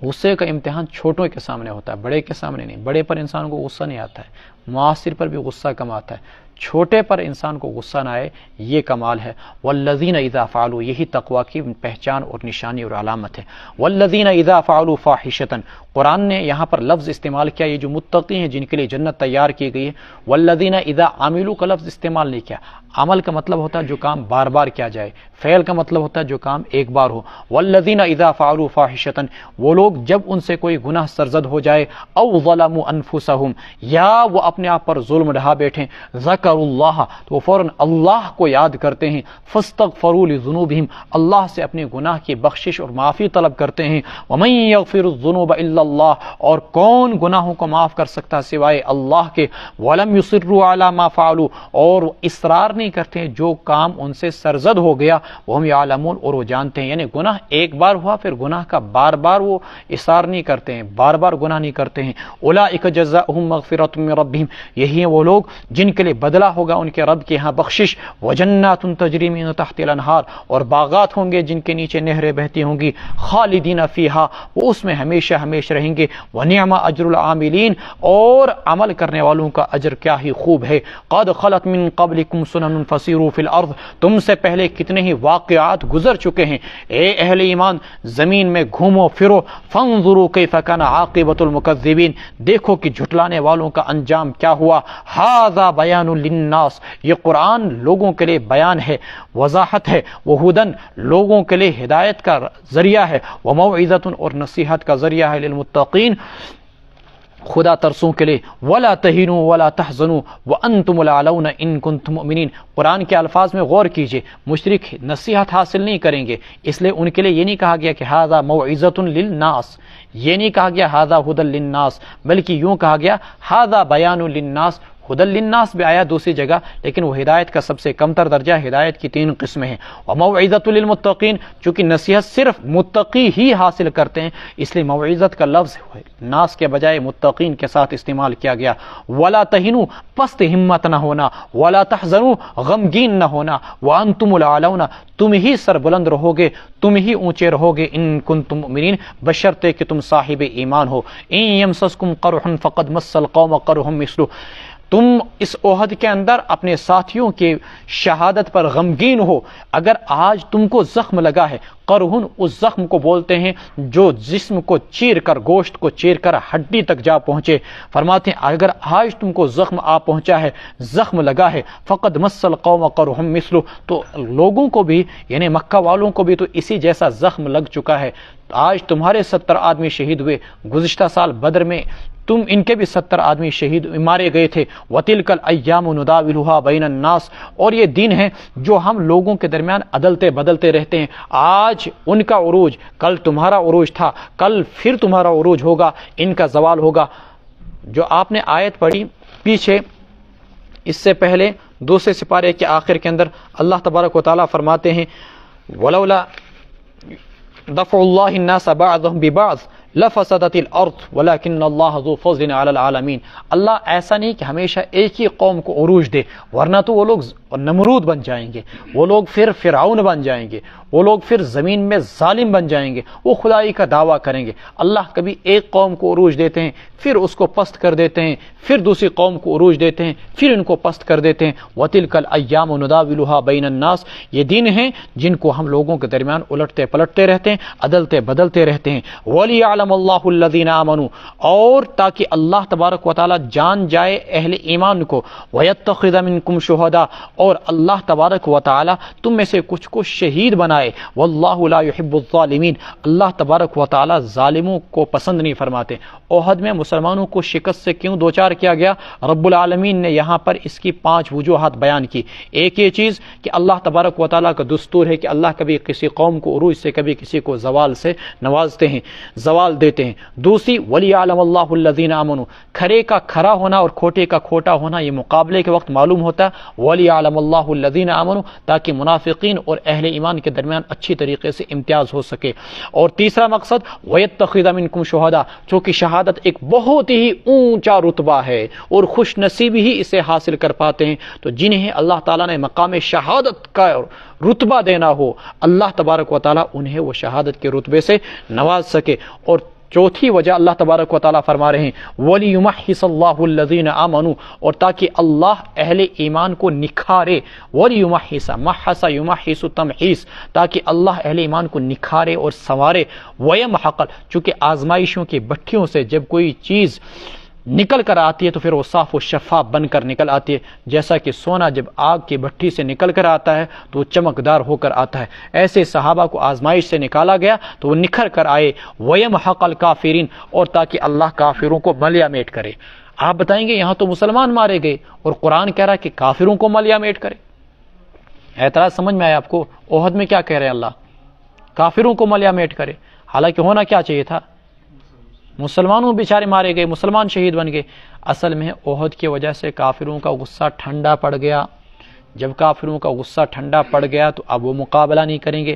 غصے کا امتحان چھوٹوں کے سامنے ہوتا ہے، بڑے کے سامنے نہیں۔ بڑے پر انسان کو غصہ نہیں آتا ہے، معاصر پر بھی غصہ کم آتا ہے، چھوٹے پر انسان کو غصہ نہ آئے، یہ کمال ہے۔ والذین اذا فعلوا، یہی تقوی کی پہچان اور نشانی اور علامت ہے۔ والذین اذا فعلوا فاحشۃ، قرآن نے یہاں پر لفظ استعمال کیا، یہ جو متقی ہیں جن کے لیے جنت تیار کی گئی ہے۔ والذین اذا عملوا کا لفظ استعمال نہیں کیا۔ عمل کا مطلب ہوتا ہے جو کام بار بار کیا جائے، فعل کا مطلب ہوتا ہے جو کام ایک بار ہو۔ والذین اذا فعلوا فاحشۃ، وہ لوگ جب ان سے کوئی گناہ سرزد ہو جائے، او ظلموا انفسہم، یا وہ اپنے آپ پر ظلم ڈھا بیٹھیں، ذکروا اللہ، تو وہ فوراً اللہ کو یاد کرتے ہیں، فاستغفروا لذنوبہم، اللہ سے اپنے گناہ کی بخشش اور معافی طلب کرتے ہیں۔ ومن یغفر الذنوب الا اللہ، اور کون گناہوں کو معاف کر سکتا سوائے اللہ کے۔ ولم یصروا علی ما فعلوا، اور وہ اصرار نہیں کرتے ہیں جو کام ان سے سرزد ہو گیا، وہم یعلمون، اور وہ جانتے ہیں، یعنی گناہ ایک بار ہوا پھر گناہ کا بار بار وہ اصرار نہیں کرتے ہیں، بار بار گناہ نہیں کرتے ہیں۔ اولئک جزاؤہم مغفرۃ من ربہم، یہی ہیں وہ لوگ جن کے لیے بدلہ ہوگا ان کے رب کے ہاں بخشش، وجنات تجری من تحت الانہار، اور باغات ہوں گے جن کے نیچے نہریں بہتی ہوں گی، خالدین فیہا، وہ اس میں ہمیشہ ہمیشہ رہیں گے، ونعم اجر العاملین، اور عمل کرنے والوں کا اجر کیا ہی خوب ہے۔ قد خلت من قبلکم سنن فسیروا فی الارض، تم سے پہلے کتنے ہی واقعات گزر چکے ہیں، اے اہل ایمان زمین میں گھومو پھرو، فانظروا کیف کان عاقبۃ المکذبین، دیکھو کہ جھٹلانے والوں کا انجام کیا ہوا۔ ھذا بیان للناس، یہ قرآن لوگوں کے لیے بیان ہے، وضاحت ہے، وہدن لوگوں کے لیے ہدایت کا ذریعہ ہے، وموعظۃ اور نصیحت کا ذریعہ ہے، للمتقین خدا ترسوں کے لیے۔ ولا تہنوا ولا تحزنوا وانتم الاعلون ان کنتم مؤمنین، قرآن کے الفاظ میں غور کیجئے، مشرک نصیحت حاصل نہیں کریں گے، اس لیے ان کے لیے یہ نہیں کہا گیا کہ ھذا موعظۃ للناس، یہ نہیں کہا گیا ھذا ھدی للناس، بلکہ یوں کہا گیا ھذا بیان للناس۔ ہدی للناس بھی آیا دوسری جگہ، لیکن وہ ہدایت کا سب سے کم تر درجہ، ہدایت کی 3 قسمیں ہیں۔ وموعظۃ للمتقین، چونکہ نصیحت صرف متقی ہی حاصل کرتے ہیں، اس لیے موعظت کا لفظ ناس کے بجائے متقین کے ساتھ استعمال کیا گیا۔ ولا تہنوا، پست ہمت نہ ہونا، ولا تحزنوا، غمگین نہ ہونا، وانتم الاعلون، تم ہی سربلند رہو گے، تم ہی اونچے رہو گے، ان کنتم مؤمنین، بشرطے کہ تم صاحب ایمان ہو۔ ان یمسسکم قرح فقد مس القوم قرح مثلہ، تم اس عہد کے اندر اپنے ساتھیوں کی شہادت پر غمگین ہو، اگر آج تم کو زخم لگا ہے، قرہن اس زخم کو بولتے ہیں جو جسم کو چیر کر، گوشت کو چیر کر ہڈی تک جا پہنچے، فرماتے ہیں اگر آج تم کو زخم آ پہنچا ہے، زخم لگا ہے، فقد مس القوم قرح مثلہ، تو لوگوں کو بھی یعنی مکہ والوں کو بھی تو اسی جیسا زخم لگ چکا ہے۔ آج تمہارے 70 آدمی شہید ہوئے، گزشتہ سال بدر میں تم ان کے بھی 70 آدمی شہید مارے گئے تھے۔ وَتِلْكَ الْأَيَّامُ نُدَاوِلُهَا بَيْنَ النَّاسِ، اور یہ دن ہے جو ہم لوگوں کے درمیان عدلتے بدلتے رہتے ہیں۔ آج آج ان کا عروج، کل تمہارا عروج تھا، کل پھر تمہارا عروج ہوگا، ان کا زوال ہوگا۔ جو آپ نے آیت پڑھی پیچھے، اس سے پہلے دوسرے سپارے کے آخر کے اندر اللہ تبارک و تعالیٰ فرماتے ہیں وَلَوْلَا دَفْعُ اللَّهِ النَّاسَ بَعْضَهُمْ بِبَعْضٍ لَفَسَدَتِ الْأَرْضُ وَلَكِنَّ اللَّهَ ذُو فَضْلٍ عَلَى الْعَالَمِينَ۔ اللہ ایسا نہیں کہ ہمیشہ ایک ہی قوم کو عروج دے، ورنہ تو وہ لوگ نمرود بن جائیں گے، وہ لوگ پھر فرعون بن جائیں گے، وہ لوگ پھر زمین میں ظالم بن جائیں گے، وہ خدائی کا دعویٰ کریں گے۔ اللہ کبھی ایک قوم کو عروج دیتے ہیں، پھر اس کو پست کر دیتے ہیں، پھر دوسری قوم کو عروج دیتے ہیں، پھر ان کو پست کر دیتے ہیں۔ وَتِلْكَ الْأَيَّامُ نُدَاوِلُهَا بَيْنَ النَّاسِ، یہ دن ہیں جن کو ہم لوگوں کے درمیان الٹتے پلٹتے رہتے ہیں، عدلتے بدلتے رہتے ہیں۔ وَلِيَعْلَمَ اللَّهُ الَّذِينَ آمَنُوا، اور تاکہ اللہ تبارک و تعالی جان جائے اہل ایمان کو، وَيَتَّخِذَ مِنْكُمْ شُهَدَاءَ، اور اللہ تبارک و تعالی تم میں سے کچھ کو شہید بنائے۔ وَاللَّهُ لَا يُحِبُّ الظَّالِمِينَ، اللہ تبارک و تعالی ظالموں کو پسند نہیں فرماتے۔ احد میں مسلمانوں کو شکست سے کیوں دوچار کیا گیا؟ رب العالمین نے یہاں پر اس کی 5 وجوہات بیان کی۔ ایک یہ چیز کہ اللہ تبارک و تعالیٰ کا دستور ہے کہ اللہ کبھی کسی قوم کو عروج سے، کبھی کسی کو زوال سے نوازتے ہیں، زوال دیتے ہیں۔ دوسری وَلِيَعْلَمَ اللَّهُ الَّذِينَ آمَنُوا، کھرے کا کھرا ہونا اور کھوٹے کا کھوٹا ہونا یہ مقابلے کے وقت معلوم ہوتا ہے۔ وَلِيَعْلَمَ اللَّهُ الَّذِينَ آمَنُوا، تاکہ منافقین اور اہل ایمان کے درمیان اچھی طریقے سے امتیاز ہو سکے۔ اور تیسرا مقصد وَيَتَّخِذَ مِنْكُمْ شُهَدَاءَ، چونکہ شہادت ایک بہت ہی اونچا رتبہ ہے اور خوش نصیبی ہی اسے حاصل کر پاتے ہیں، تو جنہیں اللہ تعالیٰ نے مقام شہادت کا رتبہ دینا ہو، اللہ تبارک و تعالیٰ انہیں وہ شہادت کے رتبے سے نواز سکے۔ اور چوتھی وجہ اللہ تبارک و تعالیٰ فرما رہے ہیں وَلِيُمَحِّصَ اللَّهُ الَّذِينَ آمَنُوا، اور تاکہ اللہ اہل ایمان کو نکھارے۔ وَلِيُمَحِّصَ، مَحَّصَ یمحِّص تمحیص، تاکہ اللہ اہل ایمان کو نکھارے اور سنوارے۔ وَيَمْحَقَ، چونکہ آزمائشوں کی بھٹیوں سے جب کوئی چیز نکل کر آتی ہے تو پھر وہ صاف و شفاف بن کر نکل آتی ہے، جیسا کہ سونا جب آگ کی بھٹی سے نکل کر آتا ہے تو وہ چمکدار ہو کر آتا ہے، ایسے صحابہ کو آزمائش سے نکالا گیا تو وہ نکھر کر آئے۔ وَيَمْحَقَ الْكَافِرِينَ، اور تاکہ اللہ کافروں کو ملیا میٹ کرے۔ آپ بتائیں گے یہاں تو مسلمان مارے گئے اور قرآن کہہ رہا ہے کہ کافروں کو ملیا میٹ کرے۔ اعتراض سمجھ میں آیا آپ کو؟ احد میں کیا کہہ رہے ہیں اللہ؟ کافروں کو ملیا میٹ کرے، حالانکہ ہونا کیا چاہیے تھا؟ مسلمانوں بیچارے مارے گئے، مسلمان شہید بن گئے۔ اصل میں احد کی وجہ سے کافروں کا غصہ ٹھنڈا پڑ گیا۔ جب کافروں کا غصہ ٹھنڈا پڑ گیا تو اب وہ مقابلہ نہیں کریں گے،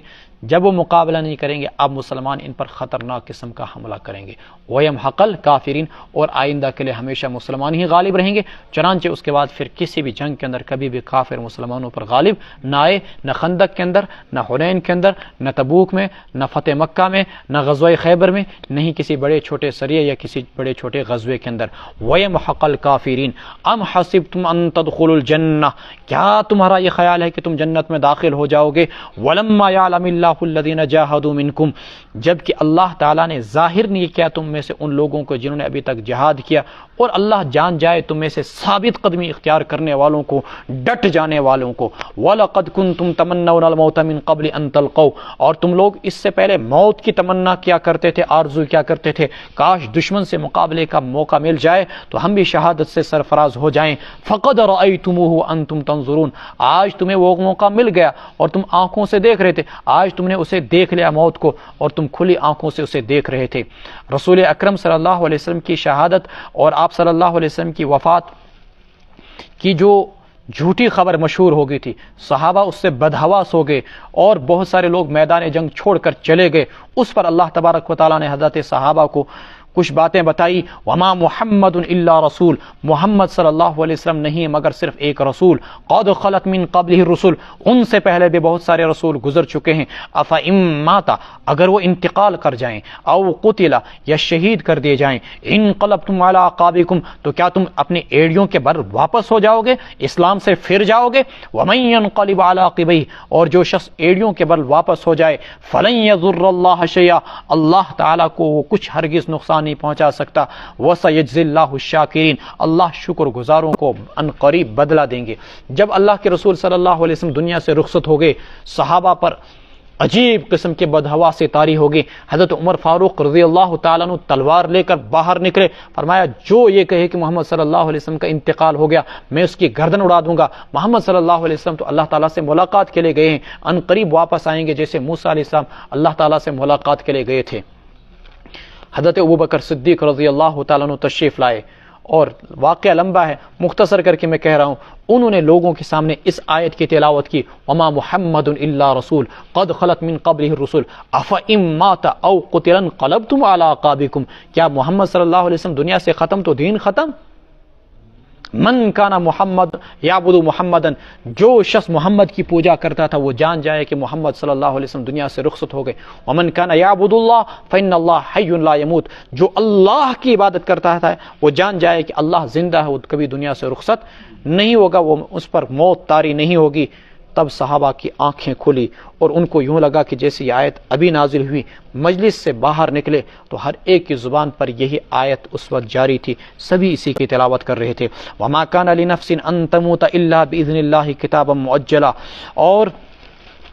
جب وہ مقابلہ نہیں کریں گے اب مسلمان ان پر خطرناک قسم کا حملہ کریں گے۔ وَيَمْحَقَ الْكَافِرِينَ، اور آئندہ کے لیے ہمیشہ مسلمان ہی غالب رہیں گے۔ چنانچہ اس کے بعد پھر کسی بھی جنگ کے اندر کبھی بھی کافر مسلمانوں پر غالب نہ آئے، نہ خندق کے اندر، نہ حنین کے اندر، نہ تبوک میں، نہ فتح مکہ میں، نہ غزوہ خیبر میں، نہیں کسی بڑے چھوٹے سریے یا کسی بڑے چھوٹے غزوے کے اندر۔ وَيَمْحَقَ الْكَافِرِينَ أَمْ حَسِبْتُمْ أَن تَدْخُلُوا الْجَنَّةَ، کیا تمہارا یہ خیال ہے کہ تم جنت میں داخل ہو جاؤ گے؟ وَلَمَّا يَعْلَمِ اللَّهُ الَّذِينَ جَاهَدُوا مِنْكُمْ، جبکہ اللہ تعالیٰ نے ظاہر نہیں کیا تم میں سے ان لوگوں کو جنہوں نے ابھی تک جہاد کیا، اور اللہ جان جائے تم میں سے ثابت قدمی اختیار کرنے والوں کو، ڈٹ جانے والوں کو۔ وَلَقَدْ كُنْتُمْ تَمَنَّوْنَ الْمَوْتَ مِنْ قَبْلِ أَنْ تَلْقَوْا، اور تم لوگ اس سے پہلے موت کی تمنا کیا کرتے تھے، آرزو کیا کرتے تھے، کاش دشمن سے مقابلے کا موقع مل جائے تو ہم بھی شہادت سے سرفراز ہو جائیں۔ فَقَدْ رَأَيْتُمُوهُ وَأَنْتُمْ تَنْظُرُونَ، آج تمہیں وہ موقع مل گیا اور تم آنکھوں سے دیکھ رہے تھے، آج تم نے اسے دیکھ لیا موت کو، اور تم کھلی آنکھوں سے اسے دیکھ رہے تھے۔ رسول اکرم صلی اللہ علیہ وسلم کی شہادت اور آپ صلی اللہ علیہ وسلم کی وفات کی جو جھوٹی خبر مشہور ہو گئی تھی، صحابہ اس سے بدحواس ہو گئے اور بہت سارے لوگ میدان جنگ چھوڑ کر چلے گئے۔ اس پر اللہ تبارک و تعالیٰ نے حضرت صحابہ کو کچھ باتیں بتائی۔ وما محمد الا رسول، محمد صلی اللہ علیہ وسلم نہیں مگر صرف ایک رسول، قد خلت من قبلہ الرسل، ان سے پہلے بھی بہت سارے رسول گزر چکے ہیں۔ افئن مات، اگر وہ انتقال کر جائیں، او قتل، یا شہید کر دیے جائیں، انقلبتم علی اعقابکم، تو کیا تم اپنی ایڑیوں کے بر واپس ہو جاؤ گے، اسلام سے پھر جاؤ گے؟ ومن ينقلب علی عقبیہ، اور جو شخص ایڑیوں کے بل واپس ہو جائے، فلن یضر اللہ شیئا، اللہ تعالیٰ کو وہ کچھ ہرگز نقصان نہیں پہنچا سکتا۔ وَسَيَجْزِي اللَّهُ الشَّاكِرِينَ، اللہ شکر گزاروں کو ان قریب بدلہ دیں گے۔ جب اللہ کے رسول صلی اللہ علیہ وسلم دنیا سے رخصت ہو گئے، صحابہ پر عجیب قسم کے بدہوا سے طاری ہوگی۔ حضرت عمر فاروق رضی اللہ تعالیٰ عنہ تلوار لے کر باہر نکلے، فرمایا جو یہ کہے کہ محمد صلی اللہ علیہ وسلم کا انتقال ہو گیا میں اس کی گردن اڑا دوں گا۔ محمد صلی اللہ علیہ وسلم تو اللہ تعالیٰ سے ملاقات کے لیے گئے ہیں، ان قریب واپس آئیں گے، جیسے موسیٰ علیہ السلام اللہ تعالیٰ سے ملاقات کے لیے گئے تھے۔ حضرت ابوبکر صدیق رضی اللہ تعالیٰ عنہ تشریف لائے، اور واقعہ لمبا ہے، مختصر کر کے میں کہہ رہا ہوں۔ انہوں نے لوگوں کے سامنے اس آیت کی تلاوت کی، وما محمد الا رسول قد خلت من قبلہ الرسل افئن مات او قتل انقلبتم علی اعقابکم، کیا محمد صلی اللہ علیہ وسلم دنیا سے ختم تو دین ختم؟ من کانا محمد یعبد محمدن، جو شخص محمد کی پوجا کرتا تھا وہ جان جائے کہ محمد صلی اللہ علیہ وسلم دنیا سے رخصت ہو گئے۔ ومن کانا یعبد اللہ فإن اللہ حی لا یموت، جو اللہ کی عبادت کرتا تھا وہ جان جائے کہ اللہ زندہ ہے، وہ کبھی دنیا سے رخصت نہیں ہوگا، وہ اس پر موت طاری نہیں ہوگی۔ تب صحابہ کی آنکھیں کھلی اور ان کو یوں لگا کہ جیسی آیت ابھی نازل ہوئی، مجلس سے باہر نکلے تو ہر ایک کی زبان پر یہی آیت اس وقت جاری تھی، سبھی اسی کی تلاوت کر رہے تھے۔ وما كان لنفس ان تموت الا باذن اللہ کتابا مؤجلا، اور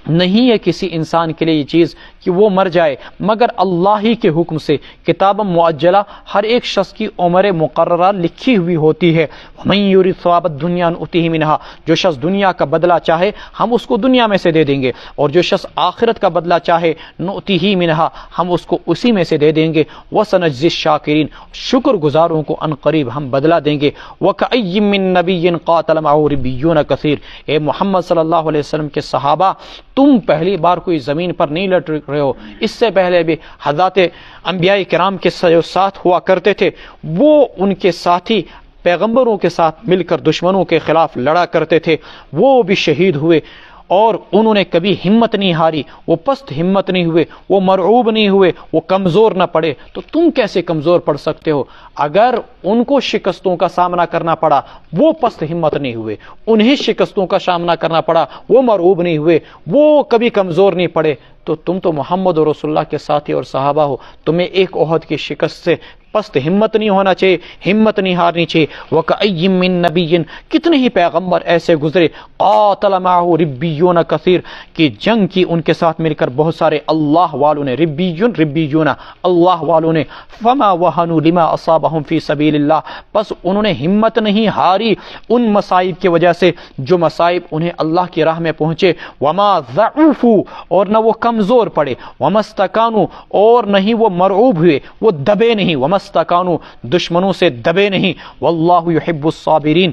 نہیں ہے کسی انسان کے لیے یہ چیز کہ وہ مر جائے مگر اللہ ہی کے حکم سے، کتاب معجلہ، ہر ایک شخص کی عمر مقررہ لکھی ہوئی ہوتی ہے۔ ومن یرید ثواب الدنیا نؤتیہ منہا، جو شخص دنیا کا بدلہ چاہے ہم اس کو دنیا میں سے دے دیں گے، اور جو شخص آخرت کا بدلہ چاہے نؤتیہ منہا، ہم اس کو اسی میں سے دے دیں گے۔ وسنجزی الشاکرین، شکر گزاروں کو ان قریب ہم بدلہ دیں گے۔ وکأی من نبی قاتل معہ ربیون کثیر، اے محمد صلی اللہ علیہ وسلم کے صحابہ، تم پہلی بار کوئی زمین پر نہیں لٹ رہے ہو، اس سے پہلے بھی حضرات انبیاء کرام کے ساتھ ہوا کرتے تھے، وہ ان کے ساتھی پیغمبروں کے ساتھ مل کر دشمنوں کے خلاف لڑا کرتے تھے، وہ بھی شہید ہوئے، اور انہوں نے کبھی ہمت نہیں ہاری، وہ پست ہمت نہیں ہوئے، وہ مرعوب نہیں ہوئے، وہ کمزور نہ پڑے۔ تو تم کیسے کمزور پڑ سکتے ہو؟ اگر ان کو شکستوں کا سامنا کرنا پڑا وہ پست ہمت نہیں ہوئے، انہیں شکستوں کا سامنا کرنا پڑا وہ مرعوب نہیں ہوئے، وہ کبھی کمزور نہیں پڑے، تو تم تو محمد و رسول اللہ کے ساتھی اور صحابہ ہو، تمہیں ایک احد کی شکست سے پست ہمت نہیں ہونا چاہیے، ہمت نہیں ہارنی چاہیے۔ وَكَأَيٍّ مِّن نَبِيٍّ، کتنے ہی پیغمبر ایسے گزرے، قاتل معه ربیون کثیر، کی جنگ کی ان کے ساتھ مل کر بہت سارے اللہ والوں نے، ربیون اللہ والوں نے، فما وهنوا لما اصابهم فی سبیل اللہ، بس انہوں نے ہمت نہیں ہاری ان مصائب کی وجہ سے جو مصائب انہیں اللہ کی راہ میں پہنچے۔ وما ضعفوا، اور نہ وہ کمزور پڑے، وما استکانوا، اور نہیں وہ مرعوب ہوئے، وہ دبے نہیں، وما استکانوا، دشمنوں سے دبے نہیں۔ واللہ یحب الصابرین،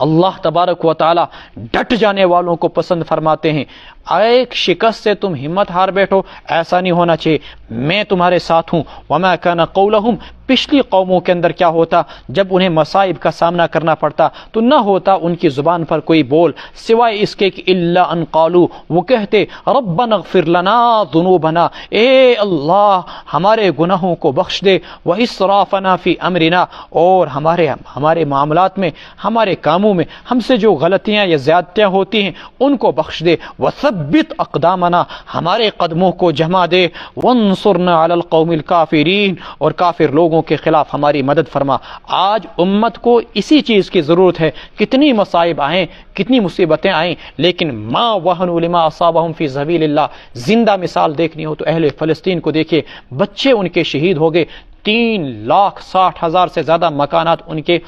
اللہ تبارک و تعالی ڈٹ جانے والوں کو پسند فرماتے ہیں۔ ایک شکست سے تم ہمت ہار بیٹھو، ایسا نہیں ہونا چاہیے، میں تمہارے ساتھ ہوں۔ وما کان قولہم، پچھلی قوموں کے اندر کیا ہوتا، جب انہیں مصائب کا سامنا کرنا پڑتا تو نہ ہوتا ان کی زبان پر کوئی بول سوائے اس کے کہ الا ان قالوا، وہ کہتے ربنا اغفر لنا ذنوبنا، اے اللہ ہمارے گناہوں کو بخش دے، واسرافنا فی امرنا، اور ہمارے معاملات میں، ہمارے کاموں میں ہم سے جو غلطیاں یا زیادتیاں ہوتی ہیں ان کو بخش دے، وثبت اقدامنا، ہمارے قدموں کو جما دے، وانصرنا علی القوم الکافرین، اور کافر لوگوں کے خلاف ہماری مدد فرما۔ آج امت کو اسی چیز کی ضرورت ہے، کتنی مصائب آئیں، کتنی مصیبتیں آئیں، لیکن ما وہنوا لما اصابہم فی سبیل اللہ، زندہ مثال دیکھنی ہو تو اہل فلسطین کو دیکھیے، بچے ان کے شہید ہو گئے، 3,60,000 سے زیادہ مکانات ان کے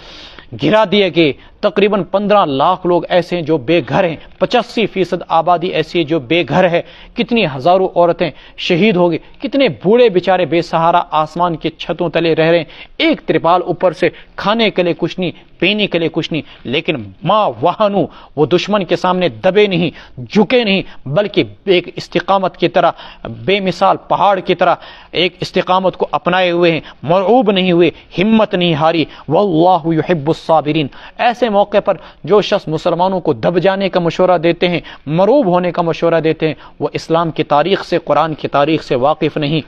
گرا دیے گئے، تقریباً 15 لاکھ لوگ ایسے ہیں جو بے گھر ہیں، 85% آبادی ایسی ہے جو بے گھر ہے، کتنی ہزاروں عورتیں شہید ہو گئی، کتنے بوڑھے بیچارے بے سہارا آسمان کی چھتوں تلے رہ رہے ہیں، ایک ترپال اوپر سے، کھانے کے لیے کچھ نہیں، پینے کے لیے کچھ نہیں، لیکن ما وہنوا، وہ دشمن کے سامنے دبے نہیں، جھکے نہیں، بلکہ ایک استقامت کی طرح، بے مثال پہاڑ کی طرح ایک استقامت کو اپنائے ہوئے ہیں، مرعوب نہیں ہوئے، ہمت نہیں ہاری۔ واللہ یحب الصابرین، ایسے موقع پر جو شخص مسلمانوں کو دب جانے کا مشورہ دیتے ہیں، مرعوب ہونے کا مشورہ دیتے ہیں، وہ اسلام کی تاریخ سے، قرآن کی تاریخ سے واقف نہیں۔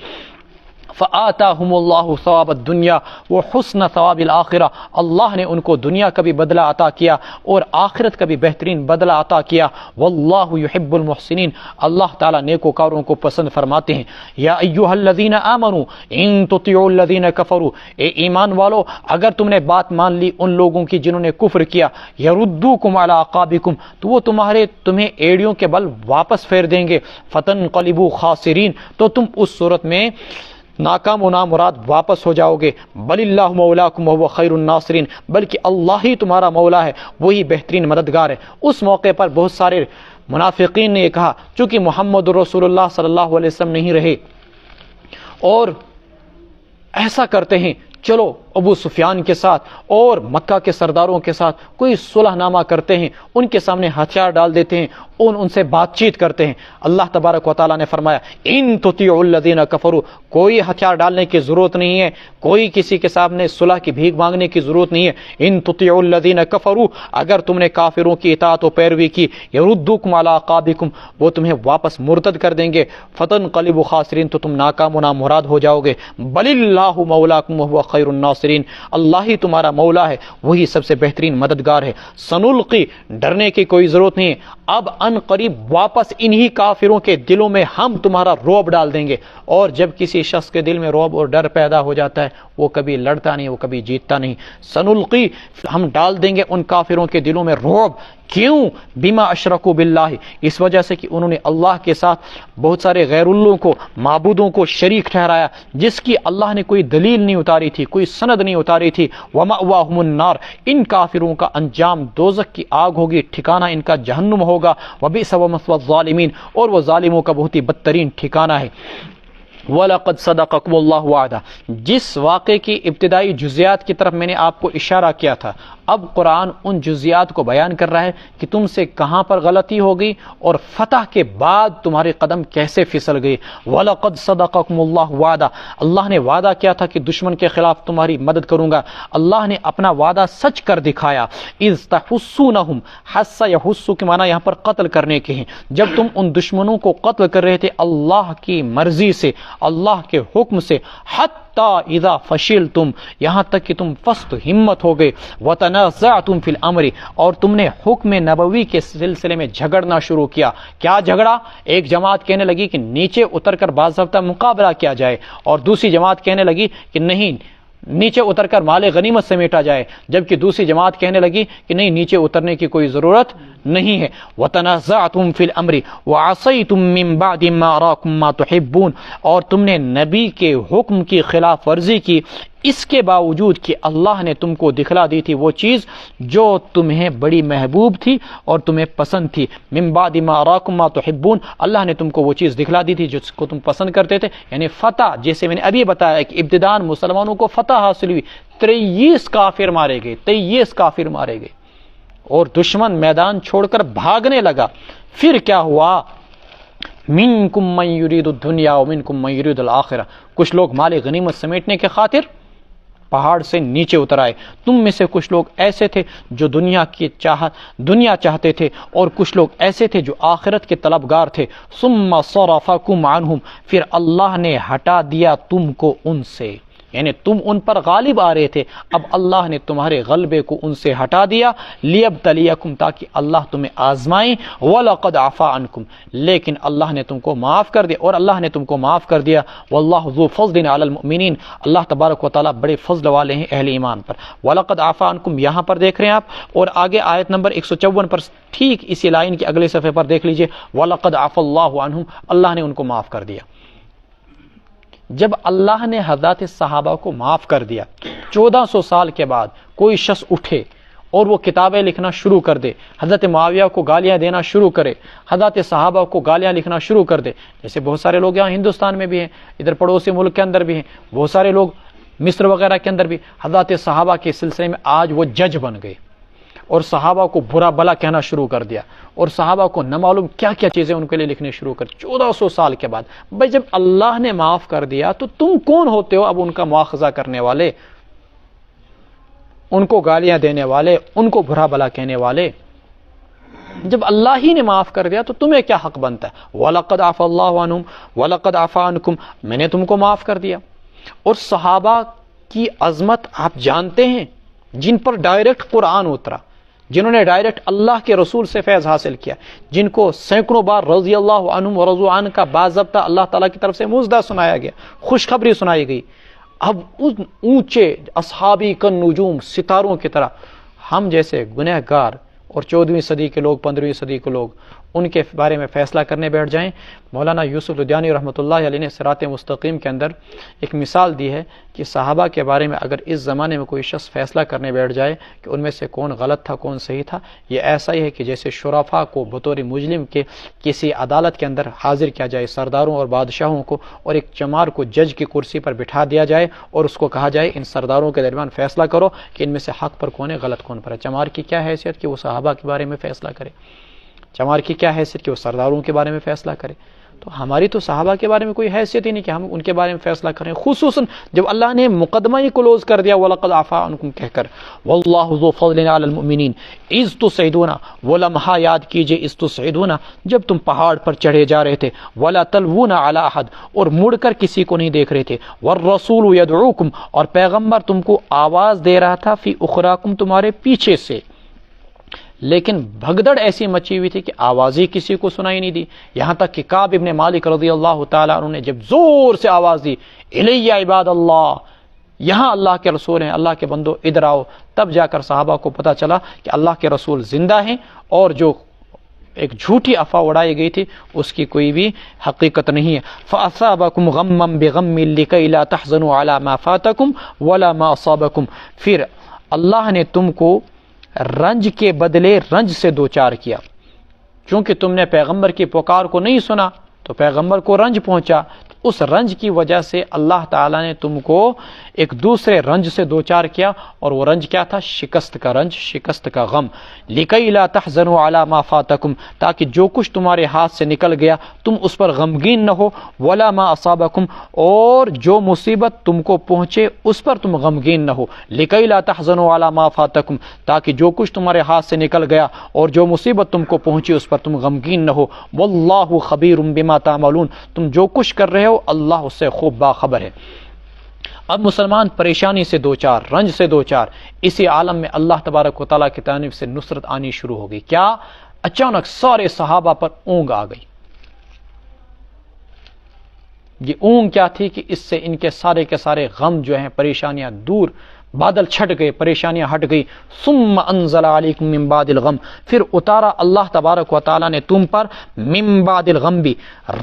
فآتاہم اللہ ثواب الدنیا وحسن ثواب الآخرہ، اللہ نے ان کو دنیا کا بھی بدلہ عطا کیا اور آخرت کا بھی بہترین بدلہ عطا کیا۔ واللہ یحب المحسنین، اللہ تعالیٰ نیکوکاروں کو پسند فرماتے ہیں۔ یا ایھا الذین آمنوا ان تطیعوا الذین کفروا، اے ایمان والو اگر تم نے بات مان لی ان لوگوں کی جنہوں نے کفر کیا، یردوکم علی اعقابکم، تو وہ تمہیں ایڑیوں کے بل واپس پھیر دیں گے، فتنقلبوا خاسرین، تو تم اس صورت میں ناکام و نامراد واپس ہو جاؤ گے۔ بل اللہ مولاکم وہو خیر الناصرین، بلکہ اللہ ہی تمہارا مولا ہے، وہی بہترین مددگار ہے۔ اس موقع پر بہت سارے منافقین نے یہ کہا، چونکہ محمد رسول اللہ صلی اللہ علیہ وسلم نہیں رہے اور ایسا کرتے ہیں، چلو ابو سفیان کے ساتھ اور مکہ کے سرداروں کے ساتھ کوئی صلح نامہ کرتے ہیں، ان کے سامنے ہتھیار ڈال دیتے ہیں اور ان سے بات چیت کرتے ہیں۔ اللہ تبارک و تعالیٰ نے فرمایا ان تطیعوا الذین کفروا، کوئی ہتھیار ڈالنے کی ضرورت نہیں ہے، کوئی کسی کے سامنے صلح کی بھیک مانگنے کی ضرورت نہیں ہے۔ ان تطیعوا الذین کفروا، اگر تم نے کافروں کی اطاعت و پیروی کی، یردوکم علی اعقابکم، وہ تمہیں واپس مرتد کر دیں گے، فتنقلبوا خاسرین، تو تم ناکام و نامراد ہو جاؤ گے۔ بل اللہ مولاکم وہو خیر الناصرین، اللہ ہی تمہارا مولا ہے، وہی سب سے بہترین مددگار ہے۔ سنلقی، ڈرنے کی کوئی ضرورت نہیں ہے، اب ان قریب واپس انہی کافروں کے دلوں میں ہم تمہارا رعب ڈال دیں گے، اور جب کسی شخص کے دل میں رعب اور ڈر پیدا ہو جاتا ہے وہ کبھی لڑتا نہیں، وہ کبھی جیتتا نہیں۔ سنلقی، ہم ڈال دیں گے ان کافروں کے دلوں میں رعب، کیوں؟ بما اشرکوا باللہ، اس وجہ سے کہ انہوں نے اللہ کے ساتھ بہت سارے غیر اللہ کو، معبودوں کو شریک ٹھہرایا، جس کی اللہ نے کوئی دلیل نہیں اتاری تھی، کوئی سند نہیں اتاری تھی۔ ومأواہم النار، ان کافروں کا انجام دوزخ کی آگ ہوگی، ٹھکانہ ان کا جہنم ہوگا۔ وبئس ومثوى الظالمین، اور وہ ظالموں کا بہت ہی بدترین ٹھکانہ ہے۔ وَلَقَدْ صَدَقَكُمُ اللَّهُ وَعْدَهُ، جس واقعے کی ابتدائی جزیات کی طرف میں نے آپ کو اشارہ کیا تھا، اب قرآن ان جزیات کو بیان کر رہا ہے کہ تم سے کہاں پر غلطی ہو گئی اور فتح کے بعد تمہارے قدم کیسے پھسل گئے۔ وَلَقَدْ صَدَقَكُمُ اللَّهُ وَعْدَهُ، اللہ نے وعدہ کیا تھا کہ دشمن کے خلاف تمہاری مدد کروں گا، اللہ نے اپنا وعدہ سچ کر دکھایا۔ اِذْ تَحُسُّونَهُمْ، حَسَّ يَحُسُّ کے معنی یہاں پر قتل کرنے کے ہیں، جب تم ان دشمنوں کو قتل کر رہے تھے اللہ کی مرضی سے، اللہ کے حکم سے، حتی اذا فشلتم، یہاں تک کہ تم پست ہمت ہو گئے، وتنازعتم فی الامر، اور تم نے حکم نبوی کے سلسلے میں جھگڑنا شروع کیا۔ کیا جھگڑا؟ ایک جماعت کہنے لگی کہ نیچے اتر کر باضابطہ مقابلہ کیا جائے، اور دوسری جماعت کہنے لگی کہ نہیں، نیچے اتر کر مال غنیمت سمیٹا جائے، جبکہ دوسری جماعت کہنے لگی کہ نہیں، نیچے اترنے کی کوئی ضرورت نہیں ہے۔ وَتَنَازَعْتُمْ فِي الْأَمْرِ وَعَصَيْتُمْ مِنْ بَعْدِ مَا أَرَاكُمْ مَا تُحِبُّونَ، اور تم نے نبی کے حکم کی خلاف ورزی کی، اس کے باوجود کہ اللہ نے تم کو دکھلا دی تھی وہ چیز جو تمہیں بڑی محبوب تھی اور تمہیں پسند تھی۔ من بعد ما اراکم ما تحبون، اللہ نے تم کو وہ چیز دکھلا دی تھی جس کو تم پسند کرتے تھے، یعنی فتح، جیسے میں نے ابھی بتایا کہ ابتداءً مسلمانوں کو فتح حاصل ہوئی، 23 کافر مارے گئے، 23 کافر مارے گئے، اور دشمن میدان چھوڑ کر بھاگنے لگا۔ پھر کیا ہوا؟ منکم من یرید الدنیا ومنکم من یرید الآخرہ، کچھ لوگ مال غنیمت سمیٹنے کے خاطر پہاڑ سے نیچے اتر آئے، تم میں سے کچھ لوگ ایسے تھے جو دنیا چاہتے تھے، اور کچھ لوگ ایسے تھے جو آخرت کے طلبگار تھے۔ ثم صرفکم عنہم، پھر اللہ نے ہٹا دیا تم کو ان سے، یعنی تم ان پر غالب آ رہے تھے، اب اللہ نے تمہارے غلبے کو ان سے ہٹا دیا، لیبتلیکم، تاکہ اللہ تمہیں آزمائیں۔ وَلَقَدْ عَفَا عَنْکُمْ، لیکن اللہ نے تم کو معاف کر دیا، اور اللہ نے تم کو معاف کر دیا۔ واللہ ذو فضل علی المؤمنین، اللہ تبارک و تعالیٰ بڑے فضل والے ہیں اہل ایمان پر۔ وَلَقَدْ عَفَا عَنْکُمْ یہاں پر دیکھ رہے ہیں آپ، اور آگے آیت نمبر 154 پر ٹھیک اسی لائن کے اگلے صفحے پر دیکھ لیجئے، وَلَقَدْ عَفَا اللَّهُ عَنْهُمْ، اللہ نے ان کو معاف کر دیا۔ جب اللہ نے حضرات صحابہ کو معاف کر دیا، 1400 سال کے بعد کوئی شخص اٹھے اور وہ کتابیں لکھنا شروع کر دے، حضرت معاویہ کو گالیاں دینا شروع کرے، حضرات صحابہ کو گالیاں لکھنا شروع کر دے، جیسے بہت سارے لوگ یہاں ہندوستان میں بھی ہیں، ادھر پڑوسی ملک کے اندر بھی ہیں، بہت سارے لوگ مصر وغیرہ کے اندر بھی حضرات صحابہ کے سلسلے میں آج وہ جج بن گئے، اور صحابہ کو برا بلا کہنا شروع کر دیا، اور صحابہ کو نہ معلوم کیا کیا چیزیں ان کے لیے لکھنے شروع کر، 1400 سال کے بعد۔ بھائی جب اللہ نے معاف کر دیا تو تم کون ہوتے ہو اب ان کا مواخذہ کرنے والے، ان کو گالیاں دینے والے، ان کو برا بلا کہنے والے؟ جب اللہ ہی نے معاف کر دیا تو تمہیں کیا حق بنتا ہے؟ وَلَقَدْ عَفَا اللَّهُ عَنْهُمْ وَلَقَدْ عَفَا عَنْكُمْ، میں نے تم کو معاف کر دیا۔ اور صحابہ کی عظمت آپ جانتے ہیں، جن پر ڈائریکٹ قرآن اترا، جنہوں نے ڈائریکٹ اللہ کے رسول سے فیض حاصل کیا، جن کو سینکڑوں بار رضی اللہ عنہم ورضوا عنہ کا باضابطہ اللہ تعالیٰ کی طرف سے مژدہ سنایا گیا، خوشخبری سنائی گئی، اب ان اونچے اصحابی کن نجوم ستاروں کی طرح ہم جیسے گنہگار اور 14ویں صدی کے لوگ، 15ویں صدی کے لوگ ان کے بارے میں فیصلہ کرنے بیٹھ جائیں؟ مولانا یوسف لدھیانوی رحمۃ اللہ علیہ نے صراط مستقیم کے اندر ایک مثال دی ہے کہ صحابہ کے بارے میں اگر اس زمانے میں کوئی شخص فیصلہ کرنے بیٹھ جائے کہ ان میں سے کون غلط تھا کون صحیح تھا، یہ ایسا ہی ہے کہ جیسے شرفاء کو بطور مجرم کے کسی عدالت کے اندر حاضر کیا جائے، سرداروں اور بادشاہوں کو، اور ایک چمار کو جج کی کرسی پر بٹھا دیا جائے اور اس کو کہا جائے ان سرداروں کے درمیان فیصلہ کرو کہ ان میں سے حق پر کون ہے غلط کون پر ہے۔ چمار کی کیا حیثیت کہ وہ صحابہ کے بارے میں فیصلہ کرے؟ چمار کی کیا حیثیت کہ وہ سرداروں کے بارے میں فیصلہ کرے؟ تو ہماری تو صحابہ کے بارے میں کوئی حیثیت ہی نہیں کہ ہم ان کے بارے میں فیصلہ کریں، خصوصاً جب اللہ نے مقدمہ ہی کلوز کر دیا وَلَقَدْ عَفَا عَنْكُمْ کہہ کر، وَاللَّهُ ذُو فَضْلٍ عَلَى الْمُؤْمِنِينَ اِذْ تُسْعِدُونَ، وہ لمحہ یاد کیجئے اِذْ تُسْعِدُونَ جب تم پہاڑ پر چڑھے جا رہے تھے، وَلَا تَلْوُونَ عَلَى أَحَدٍ اور مڑ کر کسی کو نہیں دیکھ رہے تھے، وَالرَّسُولُ يَدْعُوكُمْ اور پیغمبر تم کو آواز دے رہا تھا، فِي أُخْرَاكُمْ تمہارے پیچھے سے، لیکن بھگدڑ ایسی مچی ہوئی تھی کہ آواز ہی کسی کو سنائی نہیں دی، یہاں تک کہ کعب ابن مالک رضی اللہ تعالیٰ عنہ نے جب زور سے آواز دی الیہ عباد اللہ، یہاں اللہ کے رسول ہیں، اللہ کے بندو ادھر آؤ، تب جا کر صحابہ کو پتہ چلا کہ اللہ کے رسول زندہ ہیں اور جو ایک جھوٹی افواہ اڑائی گئی تھی اس کی کوئی بھی حقیقت نہیں ہے۔ فَأَصَابَكُمْ غَمًّا بِغَمٍّ لِكَيْ لَا تَحْزَنُوا عَلَى مَا فَاتَكُمْ وَلَا مَا أَصَابَكُمْ، پھر اللہ نے تم کو رنج کے بدلے رنج سے دوچار کیا، چونکہ تم نے پیغمبر کی پکار کو نہیں سنا تو پیغمبر کو رنج پہنچا، اس رنج کی وجہ سے اللہ تعالیٰ نے تم کو ایک دوسرے رنج سے دوچار کیا، اور وہ رنج کیا تھا؟ شکست کا رنج، شکست کا غم۔ لِكَيْ لَا تَحْزَنُوا عَلَى مَا فَاتَكُمْ تاکہ جو کچھ تمہارے ہاتھ سے نکل گیا تم اس پر غمگین نہ ہو، وَلَا مَا أَصَابَكُمْ اور جو مصیبت تم کو پہنچے اس پر تم غمگین نہ ہو۔ لِكَيْ لَا تَحْزَنُوا عَلَى مَا فَاتَكُمْ تاکہ جو کچھ تمہارے ہاتھ سے نکل گیا اور جو مصیبت تم کو پہنچی اس پر تم غمگین نہ ہو۔ وَاللَّهُ خَبِيرٌ بِمَا تَعْمَلُونَ تم جو کچھ کر رہے ہو اللہ اس سے خوب باخبر ہے۔ اب مسلمان پریشانی سے دوچار، رنج سے دوچار، اسی عالم میں اللہ تبارک و تعالیٰ کی جانب سے نصرت آنی شروع ہو گئی۔ کیا؟ اچانک سارے صحابہ پر اونگ آ گئی۔ یہ اونگ کیا تھی کہ اس سے ان کے سارے غم جو ہیں، پریشانیاں دور، بادل چھٹ گئے، پریشانیاں ہٹ گئی۔ ثم انزل علیکم من بعد الغم پھر اتارا اللہ تبارک و تعالیٰ نے تم پر من بعد الغم بھی،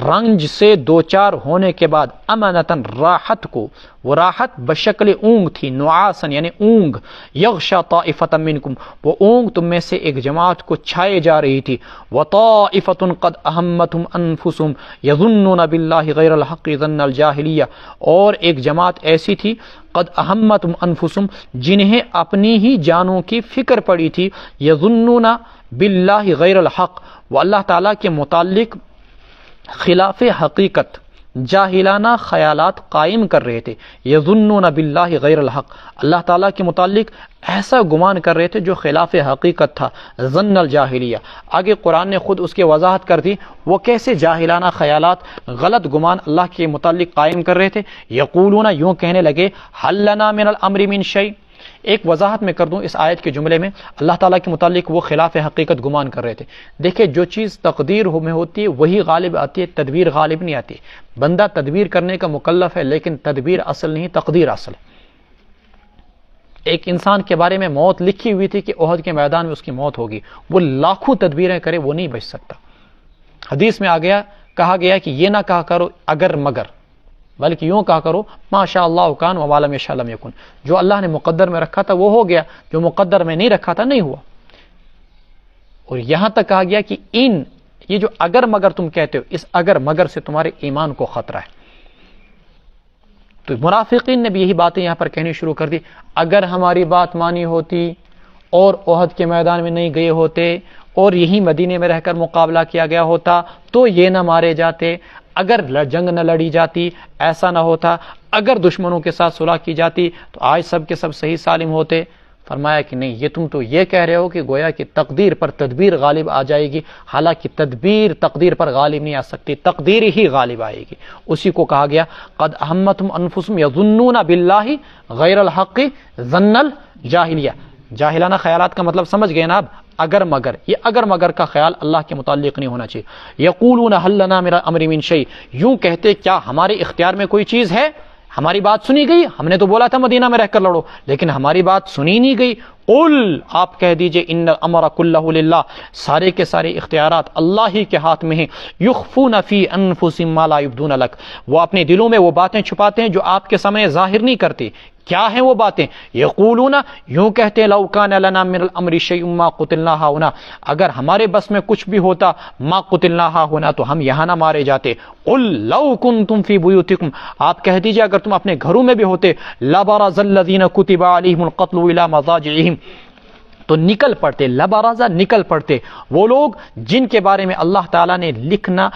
رنج سے دوچار ہونے کے بعد، امنتن راحت کو، وہ راحت بشکل اونگ تھی، نعاسن یعنی اونگ، یغشا طائفۃ منکم وہ اونگ تم میں سے ایک جماعت کو چھائے جا رہی تھی، وطائفۃ قد اہمتہم انفسہم یظنون باللہ غیر الحق ظن الجاہلیہ اور ایک جماعت ایسی تھی قد اہمتہم انفسہم جنہیں اپنی ہی جانوں کی فکر پڑی تھی، یظنون باللہ غیر الحق وہ اللہ تعالیٰ کے متعلق خلاف حقیقت جاہلانہ خیالات قائم کر رہے تھے، یظنون باللہ غیر الحق اللہ تعالیٰ کے متعلق ایسا گمان کر رہے تھے جو خلاف حقیقت تھا، ظن الجاہلیہ۔ آگے قرآن نے خود اس کی وضاحت کر دی وہ کیسے جاہلانہ خیالات، غلط گمان اللہ کے متعلق قائم کر رہے تھے۔ یقولون یوں کہنے لگے حل لنا من الامر من شیء، ایک وضاحت میں کر دوں اس آیت کے جملے میں، اللہ تعالیٰ کے متعلق وہ خلاف حقیقت گمان کر رہے تھے۔ دیکھیں جو چیز تقدیر میں ہوتی ہے وہی غالب آتی ہے، تدبیر غالب نہیں آتی۔ بندہ تدبیر کرنے کا مکلف ہے لیکن تدبیر اصل نہیں، تقدیر اصل ہے۔ ایک انسان کے بارے میں موت لکھی ہوئی تھی کہ احد کے میدان میں اس کی موت ہوگی، وہ لاکھوں تدبیریں کرے وہ نہیں بچ سکتا۔ حدیث میں کہا گیا کہ یہ نہ کہا کرو اگر مگر، بلکہ یوں کہا کرو ما شاء اللہ کان وما لم یشاء لم یکن، جو اللہ نے مقدر میں رکھا تھا وہ ہو گیا، جو مقدر میں نہیں رکھا تھا نہیں ہوا۔ اور یہاں تک کہا گیا کہ یہ جو اگر مگر تم کہتے ہو، اس اگر مگر سے تمہارے ایمان کو خطرہ ہے۔ تو منافقین نے بھی یہی باتیں یہاں پر کہنی شروع کر دی، اگر ہماری بات مانی ہوتی اور احد کے میدان میں نہیں گئے ہوتے اور یہی مدینے میں رہ کر مقابلہ کیا گیا ہوتا تو یہ نہ مارے جاتے، اگر جنگ نہ لڑی جاتی ایسا نہ ہوتا، اگر دشمنوں کے ساتھ صلح کی جاتی تو آج سب کے سب صحیح سالم ہوتے۔ فرمایا کہ نہیں، یہ تم تو یہ کہہ رہے ہو کہ گویا کہ تقدیر پر تدبیر غالب آ جائے گی، حالانکہ تدبیر تقدیر پر غالب نہیں آ سکتی، تقدیر ہی غالب آئے گی۔ اسی کو کہا گیا قد اہمتہم انفسہم یظنون باللہ غیر الحق ظن الجاہلیہ۔ جاہلانہ خیالات کا مطلب سمجھ گئے نا اب؟ اگر مگر، یہ اگر مگر کا خیال اللہ کے متعلق نہیں ہونا چاہیے۔ یقولون حل لنا من الامر من شیء، یوں کہتے کیا ہمارے اختیار میں کوئی چیز ہے؟ ہماری بات سنی گئی؟ ہم نے تو بولا تھا مدینہ میں رہ کر لڑو، لیکن ہماری بات سنی نہیں گئی۔ قل، آپ کہہ دیجئے ان الامر کلہ للہ، سارے کے سارے اختیارات اللہ ہی کے ہاتھ میں ہیں۔ یخفون فی انفسہم ما لا یبدون لک، وہ اپنے دلوں میں وہ باتیں چھپاتے ہیں جو آپ کے سامنے ظاہر نہیں کرتے۔ کیا ہیں وہ باتیں؟ یقولون، یوں کہتے ہیں لو کان لنا من الامر شیء ما قتلنا ہاہنا، اگر ہمارے بس میں کچھ بھی ہوتا ما قتلنا ہاہنا تو ہم یہاں نہ مارے جاتے۔ قل لو کنتم فی بیوتکم، آپ کہہ دیجئے اگر تم اپنے گھروں میں بھی ہوتے، لبرز الذین کتب علیہم القتل الی مضاجعہم، تو نکل پڑتے، لبرازہ نکل پڑتے وہ لوگ جن کے بارے میں اللہ تعالیٰ نے لکھنا،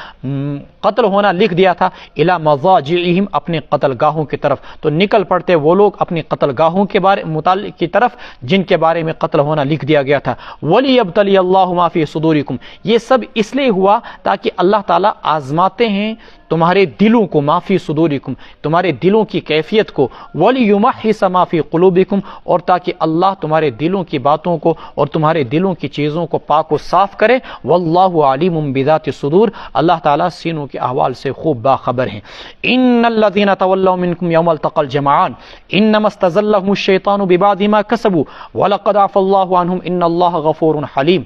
قتل ہونا لکھ دیا تھا، الی مضاجعہم، اپنے قتل گاہوں کی طرف، تو نکل پڑتے وہ لوگ اپنی قتل گاہوں کے بارے متعلق کی طرف جن کے بارے میں قتل ہونا لکھ دیا گیا تھا۔ وَلِيَبْتَلِيَ اللَّهُ مَا فِي صُدُورِكُمْ، یہ سب اس لیے ہوا تاکہ اللہ تعالیٰ آزماتے ہیں تمہارے دلوں کو، ما فی صدورکم، تمہارے دلوں کی کیفیت کو، وَلِيُمَحِّصَ مَا فِي قُلُوبِكُمْ، اور تاکہ اللہ تمہارے دلوں کی باتوں کو اور تمہارے دلوں کی چیزوں کو پاک و صاف کرے۔ واللہ علیم بذات الصدور، اللہ تعالیٰ سینوں کے احوال سے خوب باخبر ہیں۔ ان الذین تولوا منکم یوم التقى الجمعان انما استزلهم الشیطان ببعض ما کسبوا ولقد عفا اللہ عنہم ان اللہ غفور حلیم۔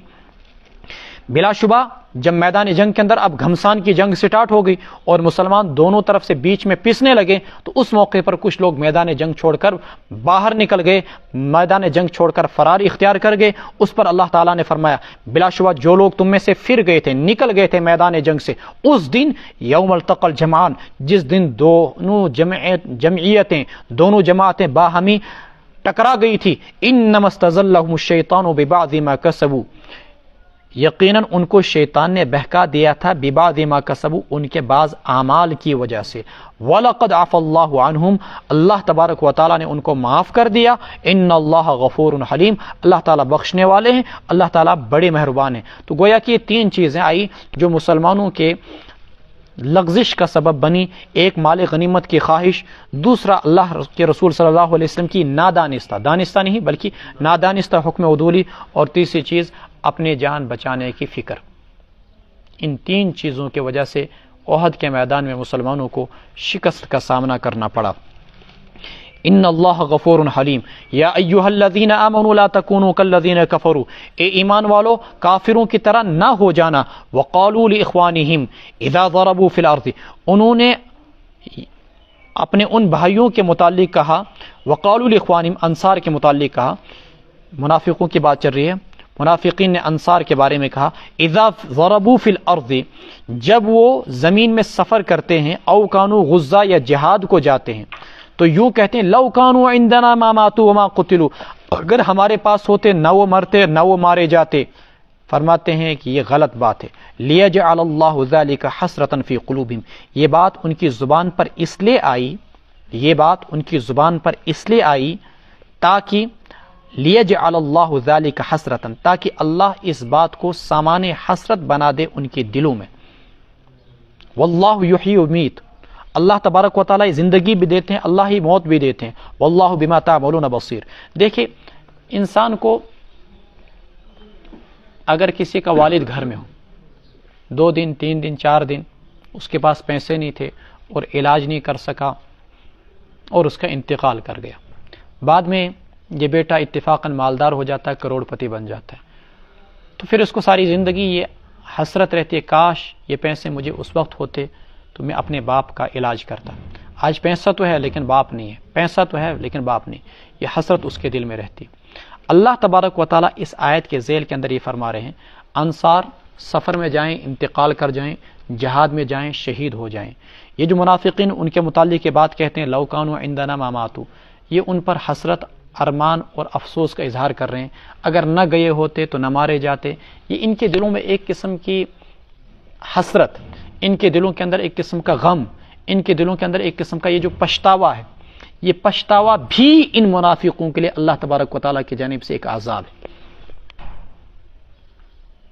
بلا شبہ جب میدان جنگ کے اندر اب گھمسان کی جنگ سٹارٹ ہو گئی اور مسلمان دونوں طرف سے بیچ میں پسنے لگے، تو اس موقع پر کچھ لوگ میدان جنگ چھوڑ کر باہر نکل گئے، میدان جنگ چھوڑ کر فرار اختیار کر گئے۔ اس پر اللہ تعالیٰ نے فرمایا بلا شبہ جو لوگ تم میں سے پھر گئے تھے، نکل گئے تھے میدان جنگ سے، اس دن یوم التقى الجمعان، جس دن دونوں جمعیتیں، دونوں جماعتیں باہمی ٹکرا گئی تھی، انما استزلهم الشیطان ببعض ما کسبوا، یقیناً ان کو شیطان نے بہکا دیا تھا، ببعض ما کسبوا، ان کے بعض اعمال کی وجہ سے، وَلَقَدْ عَفَا اللَّهُ عَنْهُمْ، اللہ تبارک و تعالیٰ نے ان کو معاف کر دیا، ان اللہ غفور حلیم، اللہ تعالیٰ بخشنے والے ہیں، اللہ تعالیٰ بڑے مہربان ہیں۔ تو گویا کہ یہ تین چیزیں آئی جو مسلمانوں کے لغزش کا سبب بنی، ایک مال غنیمت کی خواہش، دوسرا اللہ کے رسول صلی اللہ علیہ وسلم کی نادانستہ، دانستہ نہیں بلکہ نادانستہ حکم عدولی، اور تیسری چیز اپنے جان بچانے کی فکر۔ ان تین چیزوں کی وجہ سے احد کے میدان میں مسلمانوں کو شکست کا سامنا کرنا پڑا۔ ان اللہ غفور حلیم، یا ایھا الذین آمنوا لا تکونوا کالذین کفروا، اے ایمان والو کافروں کی طرح نہ ہو جانا، وقالوا لاخوانہم اذا ضربوا فی الارض، انہوں نے اپنے ان بھائیوں کے متعلق کہا، وقالوا لاخوانہم، انصار کے متعلق کہا، منافقوں کی بات چل رہی ہے، منافقین نے انصار کے بارے میں کہا، اذا ضربوا فی الارض، جب وہ زمین میں سفر کرتے ہیں، او کانوا غزا، یا جہاد کو جاتے ہیں، تو یوں کہتے ہیں لو کانوا عندنا ما ماتوا وما قتلوا، اگر ہمارے پاس ہوتے نہ وہ مرتے نہ وہ مارے جاتے۔ فرماتے ہیں کہ یہ غلط بات ہے، لیجعل اللہ ذلک حسرۃ فی قلوبہم، یہ بات ان کی زبان پر اس لیے آئی، یہ بات ان کی زبان پر اس لیے آئی تاکہ لیجعل اللہ ذلک حسرۃ، تاکہ اللہ اس بات کو سامان حسرت بنا دے ان کے دلوں میں۔ واللہ یحیی و یمیت، اللہ تبارک و تعالیٰ زندگی بھی دیتے ہیں، اللہ ہی موت بھی دیتے ہیں، واللہ بما تعملون بصیر۔ دیکھیں انسان کو اگر کسی کا والد گھر میں ہو، 2 دن 3 دن 4 دن اس کے پاس پیسے نہیں تھے اور علاج نہیں کر سکا اور اس کا انتقال کر گیا، بعد میں یہ بیٹا اتفاقاً مالدار ہو جاتا ہے، کروڑ پتی بن جاتا ہے، تو پھر اس کو ساری زندگی یہ حسرت رہتی ہے کاش یہ پیسے مجھے اس وقت ہوتے تو میں اپنے باپ کا علاج کرتا۔ آج پیسہ تو ہے لیکن باپ نہیں ہے، پیسہ تو ہے لیکن باپ نہیں، یہ حسرت اس کے دل میں رہتی۔ اللہ تبارک و تعالیٰ اس آیت کے ذیل کے اندر یہ فرما رہے ہیں انصار سفر میں جائیں، انتقال کر جائیں، جہاد میں جائیں، شہید ہو جائیں۔ یہ جو منافقین ان کے متعلق یہ بات کہتے ہیں لو کانوا عندنا ما ماتوا، یہ ان پر حسرت، ارمان اور افسوس کا اظہار کر رہے ہیں، اگر نہ گئے ہوتے تو نہ مارے جاتے۔ یہ ان کے دلوں میں ایک قسم کی حسرت، ان کے دلوں کے اندر ایک قسم کا غم، ان کے دلوں کے اندر ایک قسم کا یہ جو پچھتاوا ہے، یہ پچھتاوا بھی ان منافقوں کے لیے اللہ تبارک و تعالیٰ کی جانب سے ایک عذاب ہے.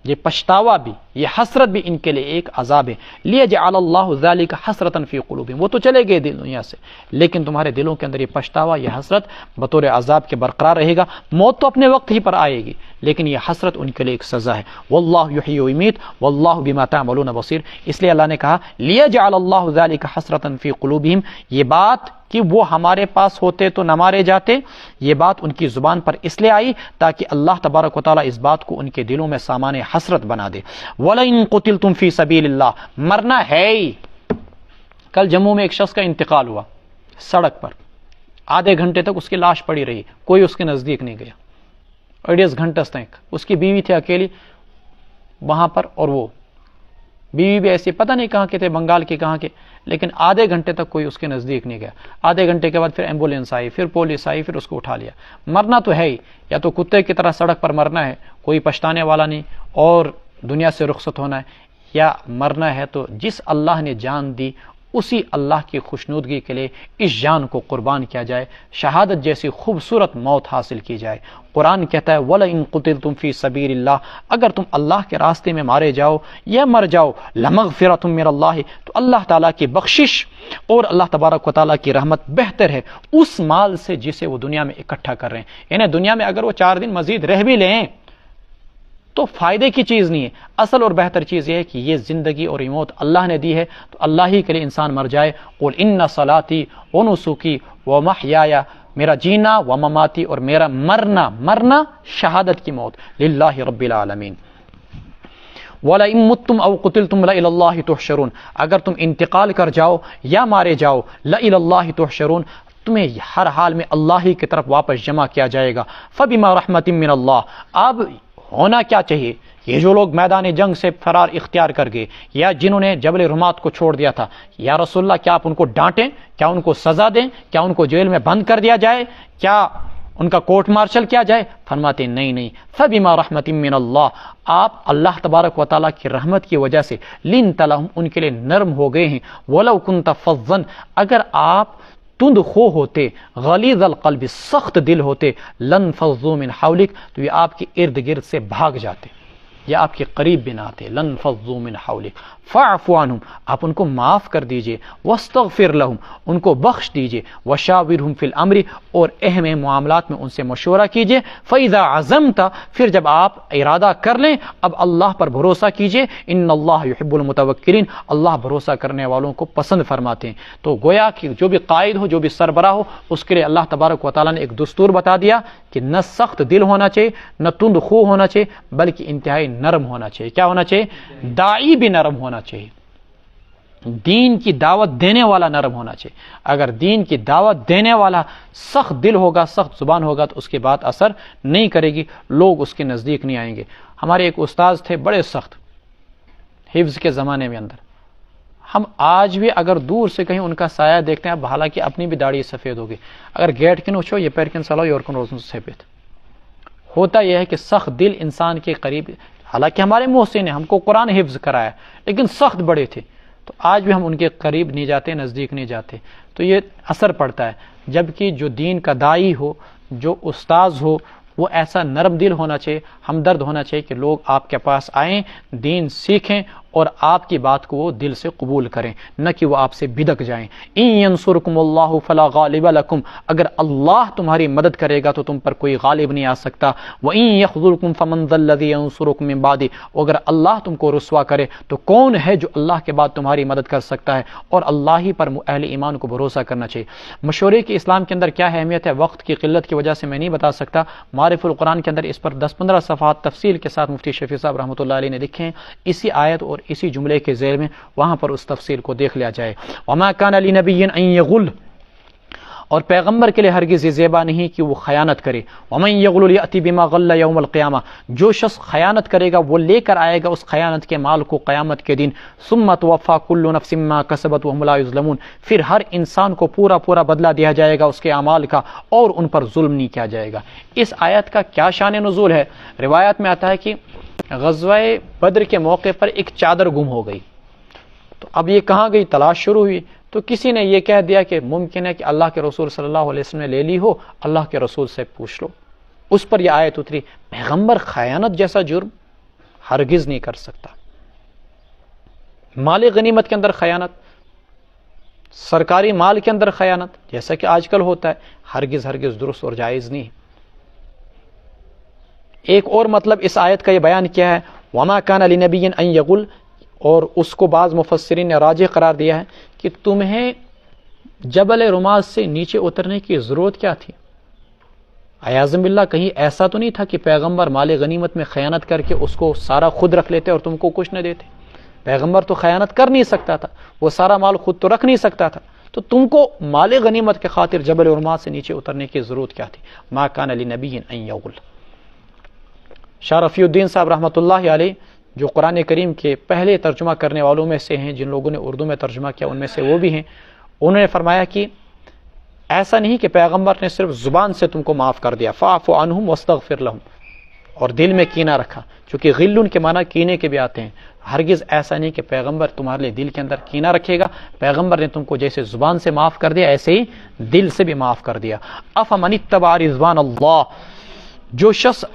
یہ پچھتاوا بھی، یہ حسرت بھی ان کے لیے ایک عذاب ہے. لیجعل اللہ ذلک حسرۃ فی قلوبہم، وہ تو چلے گئے دنیا سے، لیکن تمہارے دلوں کے اندر یہ پچھتاوا، یہ حسرت بطور عذاب کے برقرار رہے گا. موت تو اپنے وقت ہی پر آئے گی، لیکن یہ حسرت ان کے لیے ایک سزا ہے. واللہ یحیی و یمیت واللہ بما تعملون بصیر. اس لیے اللہ نے کہا لیجعل اللہ ذلک حسرۃ فی قلوبہم، یہ بات کہ وہ ہمارے پاس ہوتے تو نہ مارے جاتے، یہ بات ان کی زبان پر اس لیے آئی تاکہ اللہ تبارک و تعالیٰ اس بات کو ان کے دلوں میں سامان حسرت بنا دے. وَلَئِن قُتِلْتُمْ فِي سَبِيلِ اللَّهِ، مرنا ہے ہی. کل جموں میں ایک شخص کا انتقال ہوا سڑک پر، آدھے گھنٹے تک اس کی لاش پڑی رہی، کوئی اس کے نزدیک نہیں گیا. 8 گھنٹے تک اس کی بیوی تھی اکیلی وہاں پر، اور وہ بیوی بھی ایسی پتہ نہیں کہاں کے تھے، بنگال کے کہاں کے، لیکن آدھے گھنٹے تک کوئی اس کے نزدیک نہیں گیا. آدھے گھنٹے کے بعد پھر ایمبولینس آئی، پھر پولیس آئی، پھر اس کو اٹھا لیا. مرنا تو ہے ہی، یا تو کتے کی طرح سڑک پر مرنا ہے، کوئی پچھتانے والا نہیں اور دنیا سے رخصت ہونا ہے، یا مرنا ہے تو جس اللہ نے جان دی اسی اللہ کی خوشنودگی کے لیے اس جان کو قربان کیا جائے، شہادت جیسی خوبصورت موت حاصل کی جائے. قرآن کہتا ہے وَلَئِن قُتِلْتُمْ فِي سَبِيلِ اللَّهِ، اگر تم اللہ کے راستے میں مارے جاؤ یا مر جاؤ، لَمَغْفِرَةٌ مِّنَ اللَّهِ، تو اللہ تعالیٰ کی بخشش اور اللہ تبارک و تعالیٰ کی رحمت بہتر ہے اس مال سے جسے وہ دنیا میں اکٹھا کر رہے ہیں. یعنی دنیا میں اگر وہ 4 دن مزید رہ بھی لیں تو فائدے کی چیز نہیں ہے. اصل اور بہتر چیز یہ ہے کہ یہ زندگی اور یہ موت اللہ نے دی ہے، تو اللہ ہی کے لیے انسان مر جائے. قُلْ إِنَّ صَلَاتِي وَنُسُكِي وَمَحْيَايَ، میرا جینا و مماتی اور میرا مرنا شہادت کی موت، للہ رب العالمین. وَلَئِن مُتُّمْ أَوْ قُتِلْتُمْ لَإِلَى اللَّهِ تُحْشَرُونَ، اگر تم انتقال کر جاؤ یا مارے جاؤ، لَإِلَى اللَّهِ تُحْشَرُونَ، تمہیں ہر حال میں اللہ ہی کی طرف واپس جمع کیا جائے گا. فَبِمَا رَحْمَةٍ مِّنَ اللَّهِ، اب ہونا کیا چاہیے، یہ جو لوگ میدان جنگ سے فرار اختیار کر گئے یا جنہوں نے جبل رمات کو چھوڑ دیا تھا، یا رسول اللہ کیا آپ ان کو ڈانٹیں، کیا ان کو سزا دیں، کیا ان کو جیل میں بند کر دیا جائے، کیا ان کا کورٹ مارشل کیا جائے؟ فرماتے نہیں. فَبِمَا رَحْمَةٍ مِّنَ اللَّهِ، آپ اللہ تبارک و تعالیٰ کی رحمت کی وجہ سے لِنْتَ لَهُمْ، ان کے لیے نرم ہو گئے ہیں. وَلَوْ كُنْتَ فَظًّا، اگر آپ تند خو ہوتے، غلیظ القلب، سخت دل ہوتے، لن فضوا من حولک، تو یہ آپ کے ارد گرد سے بھاگ جاتے یا آپ کے قریب بھی نہ آتے. لن فضوا من حولک فاعف عنہم، آپ ان کو معاف کر دیجئے. واستغفر لہم، ان کو بخش دیجئے. وشاورہم فی الامر، اور اہم معاملات میں ان سے مشورہ کیجئے. فاذا عزمت، پھر جب آپ ارادہ کر لیں اب اللہ پر بھروسہ کیجئے. ان اللہ یحب المتوکلین، اللہ بھروسہ کرنے والوں کو پسند فرماتے ہیں. تو گویا کہ جو بھی قائد ہو، جو بھی سربراہ ہو، اس کے لیے اللہ تبارک و تعالیٰ نے ایک دستور بتا دیا کہ نہ سخت دل ہونا چاہیے، نہ تند خو ہونا چاہیے، بلکہ انتہائی نرم ہونا چاہیے. کیا ہونا چاہیے؟ داعی بھی نرم ہونا چاہیے، دین کی دعوت دینے والا نرم ہونا چاہیے. اگر دین کی دعوت دینے والا سخت دل ہوگا، سخت زبان ہوگا، تو اس کی بات اثر نہیں کرے گی، لوگ اس کے نزدیک نہیں آئیں گے. ہمارے ایک استاذ تھے بڑے سخت حفظ کے زمانے میں اندر، ہم آج بھی اگر دور سے کہیں ان کا سایہ دیکھتے ہیں، اب حالانکہ اپنی بھی داڑھی سفید ہوگی، اگر گیٹ کن اچھو یہ پیر کن سلاؤ اور کن روزن سفید. ہوتا یہ ہے کہ سخت دل انسان کے قریب، حالانکہ ہمارے محسن نے ہم کو قرآن حفظ کرایا، لیکن سخت بڑے تھے، تو آج بھی ہم ان کے قریب نہیں جاتے، نزدیک نہیں جاتے. تو یہ اثر پڑتا ہے. جبکہ جو دین کا داعی ہو، جو استاذ ہو، وہ ایسا نرم دل ہونا چاہیے، ہمدرد ہونا چاہیے کہ لوگ آپ کے پاس آئیں، دین سیکھیں اور آپ کی بات کو وہ دل سے قبول کریں، نہ کہ وہ آپ سے بدک جائیں. ان ینصرکم اللہ فلا غالب لکم، اگر اللہ تمہاری مدد کرے گا تو تم پر کوئی غالب نہیں آ سکتا. وان یخذلکم فمن ذا الذی ینصرکم من بعد، اگر اللہ تم کو رسوا کرے تو کون ہے جو اللہ کے بعد تمہاری مدد کر سکتا ہے. اور اللہ ہی پر اہل ایمان کو بھروسہ کرنا چاہیے. مشورے کی اسلام کے اندر کیا اہمیت ہے، وقت کی قلت کی وجہ سے میں نہیں بتا سکتا. معارف القرآن کے اندر اس پر 10-15 صفحات تفصیل کے ساتھ مفتی شفیع صاحب رحمۃ اللہ علیہ نے لکھے ہیں. اسی آیت اور اسی جملے کے ذیل میں وہاں پر اس تفصیل کو دیکھ لیا جائے. وما کان لنبی ان یغل، اور پیغمبر کے لیے ہرگز یہ زیبا نہیں کہ وہ خیانت کرے. ومن یغل یأتی بما غل یوم القیامہ، جو شخص خیانت کرے گا وہ لے کر آئے گا اس خیانت کے مال کو قیامت کے دن. ثم توفی کل نفس ما کسبت وهم لا یظلمون، پھر ہر انسان کو پورا بدلہ دیا جائے گا اس کے اعمال کا، اور ان پر ظلم نہیں کیا جائے گا. اس آیت کا کیا شان نزول ہے؟ روایت میں آتا ہے کہ غزوہ بدر کے موقع پر ایک چادر گم ہو گئی. تو اب یہ کہاں گئی؟ تلاش شروع ہوئی. تو کسی نے یہ کہہ دیا کہ ممکن ہے کہ اللہ کے رسول صلی اللہ علیہ وسلم نے لے لی ہو، اللہ کے رسول سے پوچھ لو. اس پر یہ آیت اتری. پیغمبر خیانت جیسا جرم ہرگز نہیں کر سکتا. مال غنیمت کے اندر خیانت، سرکاری مال کے اندر خیانت جیسا کہ آج کل ہوتا ہے، ہرگز ہرگز درست اور جائز نہیں. ایک اور مطلب اس آیت کا یہ بیان کیا ہے، وما کان لنبی ان یغل، اور اس کو بعض مفسرین نے راجح قرار دیا ہے کہ تمہیں جبل رماز سے نیچے اترنے کی ضرورت کیا تھی؟ اعاذ باللہ کہیں ایسا تو نہیں تھا کہ پیغمبر مال غنیمت میں خیانت کر کے اس کو سارا خود رکھ لیتے اور تم کو کچھ نہ دیتے؟ پیغمبر تو خیانت کر نہیں سکتا تھا، وہ سارا مال خود تو رکھ نہیں سکتا تھا، تو تم کو مال غنیمت کے خاطر جبل رماز سے نیچے اترنے کی ضرورت کیا تھی؟ ما کان لنبی ان یغل. شاہ رفیع الدین صاحب رحمۃ اللہ علیہ جو قرآن کریم کے پہلے ترجمہ کرنے والوں میں سے ہیں، جن لوگوں نے اردو میں ترجمہ کیا ان میں سے وہ بھی ہیں، انہوں نے فرمایا کہ ایسا نہیں کہ پیغمبر نے صرف زبان سے تم کو معاف کر دیا، فاعف عنہم واستغفر لہم، اور دل میں کینہ رکھا، چونکہ غل کے معنی کینے کے بھی آتے ہیں. ہرگز ایسا نہیں کہ پیغمبر تمہارے لیے دل کے اندر کینہ رکھے گا. پیغمبر نے تم کو جیسے زبان سے معاف کر دیا ایسے ہی دل سے بھی معاف کر دیا. افمن اتبع رضوان اللہ، جو شخص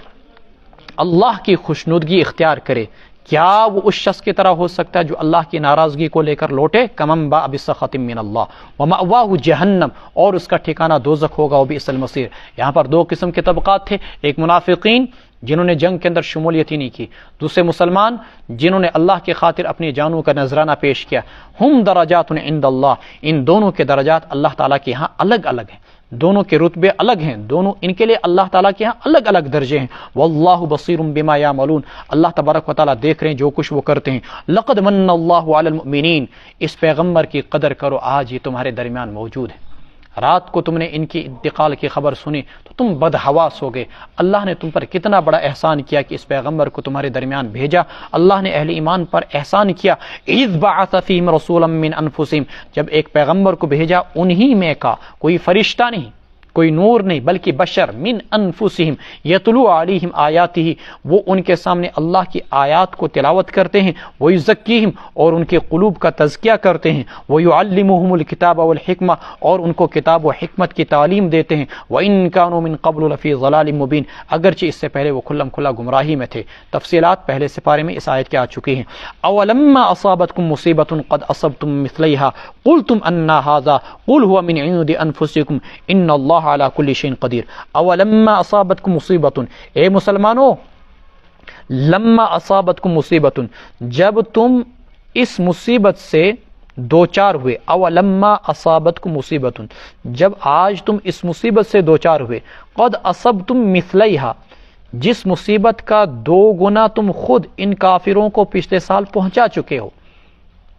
اللہ کی خوشنودگی اختیار کرے، کیا وہ اس شخص کی طرح ہو سکتا ہے جو اللہ کی ناراضگی کو لے کر لوٹے؟ کمن باء بسخط من اللہ ومأواہ جہنم، اور اس کا ٹھکانہ دوزخ ہوگا، وبئس المصیر. یہاں پر دو قسم کے طبقات تھے، ایک منافقین جنہوں نے جنگ کے اندر شمولیت ہی نہیں کی، دوسرے مسلمان جنہوں نے اللہ کی خاطر اپنی جانوں کا نذرانہ پیش کیا. ہم درجات عند اللہ، ان دونوں کے درجات اللہ تعالیٰ کے ہاں الگ الگ ہیں، دونوں کے رتبے الگ ہیں، دونوں ان کے لیے اللہ تعالیٰ کے ہاں الگ الگ درجے ہیں. واللہ بصیر بما یعملون، اللہ تبارک و تعالیٰ دیکھ رہے ہیں جو کچھ وہ کرتے ہیں. لقد من اللہ علی المؤمنین، اس پیغمبر کی قدر کرو، آج یہ تمہارے درمیان موجود ہے. رات کو تم نے ان کی انتقال کی خبر سنی تو تم بدحواس ہو گئے. اللہ نے تم پر کتنا بڑا احسان کیا کہ اس پیغمبر کو تمہارے درمیان بھیجا. اللہ نے اہل ایمان پر احسان کیا. اذ بعث فیہم رسولا من انفسہم، جب ایک پیغمبر کو بھیجا انہی میں کا، کوئی فرشتہ نہیں، کوئی نور نہیں، بلکہ بشر، من انفسہم یتلو علیہم آیاتہ، وہ ان کے سامنے اللہ کی آیات کو تلاوت کرتے ہیں، ویزکیہم، اور ان کے قلوب کا تزکیہ کرتے ہیں، ویعلمہم الکتاب والحکمہ، اور ان کو کتاب و حکمت کی تعلیم دیتے ہیں. وان کانوا من قبل لفی ضلال مبین، اگرچہ اس سے پہلے وہ کھلم کھلا گمراہی میں تھے. تفصیلات پہلے سپارے میں اس آیت کے آ چکی ہیں. اولما اصابتکم مصیبۃ قد اصبتم مثلیھا قلتم ان ھذا قل هو من عند انفسکم ان اللہ علی کل شیء قدیر. اولما اصابتکم مصیبۃ، اے مسلمانوں، لما اصابتکم مصیبۃ، جب تم اس مصیبت سے دوچار ہوئے. اولما اصابتکم مصیبۃ، جب آج تم اس مصیبت سے دوچار ہوئے. قد اصبتم مثلیھا، جس مصیبت کا دو گنا تم خود ان کافروں کو پچھلے سال پہنچا چکے ہو.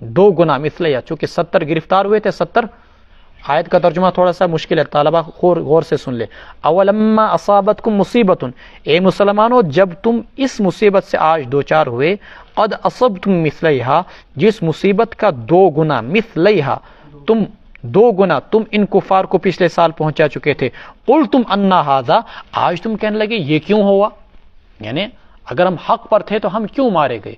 دو گنا مثلیھا، چونکہ 70 گرفتار ہوئے تھے. 70 آیت کا ترجمہ تھوڑا سا مشکل ہے، طالبہ غور سے سن لے. اولما اصابتکم مصیبۃ، اے مسلمانوں جب تم اس مصیبت سے آج دوچار ہوئے. قد اصبتم مثلیھا، جس مصیبت کا دو گنا، مثلیھا تم دو گنا تم ان کفار کو پچھلے سال پہنچا چکے تھے. قلتم ان ھذا، آج تم کہنے لگے یہ کیوں ہوا، یعنی اگر ہم حق پر تھے تو ہم کیوں مارے گئے.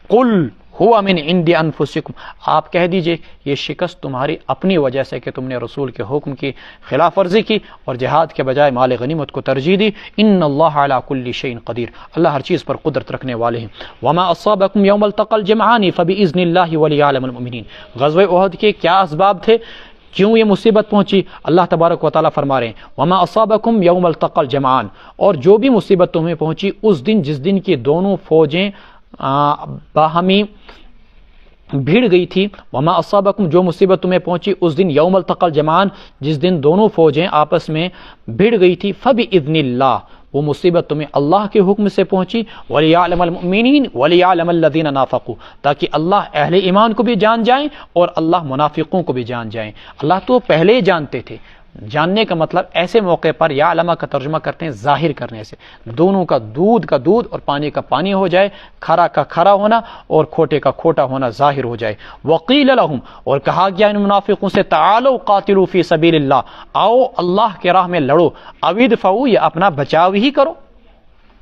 قل ہوا من عند انفسکم، آپ کہہ دیجئے یہ شکست تمہاری اپنی وجہ سے کہ تم نے رسول کے حکم کی خلاف ورزی کی اور جہاد کے بجائے مال غنیمت کو ترجیح دی. ان اللہ علی کل شیء قدیر، اللہ ہر چیز پر قدرت رکھنے والے ہیں. وما اصابکم یوم التقى الجمعان فباذن اللہ ولیعلم المؤمنین، غزوہ احد کے کیا اسباب تھے، کیوں یہ مصیبت پہنچی؟ اللہ تبارک و تعالیٰ فرما رہے ہیں وما اصابکم یوم التقى الجمعان، اور جو بھی مصیبت تمہیں پہنچی اس دن جس دن کی دونوں فوجیں باہمی بھیڑ گئی تھی. وما اصابکم، جو مصیبت تمہیں پہنچی اس دن یوم التقى الجمعان، جس دن دونوں فوجیں آپس میں بھیڑ گئی تھی. فباذن اللہ، وہ مصیبت تمہیں اللہ کے حکم سے پہنچی. ولیعلم المؤمنین ولیعلم الذین نافقوا، تاکہ اللہ اہل ایمان کو بھی جان جائیں اور اللہ منافقوں کو بھی جان جائیں. اللہ تو پہلے ہی جانتے تھے. جاننے کا مطلب ایسے موقع پر یا علماء کا ترجمہ کرتے ہیں ظاہر کرنے سے، دونوں کا دودھ اور پانی کا پانی ہو جائے، کھرا کا کھرا ہونا اور کھوٹے کا کھوٹا ہونا ظاہر ہو جائے. وقیل لہم، اور کہا گیا ان منافقوں سے تعالوا قاتلوا فی سبیل اللہ، آؤ اللہ کے راہ میں لڑو. او ادفعوا، یا اپنا بچاؤ ہی کرو.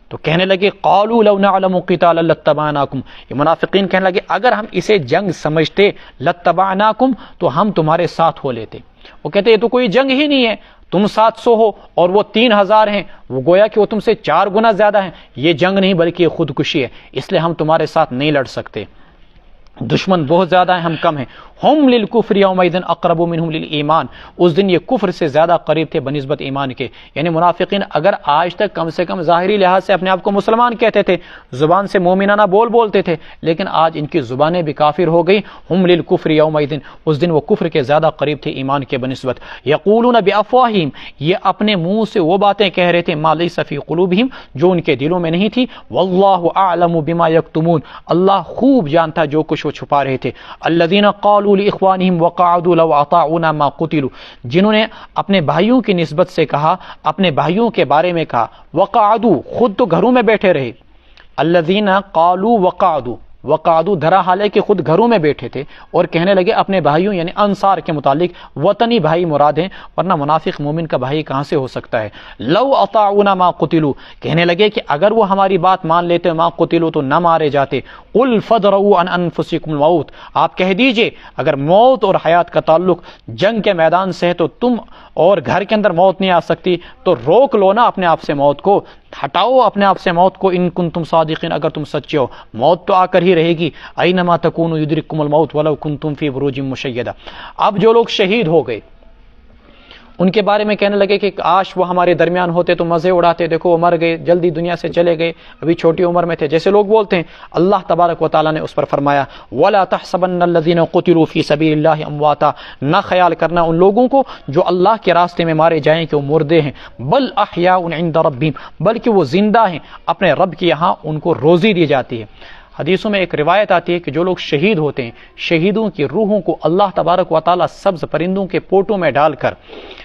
تو کہنے لگے قالوا لو نعلم قتالا لاتبعناکم، یہ منافقین کہنے لگے اگر ہم اسے جنگ سمجھتے لاتبعناکم تو ہم تمہارے ساتھ ہو لیتے۔ وہ کہتے یہ تو کوئی جنگ ہی نہیں ہے، تم 700 ہو اور وہ 3000 ہیں، وہ گویا کہ وہ تم سے 4 گنا زیادہ ہیں، یہ جنگ نہیں بلکہ یہ خودکشی ہے، اس لیے ہم تمہارے ساتھ نہیں لڑ سکتے، دشمن بہت زیادہ ہیں، ہم کم ہیں۔ ہم للکفر یومئذ اقرب منہم للایمان، اس دن یہ کفر سے زیادہ قریب تھے بنسبت ایمان کے۔ یعنی منافقین اگر آج تک کم سے کم ظاہری لحاظ سے اپنے آپ کو مسلمان کہتے تھے، زبان سے مومنانہ بولتے تھے، لیکن آج ان کی زبانیں بھی کافر ہو گئی۔ ہم للکفر یومئذ، اس دن وہ کفر کے زیادہ قریب تھے ایمان کے بنسبت۔ یقولون بافواہہم، یہ اپنے منہ سے وہ باتیں کہہ رہے تھے ما لیس فی قلوبہم، جو ان کے دلوں میں نہیں تھی۔ واللہ اعلم بما یکتمون، اللہ خوب جانتا جو کچھ وہ چھپا رہے تھے۔ الذین قالوا لإخوانهم وقعدوا لو اطاعونا ما قتلوا، جنہوں نے اپنے بھائیوں کی نسبت سے کہا، اپنے بھائیوں کے بارے میں کہا، وقعدوا خود تو گھروں میں بیٹھے رہے، الذین قالوا وقعدوا دھرا حال ہے کہ خود گھروں میں بیٹھے تھے اور کہنے لگے اپنے بھائیوں یعنی انصار کے متعلق، وطنی بھائی مراد ہیں ورنہ منافق مومن کا بھائی کہاں سے ہو سکتا ہے۔ لو اطاعونا ما قتلوا، کہنے لگے کہ اگر وہ ہماری بات مان لیتے ما قتلوا تو نہ مارے جاتے۔ قل فادرؤوا عن انفسکم الموت، آپ کہہ دیجئے اگر موت اور حیات کا تعلق جنگ کے میدان سے ہے تو تم اور گھر کے اندر موت نہیں آ سکتی، تو روک لو نا اپنے آپ سے موت کو، ہٹاؤ اپنے آپ سے موت کو، ان کنتم صادقین، اگر تم سچے ہو موت تو آ کر ہی رہے گی۔ اینما تکونوا یدرککم الموت ولو کنتم فی بروج مشیدہ۔ اب جو لوگ شہید ہو گئے ان کے بارے میں کہنے لگے کہ کاش وہ ہمارے درمیان ہوتے تو مزے اڑاتے، دیکھو وہ مر گئے، جلدی دنیا سے چلے گئے، ابھی چھوٹی عمر میں تھے، جیسے لوگ بولتے ہیں۔ اللہ تبارک و تعالیٰ نے اس پر فرمایا وَلَا تَحْسَبَنَّ الَّذِينَ قُتِلُوا فِي سَبِيلِ اللَّهِ أَمْوَاتًا، نہ خیال کرنا ان لوگوں کو جو اللہ کے راستے میں مارے جائیں کہ وہ مردے ہیں، بل احیاء عند ربهم، بلکہ وہ زندہ ہیں، اپنے رب کے یہاں ان کو روزی دی جاتی ہے۔ حدیثوں میں ایک روایت آتی ہے کہ جو لوگ شہید ہوتے ہیں، شہیدوں کی روحوں کو اللہ تبارک و تعالیٰ سبز پرندوں کے پوٹوں میں ڈال کر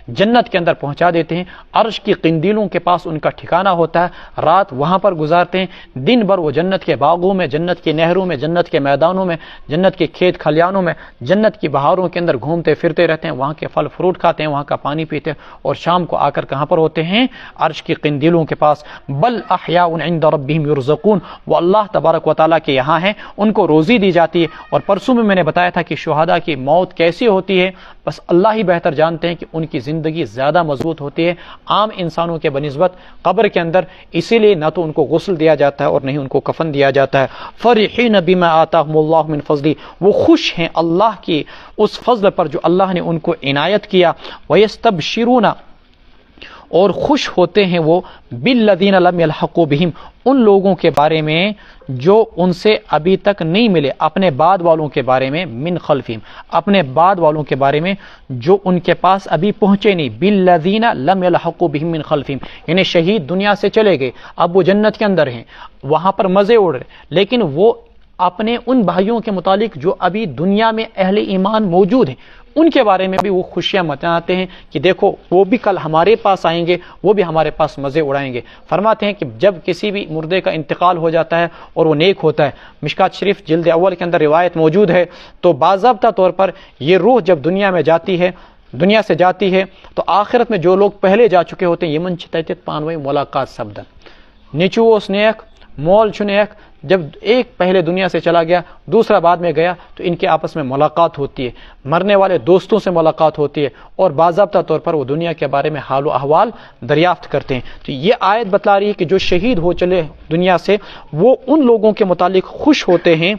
جنت کے اندر پہنچا دیتے ہیں، عرش کی قندیلوں کے پاس ان کا ٹھکانہ ہوتا ہے، رات وہاں پر گزارتے ہیں، دن بھر وہ جنت کے باغوں میں، جنت کے نہروں میں، جنت کے میدانوں میں، جنت کے کھیت کھلیانوں میں، جنت کی بہاروں کے اندر گھومتے پھرتے رہتے ہیں، وہاں کے پھل فروٹ کھاتے ہیں، وہاں کا پانی پیتے ہیں، اور شام کو آ کر کہاں پر ہوتے ہیں؟ عرش کی قندیلوں کے پاس۔ بل احیاء عند ربهم یرزقون، وہ اللہ تبارک و تعالیٰ کے یہاں ہیں، ان کو روزی دی جاتی ہے۔ اور پرسوں میں نے بتایا تھا کہ شہداء کی موت کیسی ہوتی ہے، بس اللہ ہی بہتر جانتے ہیں کہ ان کی زندگی زیادہ مضبوط ہوتی ہے عام انسانوں کے بنسبت قبر کے اندر، اسی لیے نہ تو ان کو غسل دیا جاتا ہے اور نہ ہی ان کو کفن دیا جاتا ہے۔ فرحین بما آتاہم اللہ من فضلہ، وہ خوش ہیں اللہ کی اس فضل پر جو اللہ نے ان کو عنایت کیا۔ ویستبشرون، اور خوش ہوتے ہیں وہ بالذین لم یلحقوا بہم، ان لوگوں کے بارے میں جو ان سے ابھی تک نہیں ملے، اپنے بعد والوں کے بارے میں، من خلفہم، اپنے بعد والوں کے بارے میں جو ان کے پاس ابھی پہنچے نہیں، بالذین لم یلحقوا بہم من خلفہم، یعنی شہید دنیا سے چلے گئے، اب وہ جنت کے اندر ہیں، وہاں پر مزے اڑ رہے، لیکن وہ اپنے ان بھائیوں کے متعلق جو ابھی دنیا میں اہل ایمان موجود ہیں ان کے بارے میں بھی وہ خوشیاں مناتے ہیں کہ دیکھو وہ بھی کل ہمارے پاس آئیں گے، وہ بھی ہمارے پاس مزے اڑائیں گے۔ فرماتے ہیں کہ جب کسی بھی مردے کا انتقال ہو جاتا ہے اور وہ نیک ہوتا ہے، مشکات شریف جلد اول کے اندر روایت موجود ہے، تو باضابطہ طور پر یہ روح جب دنیا میں جاتی ہے، دنیا سے جاتی ہے، تو آخرت میں جو لوگ پہلے جا چکے ہوتے ہیں یمن چتیت پانوئی ملاقات سبدن نیچو اس نیک مول چنیک، جب ایک پہلے دنیا سے چلا گیا دوسرا بعد میں گیا تو ان کے آپس میں ملاقات ہوتی ہے، مرنے والے دوستوں سے ملاقات ہوتی ہے اور باضابطہ طور پر وہ دنیا کے بارے میں حال و احوال دریافت کرتے ہیں۔ تو یہ آیت بتلا رہی ہے کہ جو شہید ہو چلے دنیا سے وہ ان لوگوں کے متعلق خوش ہوتے ہیں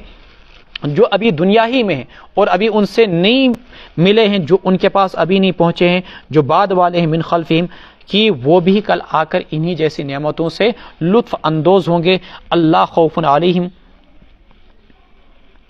جو ابھی دنیا ہی میں ہیں اور ابھی ان سے نہیں ملے ہیں، جو ان کے پاس ابھی نہیں پہنچے ہیں، جو بعد والے ہیں من خلفہم، کہ وہ بھی کل آ کر انہی جیسی نعمتوں سے لطف اندوز ہوں گے۔ اللہ خوف علیہم،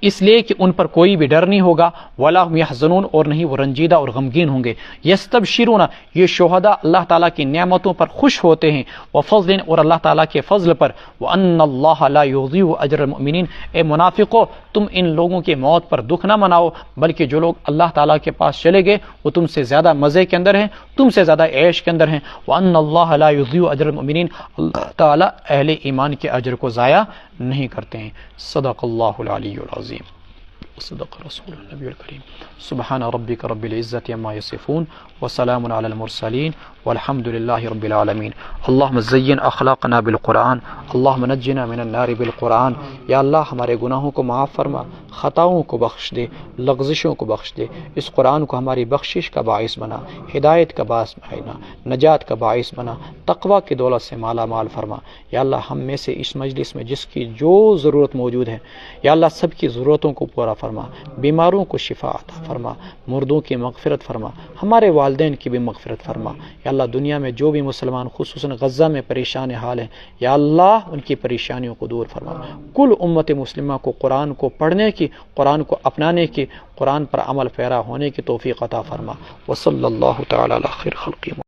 اس لیے کہ ان پر کوئی بھی ڈر نہیں ہوگا، ولا هم يحزنون، اور نہیں وہ رنجیدہ اور غمگین ہوں گے۔ یستبشرون، یہ شہداء اللہ تعالیٰ کی نعمتوں پر خوش ہوتے ہیں، وفضل، اور اللہ تعالیٰ کے فضل پر، وان اللہ لا یضیع اجر المؤمنین، اے منافقو تم ان لوگوں کی موت پر دکھ نہ مناؤ، بلکہ جو لوگ اللہ تعالیٰ کے پاس چلے گئے وہ تم سے زیادہ مزے کے اندر ہیں، تم سے زیادہ عیش کے اندر ہیں۔ وان اللہ لا یضیع اجر المؤمنین، اللہ تعالیٰ اہل ایمان کے اجر کو ضائع نہیں کرتے ہیں۔ صدق اللہ العلی العظیم۔ وصدق رسول النبی الکریم سبحان ربک رب العزت عما یصفون وسلام علی المرسلین والحمد للہ رب العالمین اللہم زین اخلاقنا بالقرآن اللہم نجنا من النار بالقرآن یا اللہ ہمارے گناہوں کو معاف فرما، خطاؤں کو بخش دے، لغزشوں کو بخش دے، اس قرآن کو ہماری بخشش کا باعث بنا، ہدایت کا باعث بنا، نجات کا باعث بنا، تقوی کی دولت سے مالا مال فرما۔ یا اللہ ہم میں سے اس مجلس میں جس کی جو ضرورت موجود ہے یا اللہ سب کی ضرورتوں کو پورا فرما، بیماروں کو شفا عطا فرما، مردوں کی مغفرت فرما، ہمارے والدین کی بھی مغفرت فرما۔ یا اللہ دنیا میں جو بھی مسلمان خصوصاً غزہ میں پریشان حال ہیں یا اللہ ان کی پریشانیوں کو دور فرما، کل امت مسلمہ کو قرآن کو پڑھنے کی، قرآن کو اپنانے کی، قرآن پر عمل پیرا ہونے کی توفیق عطا فرما۔ وصلی اللہ تعالی علی خیر خلقہ۔